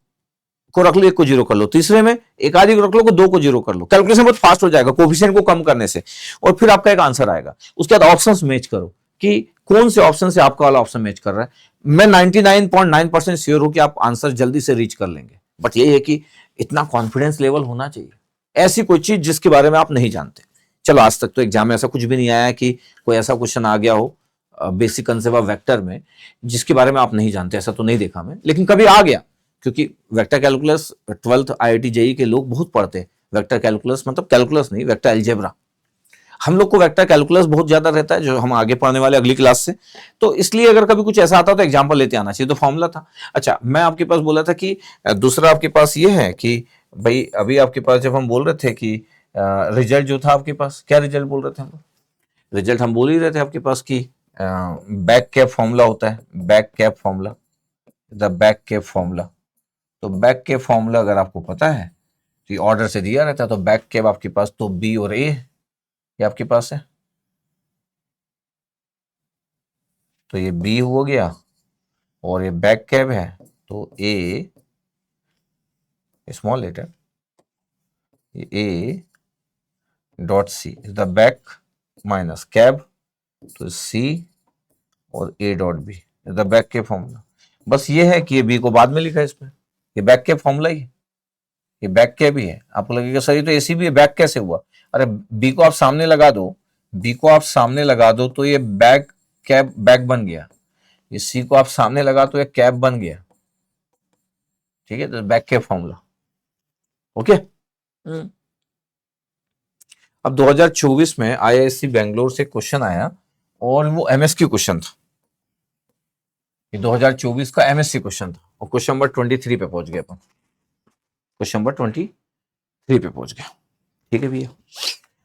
को रख लो, एक को जीरो कर लो, तीसरे में एक आदि को रख लो, को दो को जीरो कर लो। कैलकुलेशन बहुत फास्ट हो जाएगा कोफिशिएंट को कम करने से, और फिर आपका एक आंसर आएगा। उसके बाद ऑप्शंस मैच करो कि कौन से ऑप्शन से आपका वाला ऑप्शन मैच कर रहा है। मैं 99.9% श्योर हूं कि आप आंसर जल्दी से रीच कर लेंगे, बट ये है कि इतना कॉन्फिडेंस लेवल होना चाहिए। ऐसी कोई चीज जिसके बारे में आप नहीं जानते। चलो आज तक तो एग्जाम में ऐसा कुछ भी नहीं आया कि कोई ऐसा क्वेश्चन आ गया हो बेसिक कंसेप्ट ऑफ वेक्टर में जिसके बारे में आप नहीं जानते, ऐसा तो नहीं देखा मैं, लेकिन कभी आ गया, क्योंकि vector calculus 12th IIT JEE के लोग बहुत पढ़ते हैं। वेक्टर कैलकुलस मतलब कैलकुलस नहीं, वेक्टर अलजेब्रा। हम लोग को वेक्टर कैलकुलस बहुत ज्यादा रहता है, जो हम आगे पढ़ने वाले अगली क्लास से, तो इसलिए अगर कभी कुछ ऐसा आता तो एग्जाम्पल लेते आना चाहिए। तो फॉर्मूला था। अच्छा, मैं आपके पास बोला था कि दूसरा आपके पास ये है कि भाई अभी आपके पास जब हम बोल रहे थे कि रिजल्ट जो था आपके पास, क्या रिजल्ट बोल रहे थे हम? रिजल्ट हम बोल ही रहे थे आपके पास कि बैक कैप फॉर्मूला होता है, back cab formula, the back cab formula. तो बैक कैप फॉर्मूला अगर आपको पता है तो ऑर्डर से दिया रहता है, तो बैक कैप आपके पास तो बी और ए ये आपके पास है, तो ये बी हो गया, और ये बैक कैप है तो A small letter A dot C is the back minus cab, तो सी और A dot B is the back cab formula. बस ये है कि ये बी को बाद में लिखा है इसमें, ये बैक कैप फॉर्मूला ही है, ये बैक कैप ही है। आपको लगेगा सर ये तो एसी भी है, बैक कैसे हुआ? अरे बी को आप सामने लगा दो, बी को आप सामने लगा दो तो ये बैक कैप बैक बन गया, ये सी को आप सामने लगा तो ये कैप बन गया। ठीक है, तो बैक कैप फॉर्मूला। ओके। अब 2024 में IISc बेंगलोर से क्वेश्चन आया, और वो MSQ क्वेश्चन था। ये 2024 का MSc क्वेश्चन था, और क्वेश्चन नंबर 23 पे पहुंच गए अपन, क्वेश्चन नंबर 23 पे पहुंच गए। ठीक है भैया,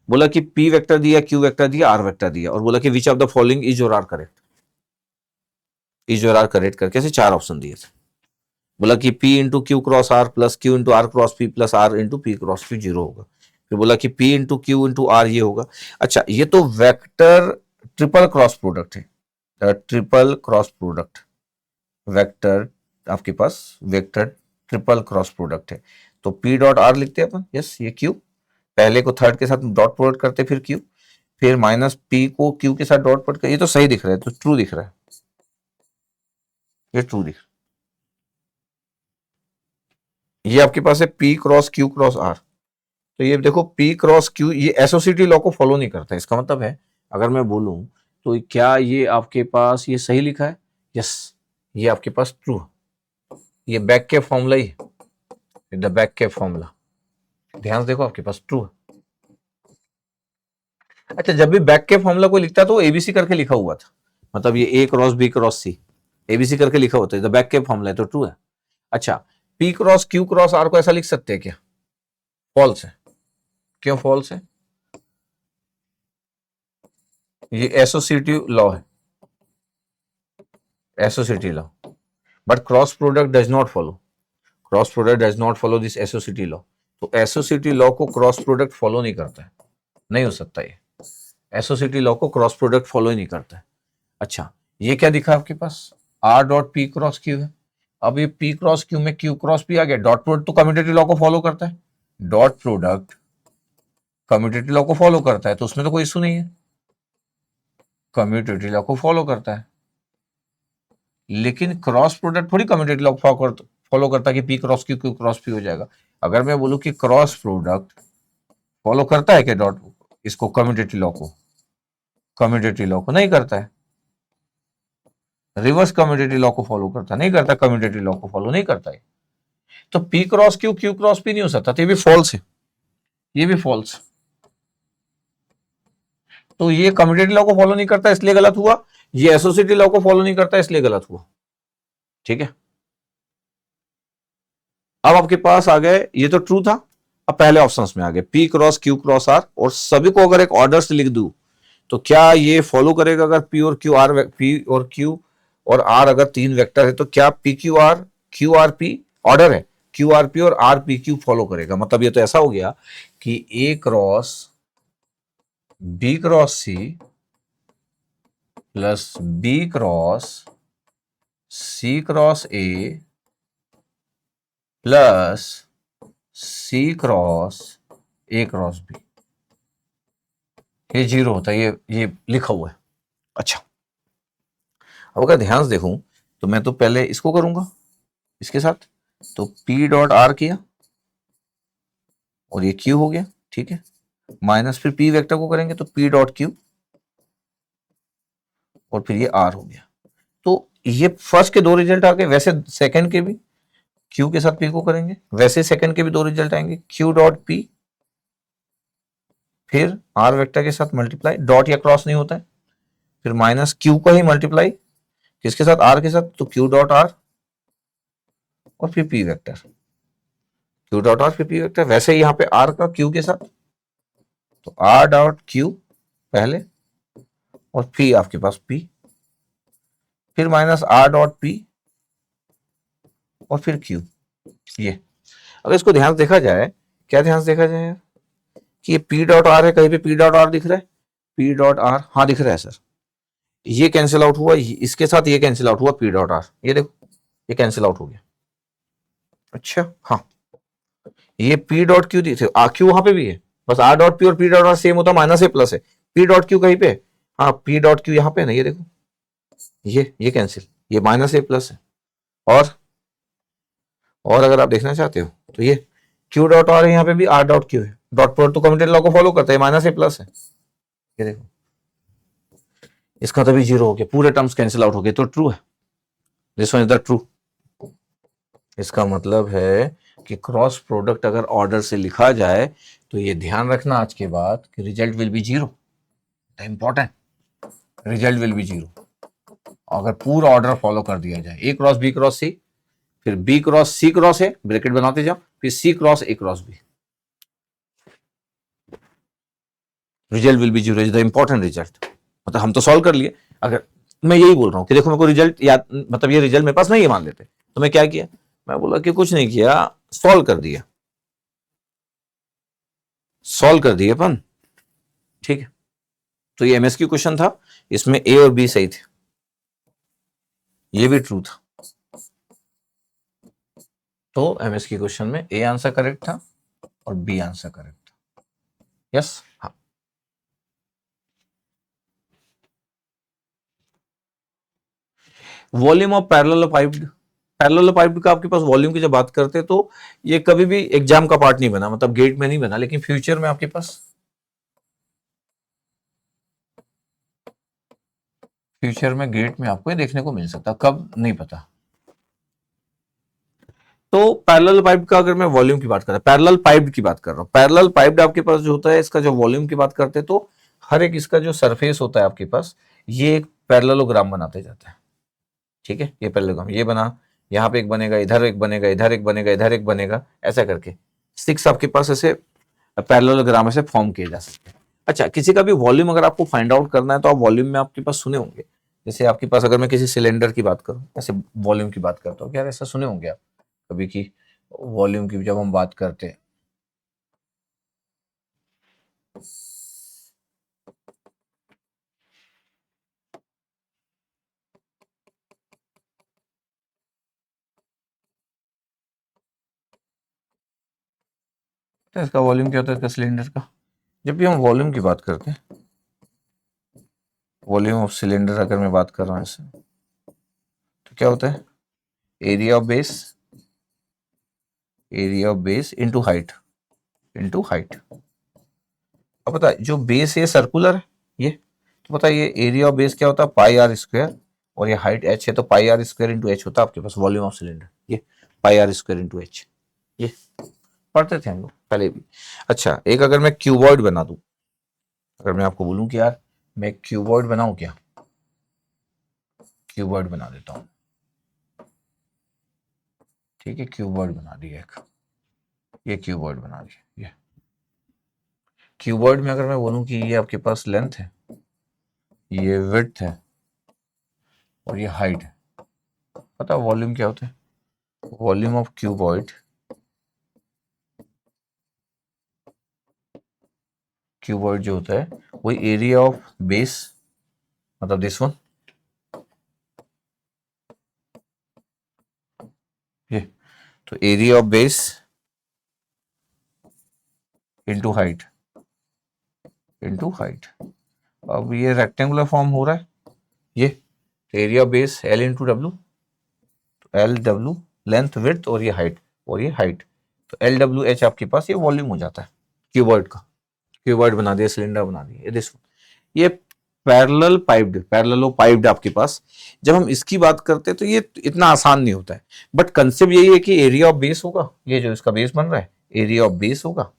बोला कि P वेक्टर दिया, Q वेक्टर दिया, R वेक्टर दिया, और बोला कि which of the following is or are correct, is or are correct करके ऐसे 4 ऑप्शन दिए थे। बोला कि P into Q cross R plus Q into R cross P plus R into P cross Q 0 होगा। फिर बोला कि P into Q into R ये होगा। अच्छा, ये तो वेक्टर ट्रिपल क्रॉस प्रोडक्ट है, ट्रिपल क्रॉस प्रोडक्ट, वेक्टर आपके पास वेक्टर ट्रिपल क्रॉस प्रोडक्ट है, तो P डॉट आर लिखते हैं अपन। यस, ये Q, पहले को थर्ड के साथ डॉट प्रोडक्ट करते, फिर Q, फिर माइनस P को Q के साथ डॉट प्रोडक्ट कर। ये तो सही दिख रहा है, तो ट्रू दिख रहा है, ये ट्रू दिख रहा है। ये आपके पास है P cross Q cross R, तो ये देखो P क्रॉस Q ये एसोसिएटिव लॉ को फॉलो नहीं करता। इसका मतलब है अगर मैं बोलूं तो क्या ये आपके पास ये सही लिखा है? यस, ये आपके पास ट्रू है, ये बैक के फॉर्मूला ही है, द बैक के फॉर्मूला। ध्यान से देखो, आपके पास ट्रू है। अच्छा, जब भी बैक के फॉर्मूला को लिखता है तो एबीसी करके लिखा हुआ था, मतलब ये A cross B cross C ABC करके लिखा होता है, द बैक के फॉर्मूला है, तो ट्रू है। अच्छा, P cross Q cross R को ऐसा लिख सकते हैं क्या? फॉल्स है। क्यों फॉल्स है? ये एसोसिएटिव लॉ है, associative law, but cross product does not follow, cross product does not follow this associative law. तो एसोसिएटिव लॉ को क्रॉस प्रोडक्ट फॉलो नहीं करता है, नहीं हो सकता ये, एसोसिएटिव लॉ को क्रॉस प्रोडक्ट फॉलो ही नहीं करता है। अच्छा, ये क्या दिखा आपके पास? R dot P cross Q है। अब ये पी क्रॉस क्यू में क्यू क्रॉस पी आ गया, डॉट प्रोडक्ट तो कम्यूटेटिव लॉ को फॉलो करता है, डॉट प्रोडक्ट कम्यूटेटिव लॉ को फॉलो करता है, तो उसमें तो कोई इशू नहीं है, कम्यूटेटिव लॉ को फॉलो करता है। लेकिन क्रॉस प्रोडक्ट थोड़ी कम्यूटेटिव लॉ फॉलो करता है कि P cross Q Q cross P हो जाएगा। अगर मैं बोलूं कि क्रॉस प्रोडक्ट फॉलो करता है क्या डॉट इसको कम्यूटेटिव लॉ को? कम्यूटेटिव लॉ को नहीं करता है। रिवर्स कम्यूटेटिव लॉ को फॉलो करता नहीं करता, कम्यूटेटिव लॉ को फॉलो नहीं करता है। तो P cross Q Q cross P नहीं हो सकता, तो ये भी फॉल्स है, ये भी फॉल्स। तो ये कम्यूटेटिव लॉ को फॉलो नहीं करता इसलिए गलत हुआ, ये एसोसिएटिव लॉ को फॉलो नहीं करता इसलिए गलत हुआ। ठीक है, अब आपके पास आ गए, ये तो ट्रू था। अब पहले ऑप्शंस में आ गए P cross Q cross R, और सभी को अगर एक ऑर्डर से लिख दूं तो क्या ये फॉलो करेगा? अगर पी और क्यू आर, पी और क्यू और आर अगर 3 वेक्टर है तो क्या P Q R P order है, क्यू आर पी और आर पी क्यू फॉलो करेगा? मतलब ये तो ऐसा हो गया कि A cross B cross C plus B cross C cross A plus C cross A cross B, ये जीरो होता है, ये लिखा हुआ है। अच्छा, अब अगर ध्यान से देखूं तो मैं तो पहले इसको करूंगा इसके साथ, तो P डॉट आर किया और ये Q हो गया, ठीक है, माइनस फिर P वेक्टर को करेंगे तो P डॉट Q और फिर ये R हो गया। तो ये फर्स्ट के दो रिजल्ट आ गए, वैसे सेकंड के भी Q के साथ P को करेंगे, वैसे सेकंड के भी दो रिजल्ट आएंगे, Q डॉट P फिर R वेक्टर के साथ मल्टीप्लाई, डॉट या क्रॉस नहीं होता है, फिर माइनस Q का ही मल्टीप्लाई किसके साथ, R के साथ, तो Q डॉट R और फिर P vector, Q dot R फिर P वेक्टर, वैसे यहाँ पे R का Q के साथ, तो R डॉट Q पहले और फिर आपके पास P, फिर माइनस R डॉट P और फिर Q। ये अगर इसको ध्यान से देखा जाए, क्या ध्यान से देखा जाए यार, कि ये P डॉट R है, कहीं पे P डॉट R दिख रहा है, P डॉट R हाँ दिख रहा है सर, ये कैंसिल आउट हुआ, इसके साथ ये कैंसिल आउट हुआ, P डॉट R, ये देखो ये कैंसिल आउट हो गया। अच्छा हाँ, ये P डॉट Q थे, Q वहां पे भी है, बस R डॉट P और P डॉट R सेम होता, माइनस है प्लस है, P डॉट Q कहीं पे, हाँ P डॉट Q यहाँ पे ना, ये देखो ये कैंसिल, ये माइनस है प्लस है, और अगर आप देखना चाहते हो तो ये Q डॉट R है, यहाँ पे भी R डॉट Q है, डॉट प्रोडक्ट तो कम्युटेड लॉ को फॉलो करता है, माइनस है प्लस है, ये देखो इसका तो भी जीरो हो गया, पूरे टर्म्स कैंसिल आउट हो गए, तो ट्रू है, this one is the true. इसका मतलब है कि क्रॉस प्रोडक्ट अगर ऑर्डर से लिखा जाए तो ये ध्यान रखना आज के बाद कि result will be zero, important, result will be zero अगर पूरा ऑर्डर फॉलो कर दिया जाए, A cross B cross C, फिर बी क्रॉस सी क्रॉस है, ब्रैकेट बनाते जाओ, फिर C cross A cross B, result will be zero, is the important result. मतलब हम तो सॉल्व कर लिए, अगर मैं यही बोल रहा हूँ कि देखो मेरे को रिजल्ट याद, मतलब ये रिजल्ट मेरे पास नहीं है मान लेते, तो मैं क्या किया, मैं बोला कि कुछ नहीं किया, सॉल्व कर दिया, सॉल्व कर दिए अपन, ठीक है। तो ये एमएसक्यू क्वेश्चन था, इसमें ए और बी सही थे, ये भी ट्रू था, तो एमएसक्यू क्वेश्चन में ए आंसर करेक्ट था और बी आंसर करेक्ट था, यस हाँ। Volume of parallel piped, parallel piped का आपके पास वॉल्यूम की जब बात करते हैं तो ये कभी भी एग्जाम का पार्ट नहीं बना, मतलब गेट में नहीं बना, लेकिन फ्यूचर में आपके पास, फ्यूचर में गेट में आपको ये देखने को मिल सकता, कब नहीं पता। तो पैरेलल पाइप का अगर मैं वॉल्यूम की बात कर रहा हूं, पैरेलल पाइप्ड की बात कर रहा हूं, पैरेलल पाइप्ड आपके पास जो होता है, इसका जो वॉल्यूम की बात करते हैं तो हर एक इसका जो सरफेस होता है आपके पास, ये एक पैरेललोग्राम बनाते जाता है, ठीक है, ये पैरेललोग्राम ये बना, यहाँ पे एक बनेगा, इधर एक बनेगा, इधर एक बनेगा, इधर एक बनेगा, ऐसा करके 6 आपके पास ऐसे पैरेललोग्राम ऐसे फॉर्म किए जा सकते हैं। अच्छा, किसी का भी वॉल्यूम अगर आपको फाइंड आउट करना है तो आप वॉल्यूम में आपके पास सुने होंगे, जैसे आपके पास अगर मैं किसी सिलेंडर की बात करूं, ऐसे वॉल्यूम की बात करता हूँ, क्या ऐसा सुने होंगे आप कभी की, वॉल्यूम की जब हम बात करते हैं, तो इसका वॉल्यूम क्या होता है, इसका सिलेंडर का, जब भी हम वॉल्यूम की बात करते हैं, वॉल्यूम ऑफ सिलेंडर अगर मैं बात कर रहा हूँ इससे, तो क्या होता है, area of base, area of base into height, into height. अब पता है जो बेस है सर्कुलर है ये, तो पता है ये एरिया ऑफ बेस क्या होता है, पाई आर स्क्वायर, और ये हाइट एच है, तो पाई आर स्क्वायर इंटू एच होता है आपके पास वॉल्यूम ऑफ सिलेंडर, ये पाई आर स्क्वायर इंटू एच, ये पढ़ते थे हम लोग पहले भी। अच्छा, एक अगर मैं क्यूबॉइड बना दूं, अगर मैं आपको बोलूं कि यार मैं क्यूबॉइड बनाऊं क्या, क्यूबॉइड बना देता हूं, ठीक है, क्यूबॉइड बना दिया एक, ये क्यूबॉइड बना दिया, ये क्यूबॉइड में अगर मैं बोलूं कि ये आपके पास लेंथ है, ये विड्थ है और ये हाइट है, पता वॉल्यूम क्या होता है, वॉल्यूम ऑफ क्यूबॉइड, क्यूबॉइड जो होता है वही एरिया ऑफ बेस, मतलब दिस वन, ये तो area of base into height, into height. अब ये रेक्टेंगुलर फॉर्म हो रहा है, ये area base L into W, L W length width और ये हाइट, और ये हाइट, तो एल डब्ल्यू एच आपके पास ये वॉल्यूम हो जाता है क्यूबॉइड का। क्यूबॉइड बना दिया, सिलेंडर बना दिया, ये देखो ये पैरेलल पाइप्ड, पैरेललो पाइप्ड आपके पास। जब हम इसकी बात करते हैं तो ये इतना आसान नहीं होता है, बट कंसेप्ट यही है कि एरिया ऑफ बेस होगा, ये जो इसका बेस बन रहा है एरिया ऑफ बेस होगा।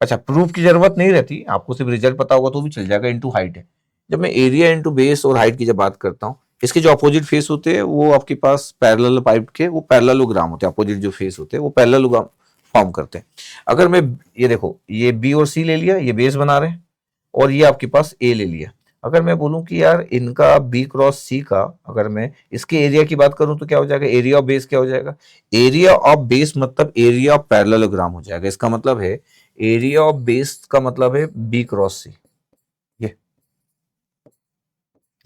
अच्छा, प्रूफ की जरूरत नहीं रहती, आपको सिर्फ रिजल्ट पता होगा तो भी चल जाएगा, इनटू हाइट है। जब मैं एरिया इंटू बेस और हाइट की जब बात करता हूँ, इसके जो अपोजिट फेस होते हैं वो आपके पास पैरेलल पाइप के वो पैरेललोग्राम होते हैं, अपोजिट जो फेस होते हैं वो पैरेललोग्राम फॉर्म करते हैं। अगर मैं ये देखो ये बी और सी ले लिया, ये बेस बना रहे हैं, और ये आपके पास ए ले लिया। अगर मैं बोलूं कि यार इनका बी क्रॉस सी का, अगर मैं इसके एरिया की बात करूं तो क्या हो जाएगा, एरिया ऑफ बेस क्या हो जाएगा, एरिया ऑफ बेस मतलब एरिया ऑफ पैरेललोग्राम हो जाएगा। इसका मतलब है एरिया ऑफ बेस का मतलब है बी क्रॉस सी, ये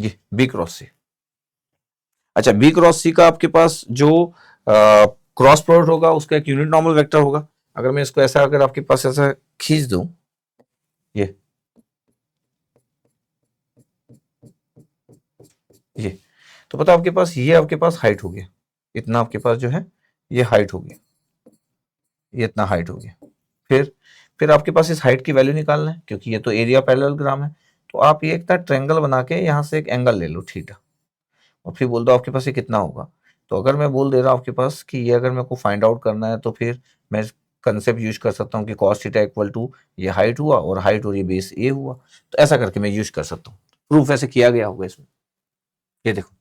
ये बी क्रॉस सी। अच्छा, बी क्रॉस सी का आपके पास जो क्रॉस प्रोडक्ट होगा उसका एक यूनिट नॉर्मल वेक्टर होगा। अगर मैं इसको ऐसा, अगर आपके पास ऐसा खींच दूं, ये तो पता आपके पास, ये आपके पास हाइट हो गया, इतना आपके पास जो है ये हाइट हो गया, ये इतना हाइट हो गया। फिर आपके पास इस हाइट की वैल्यू निकालना है, क्योंकि ये तो एरिया पैरेललोग्राम है। तो आप ये एक ट्रायंगल बना के यहाँ से एक एंगल ले लो थीटा, और फिर बोल दो आपके पास ये कितना होगा। तो अगर मैं बोल दे रहा हूँ आपके पास कि ये अगर मेरे को फाइंड आउट करना है, तो फिर मैं कंसेप्ट यूज कर सकता हूँ कि कॉस थीटा इक्वल टू ये हाइट हुआ, और हाइट और ये बेस ए हुआ। तो ऐसा करके मैं यूज कर सकता हूँ, प्रूफ ऐसे किया गया होगा इसमें। ये देखो,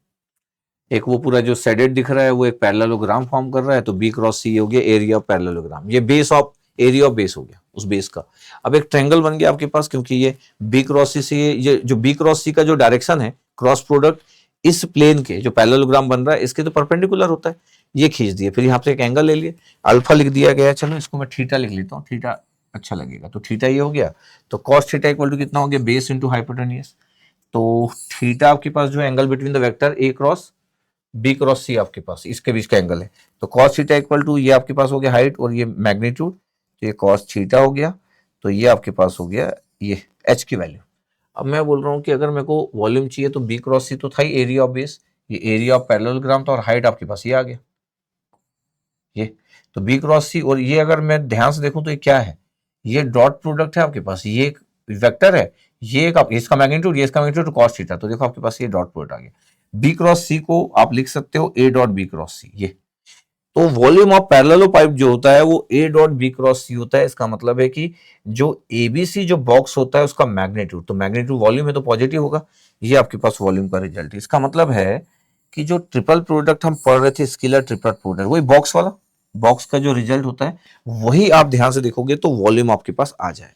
एक वो पूरा जो सेडेड दिख रहा है वो एक पैरेललोग्राम फॉर्म कर रहा है, तो बी क्रॉस सी हो गया एरिया ऑफ पैरेललोग्राम, ये base of area of base हो गया उस बेस का। अब एक ट्रायंगल बन गया आपके पास, क्योंकि ये बी क्रॉस सी से ये जो बी क्रॉस सी का जो डायरेक्शन है क्रॉस प्रोडक्ट इस प्लेन के जो पैरेललोग्राम बन रहा है इसके तो परपेंडिकुलर होता है, ये खींच दिए। फिर यहाँ से एक एंगल ले लिए, अल्फा लिख दिया गया, चलो इसको मैं थीटा लिख लेता हूँ, थीटा अच्छा लगेगा, तो थीटा ये हो गया। तो कॉस थीटा इक्वल टू कितना हो गया, बेस इंटू हाइपोटेन्यूज। तो थीटा आपके पास जो angle between the vector A cross B cross C आपके पास इसके बीच का एंगल है। तो कॉस थीटा इक्वल टू ये आपके पास हो गया हाइट और ये मैग्नीट्यूड, तो ये कॉस थीटा हो गया, तो ये आपके पास हो गया ये एच की वैल्यू। अब मैं बोल रहा हूँ कि अगर मेरे को वॉल्यूम चाहिए तो बी क्रॉस सी तो था ही एरिया ऑफ बेस, ये एरिया ऑफ पैरेललोग्राम था, और हाइट आपके पास ये आ गया ये। तो बी क्रॉस सी, और ये अगर मैं ध्यान से देखूं तो ये क्या है, ये डॉट प्रोडक्ट है आपके पास, ये एक वेक्टर है, ये एक इसका मैग्नीट्यूड, ये इसका मैग्नीट्यूड कॉस थीटा, तो देखो आपके पास ये डॉट प्रोडक्ट आ गया। बी क्रॉस सी को आप लिख सकते हो ए डॉट बी क्रॉस सी, ये। तो वॉल्यूम ऑफ पैरेललो पाइप जो होता है वो ए डॉट बी क्रॉस सी होता है। इसका मतलब है कि जो एबीसी जो बॉक्स होता है उसका मैग्नीट्यूड, तो मैग्नीट्यूड वॉल्यूम है तो पॉजिटिव होगा, ये आपके पास वॉल्यूम का रिजल्ट है। इसका मतलब है कि जो ट्रिपल प्रोडक्ट हम पढ़ रहे थे, स्केलर ट्रिपल प्रोडक्ट, वही बॉक्स वाला, बॉक्स का जो रिजल्ट होता है वही आप ध्यान से देखोगे तो वॉल्यूम आपके पास आ जाएगा।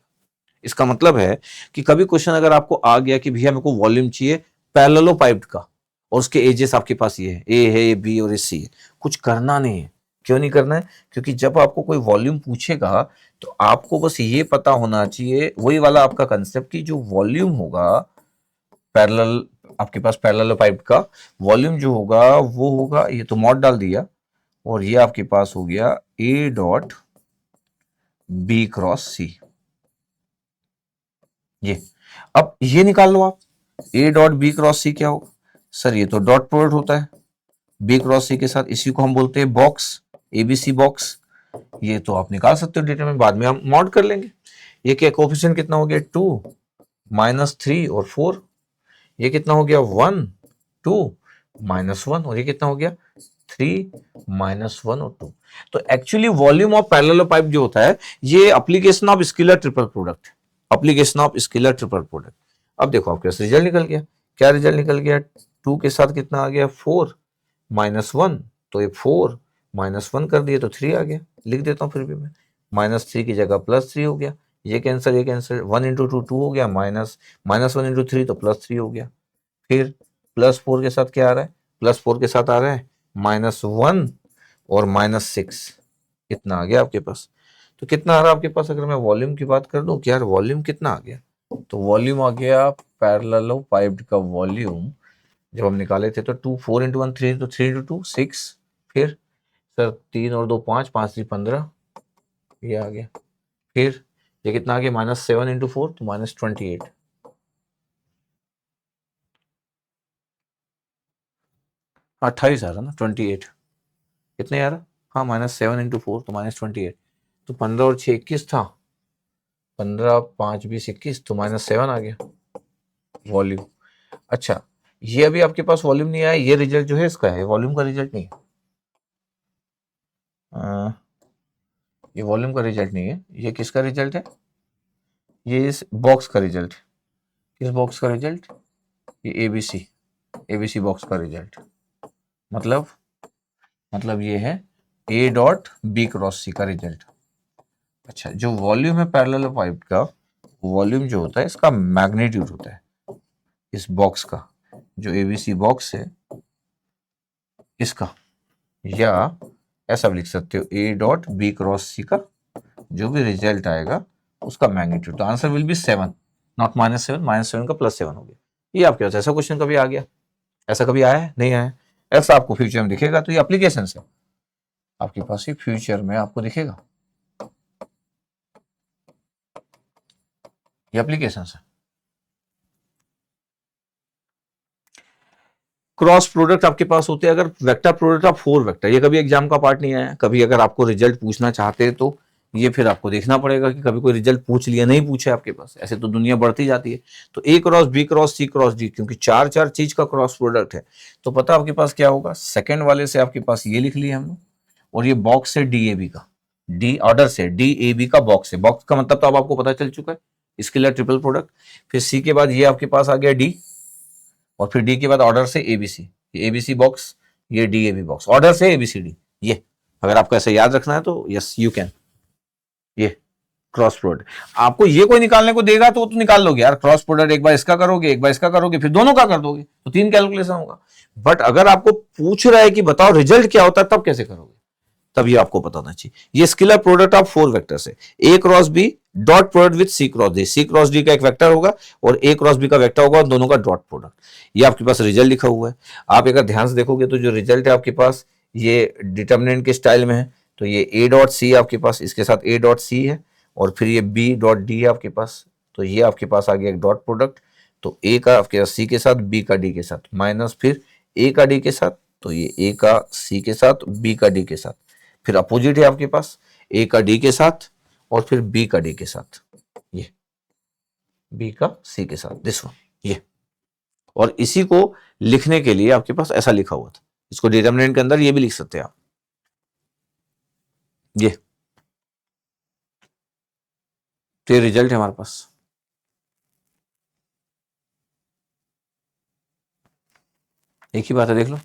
इसका मतलब है कि कभी क्वेश्चन अगर आपको आ गया कि भैया मेरे को वॉल्यूम चाहिए पैरेललो पाइप का, और उसके एजेस आपके पास ये है, ए है, बी और सी है, कुछ करना नहीं है। क्यों नहीं करना है, क्योंकि जब आपको कोई वॉल्यूम पूछेगा तो आपको बस ये पता होना चाहिए, वही वाला आपका कंसेप्ट कि जो वॉल्यूम होगा पैरेलल, आपके पास पैरेलल पाइप का वॉल्यूम जो होगा वो होगा, ये तो मॉड डाल दिया, और ये आपके पास हो गया ए डॉट बी क्रॉस सी, ये। अब ये निकाल लो आप, ए डॉट बी क्रॉस सी क्या होगा, सर ये तो डॉट प्रोडक्ट होता है बी क्रॉस सी के साथ, इसी को हम बोलते हैं बॉक्स, एबीसी बॉक्स। ये तो आप निकाल सकते हो डेटा में, बाद में हम मॉड कर लेंगे। ये क्या कोफिशिएंट कितना हो गया, 2 -3 और 4, ये कितना हो गया 1 2 -1, और ये कितना हो गया 3 -1 और 2। तो actually volume of parallel pipe जो होता है ये application of scalar triple product, application of scalar triple product. अब देखो आपके पास रिजल्ट निकल गया, क्या रिजल्ट निकल गया, 2 के साथ कितना आ गया 4 -1, तो ये 4 -1 कर दिए तो 3 आ गया, लिख देता हूँ फिर भी मैं, -3 की जगह +3 हो गया, ये कैंसर ये कैंसर, 1 इंटू 2 2 हो गया, -1 इंटू 3 तो +3 हो गया। फिर +4 के साथ क्या आ रहा है, +4 के साथ आ रहा है -1 और -6, इतना आ गया आपके पास। तो कितना आ रहा है आपके पास, अगर मैं वॉल्यूम की बात कर दूं कि यार वॉल्यूम कितना आ गया, तो वॉल्यूम आ गया पैरेललो पाइप्ड का वॉल्यूम, जब हम निकाले थे तो 2 4 इंटू 1 3, तो 3 इंटू 2 6, फिर सर 3 और 2 5, 5 3 15, ये आ गया। फिर ये कितना आ गया, -7 × 4 तो -28। 28 आ रहा ना, 28 कितने आ रहा, हाँ -7 × 4 तो -28। तो 15 और 6 21 था, 15 5 20 21, तो -7 आ गया वॉल्यूम। अच्छा, ये अभी आपके पास वॉल्यूम नहीं आया, ये रिजल्ट जो है इसका है, वॉल्यूम का रिजल्ट नहीं है। ये वॉल्यूम का रिजल्ट नहीं है, ये किसका रिजल्ट है, ये इस बॉक्स का रिजल्ट। किस बॉक्स का रिजल्ट, ये एबीसी बॉक्स का रिजल्ट। मतलब ये है ए डॉट बी क्रॉस सी का रिजल्ट। अच्छा, जो वॉल्यूम है पैरेलल पाइप का, वॉल्यूम जो होता है इसका मैग्नीट्यूड होता है इस बॉक्स का, जो एबीसी बॉक्स है इसका, या ऐसा भी लिख सकते हो ए डॉट बी क्रॉस सी का जो भी रिजल्ट आएगा उसका मैग्नीट्यूड। तो आंसर विल बी 7, नॉट -7, -7 का +7 हो गया। ये आपके पास ऐसा क्वेश्चन कभी आ गया, ऐसा कभी आया है, नहीं आया, ऐसा आपको फ्यूचर में दिखेगा। तो ये एप्लीकेशन है आपके पास, ही फ्यूचर में आपको दिखेगा, ये एप्लीकेशन है। क्रॉस प्रोडक्ट आपके पास होते हैं, अगर वेक्टर प्रोडक्ट ऑफ 4 वेक्टर, ये कभी एग्जाम का पार्ट नहीं आया। कभी अगर आपको रिजल्ट पूछना चाहते हैं तो ये फिर आपको देखना पड़ेगा कि कभी कोई रिजल्ट पूछ लिया, नहीं पूछे आपके पास, ऐसे तो दुनिया बढ़ती जाती है। तो A cross B cross C cross D, क्योंकि 4 चीज का क्रॉस प्रोडक्ट है, तो पता आपके पास क्या होगा, सेकंड वाले से आपके पास ये लिख लिया हमने, और ये बॉक्स है डी ए बी का, डी ऑर्डर से डी ए बी का बॉक्स है, बॉक्स का मतलब तो अब आपको पता चल चुका है, स्केलर ट्रिपल प्रोडक्ट। फिर सी के बाद ये आपके पास आ गया डी, और फिर डी के बाद ऑर्डर से एबीसी, ये एबीसी बॉक्स, ये D A B box, order से एबीसीडी। ये अगर आपको ऐसे याद रखना है तो यस यू कैन, ये क्रॉस प्रोडक्ट। आपको ये कोई निकालने को देगा तो निकाल लोगे यार, क्रॉस प्रोडक्ट एक बार इसका करोगे, एक बार इसका करोगे, फिर दोनों का कर दोगे, तो 3 कैलकुलेशन होगा। बट अगर आपको पूछ रहा है कि बताओ रिजल्ट क्या होता है, तब कैसे करोगे, तब ये आपको बताना चाहिए। ये स्केलर प्रोडक्ट ऑफ 4 वेक्टर्स है, A cross B dot product with C cross D, C cross D का एक वेक्टर होगा और ए क्रॉस बी का वेक्टर होगा, दोनों का डॉट प्रोडक्ट। ये आपके पास रिजल्ट लिखा हुआ है। आप अगर ध्यान से देखोगे तो जो रिजल्ट है आपके पास ये डिटर्मिनेंट के स्टाइल में है, तो ये ए डॉट सी आपके पास, इसके साथ ए डॉट सी है, और फिर ये बी डॉट डी है आपके पास, तो ये आपके पास आ गया एक डॉट प्रोडक्ट। तो ए का आपके सी के साथ, बी का डी के साथ, माइनस फिर ए का डी के साथ, तो ये ए का सी के साथ, बी का डी के साथ, फिर अपोजिट है आपके पास ए का डी के साथ, और फिर बी का डी के साथ, ये बी का सी के साथ, दिस वन, ये। और इसी को लिखने के लिए आपके पास ऐसा लिखा हुआ था, इसको डिटरमिनेंट के अंदर ये भी लिख सकते हैं आप, ये। तो ये रिजल्ट है हमारे पास। एक ही बात है, देख लो।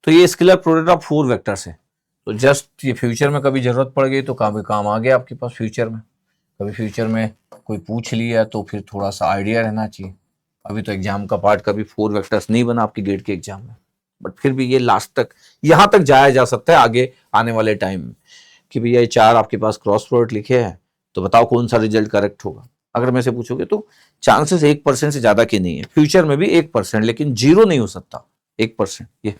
तो ये स्केलर प्रोडक्ट ऑफ 4 वेक्टर्स है। तो जस्ट ये फ्यूचर में कभी जरूरत पड़ गई तो काम आ गया आपके पास फ्यूचर में। कभी फ्यूचर में कोई पूछ लिया तो फिर थोड़ा सा आइडिया रहना चाहिए। अभी तो एग्जाम का पार्ट कभी 4 वेक्टर्स नहीं बना आपकी गेट के एग्जाम में, बट फिर भी ये लास्ट तक यहां तक जाया जा सकता है आगे आने वाले टाइम में, कि भैया ये 4 आपके पास क्रॉस प्रोडक्ट लिखे हैं, तो बताओ कौन सा रिजल्ट करेक्ट होगा। अगर मेरे से पूछोगे तो चांसेस 1% से ज्यादा की नहीं है, फ्यूचर में भी 1%, लेकिन 0 नहीं हो सकता, 1%। ये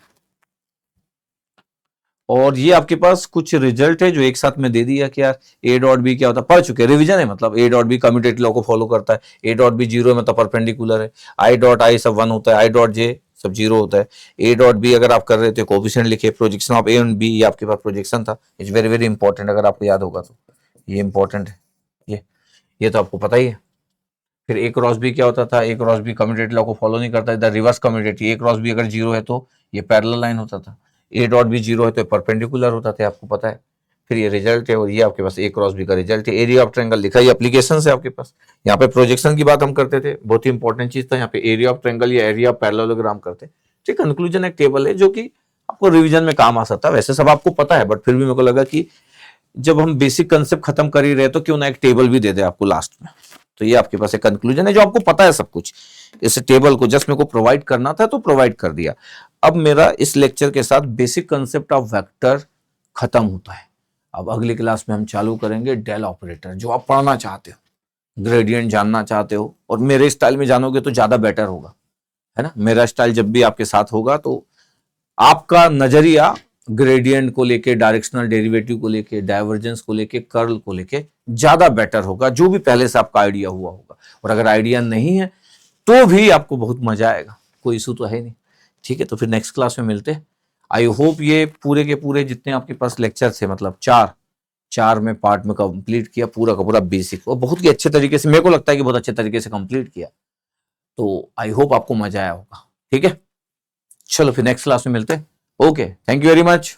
और ये आपके पास कुछ रिजल्ट है जो एक साथ में दे दिया कि यार ए डॉट बी क्या होता है, पढ़ चुके, रिवीजन है, मतलब A dot B commutative law को फॉलो करता है, ए डॉट बी 0 है मतलब परपेंडिकुलर है, आई डॉट आई सब 1 होता है, आई डॉट जे सब 0 होता है, ए डॉट बी अगर आप कर रहे थे कोफिशिएंट लिखे, projection of A and B, ये आपके पास प्रोजेक्शन था, इट्स वेरी वेरी इंपॉर्टेंट, अगर आपको याद होगा तो ये इंपॉर्टेंट है, ये तो आपको पता ही है। फिर ए क्रॉस बी क्या होता था, ए क्रॉस बी कम्यूटेटिव लॉ को फॉलो नहीं करता, इधर रिवर्स कम्यूटेटिव, ए क्रॉस बी अगर 0 है तो ये पैरेलल लाइन होता था, ए डॉट बी 0 है तो परपेंडिकुलर होता था, आपको पता है। फिर ये रिजल्ट है, और ये आपके पास ए क्रॉस बी का रिजल्ट है। एरिया ऑफ ट्रायंगल लिखा है, एप्लीकेशन है आपके पास। यहाँ पे प्रोजेक्शन की बात हम करते थे, बहुत ही इंपॉर्टेंट चीज था, यहाँ पे एरिया ऑफ ट्रायंगल या एरिया ऑफ पैरेललोग्राम करते। तो कंक्लूजन एक टेबल है जो कि आपको रिविजन में काम आ सकता है, वैसे सब आपको पता है, बट फिर भी मेरे को लगा कि जब हम बेसिक कंसेप्ट खत्म कर ही रहे तो क्यों ना एक टेबल भी दे दे आपको लास्ट में। तो ये आपके पास एक कंक्लूजन है जो आपको पता है सब कुछ, इस टेबल को जस्ट मेरे को प्रोवाइड करना था तो प्रोवाइड कर दिया। अब मेरा इस लेक्चर के साथ बेसिक कंसेप्ट ऑफ वेक्टर खत्म होता है। अब अगली क्लास में हम चालू करेंगे डेल ऑपरेटर, जो आप पढ़ना चाहते हो, ग्रेडियंट जानना चाहते हो, और मेरे स्टाइल में जानोगे तो ज्यादा बेटर होगा, है ना। मेरा स्टाइल जब भी आपके साथ होगा तो आपका नजरिया ग्रेडियंट को लेके, डायरेक्शनल डेरिवेटिव को लेके, डाइवर्जेंस को लेके, कर्ल को लेके ज्यादा बेटर होगा, जो भी पहले से आपका आइडिया हुआ होगा। और अगर आइडिया नहीं है तो भी आपको बहुत मजा आएगा, कोई इशू तो है नहीं। ठीक है, तो फिर नेक्स्ट क्लास में मिलते हैं। आई होप ये पूरे के पूरे जितने आपके पास लेक्चर थे, मतलब चार में पार्ट में कंप्लीट किया पूरा का पूरा बेसिक, और बहुत ही अच्छे तरीके से, मेरे को लगता है कि बहुत अच्छे तरीके से कंप्लीट किया। तो आई होप आपको मजा आया होगा। ठीक है, चलो फिर नेक्स्ट क्लास में मिलते हैं। Okay, thank you very much.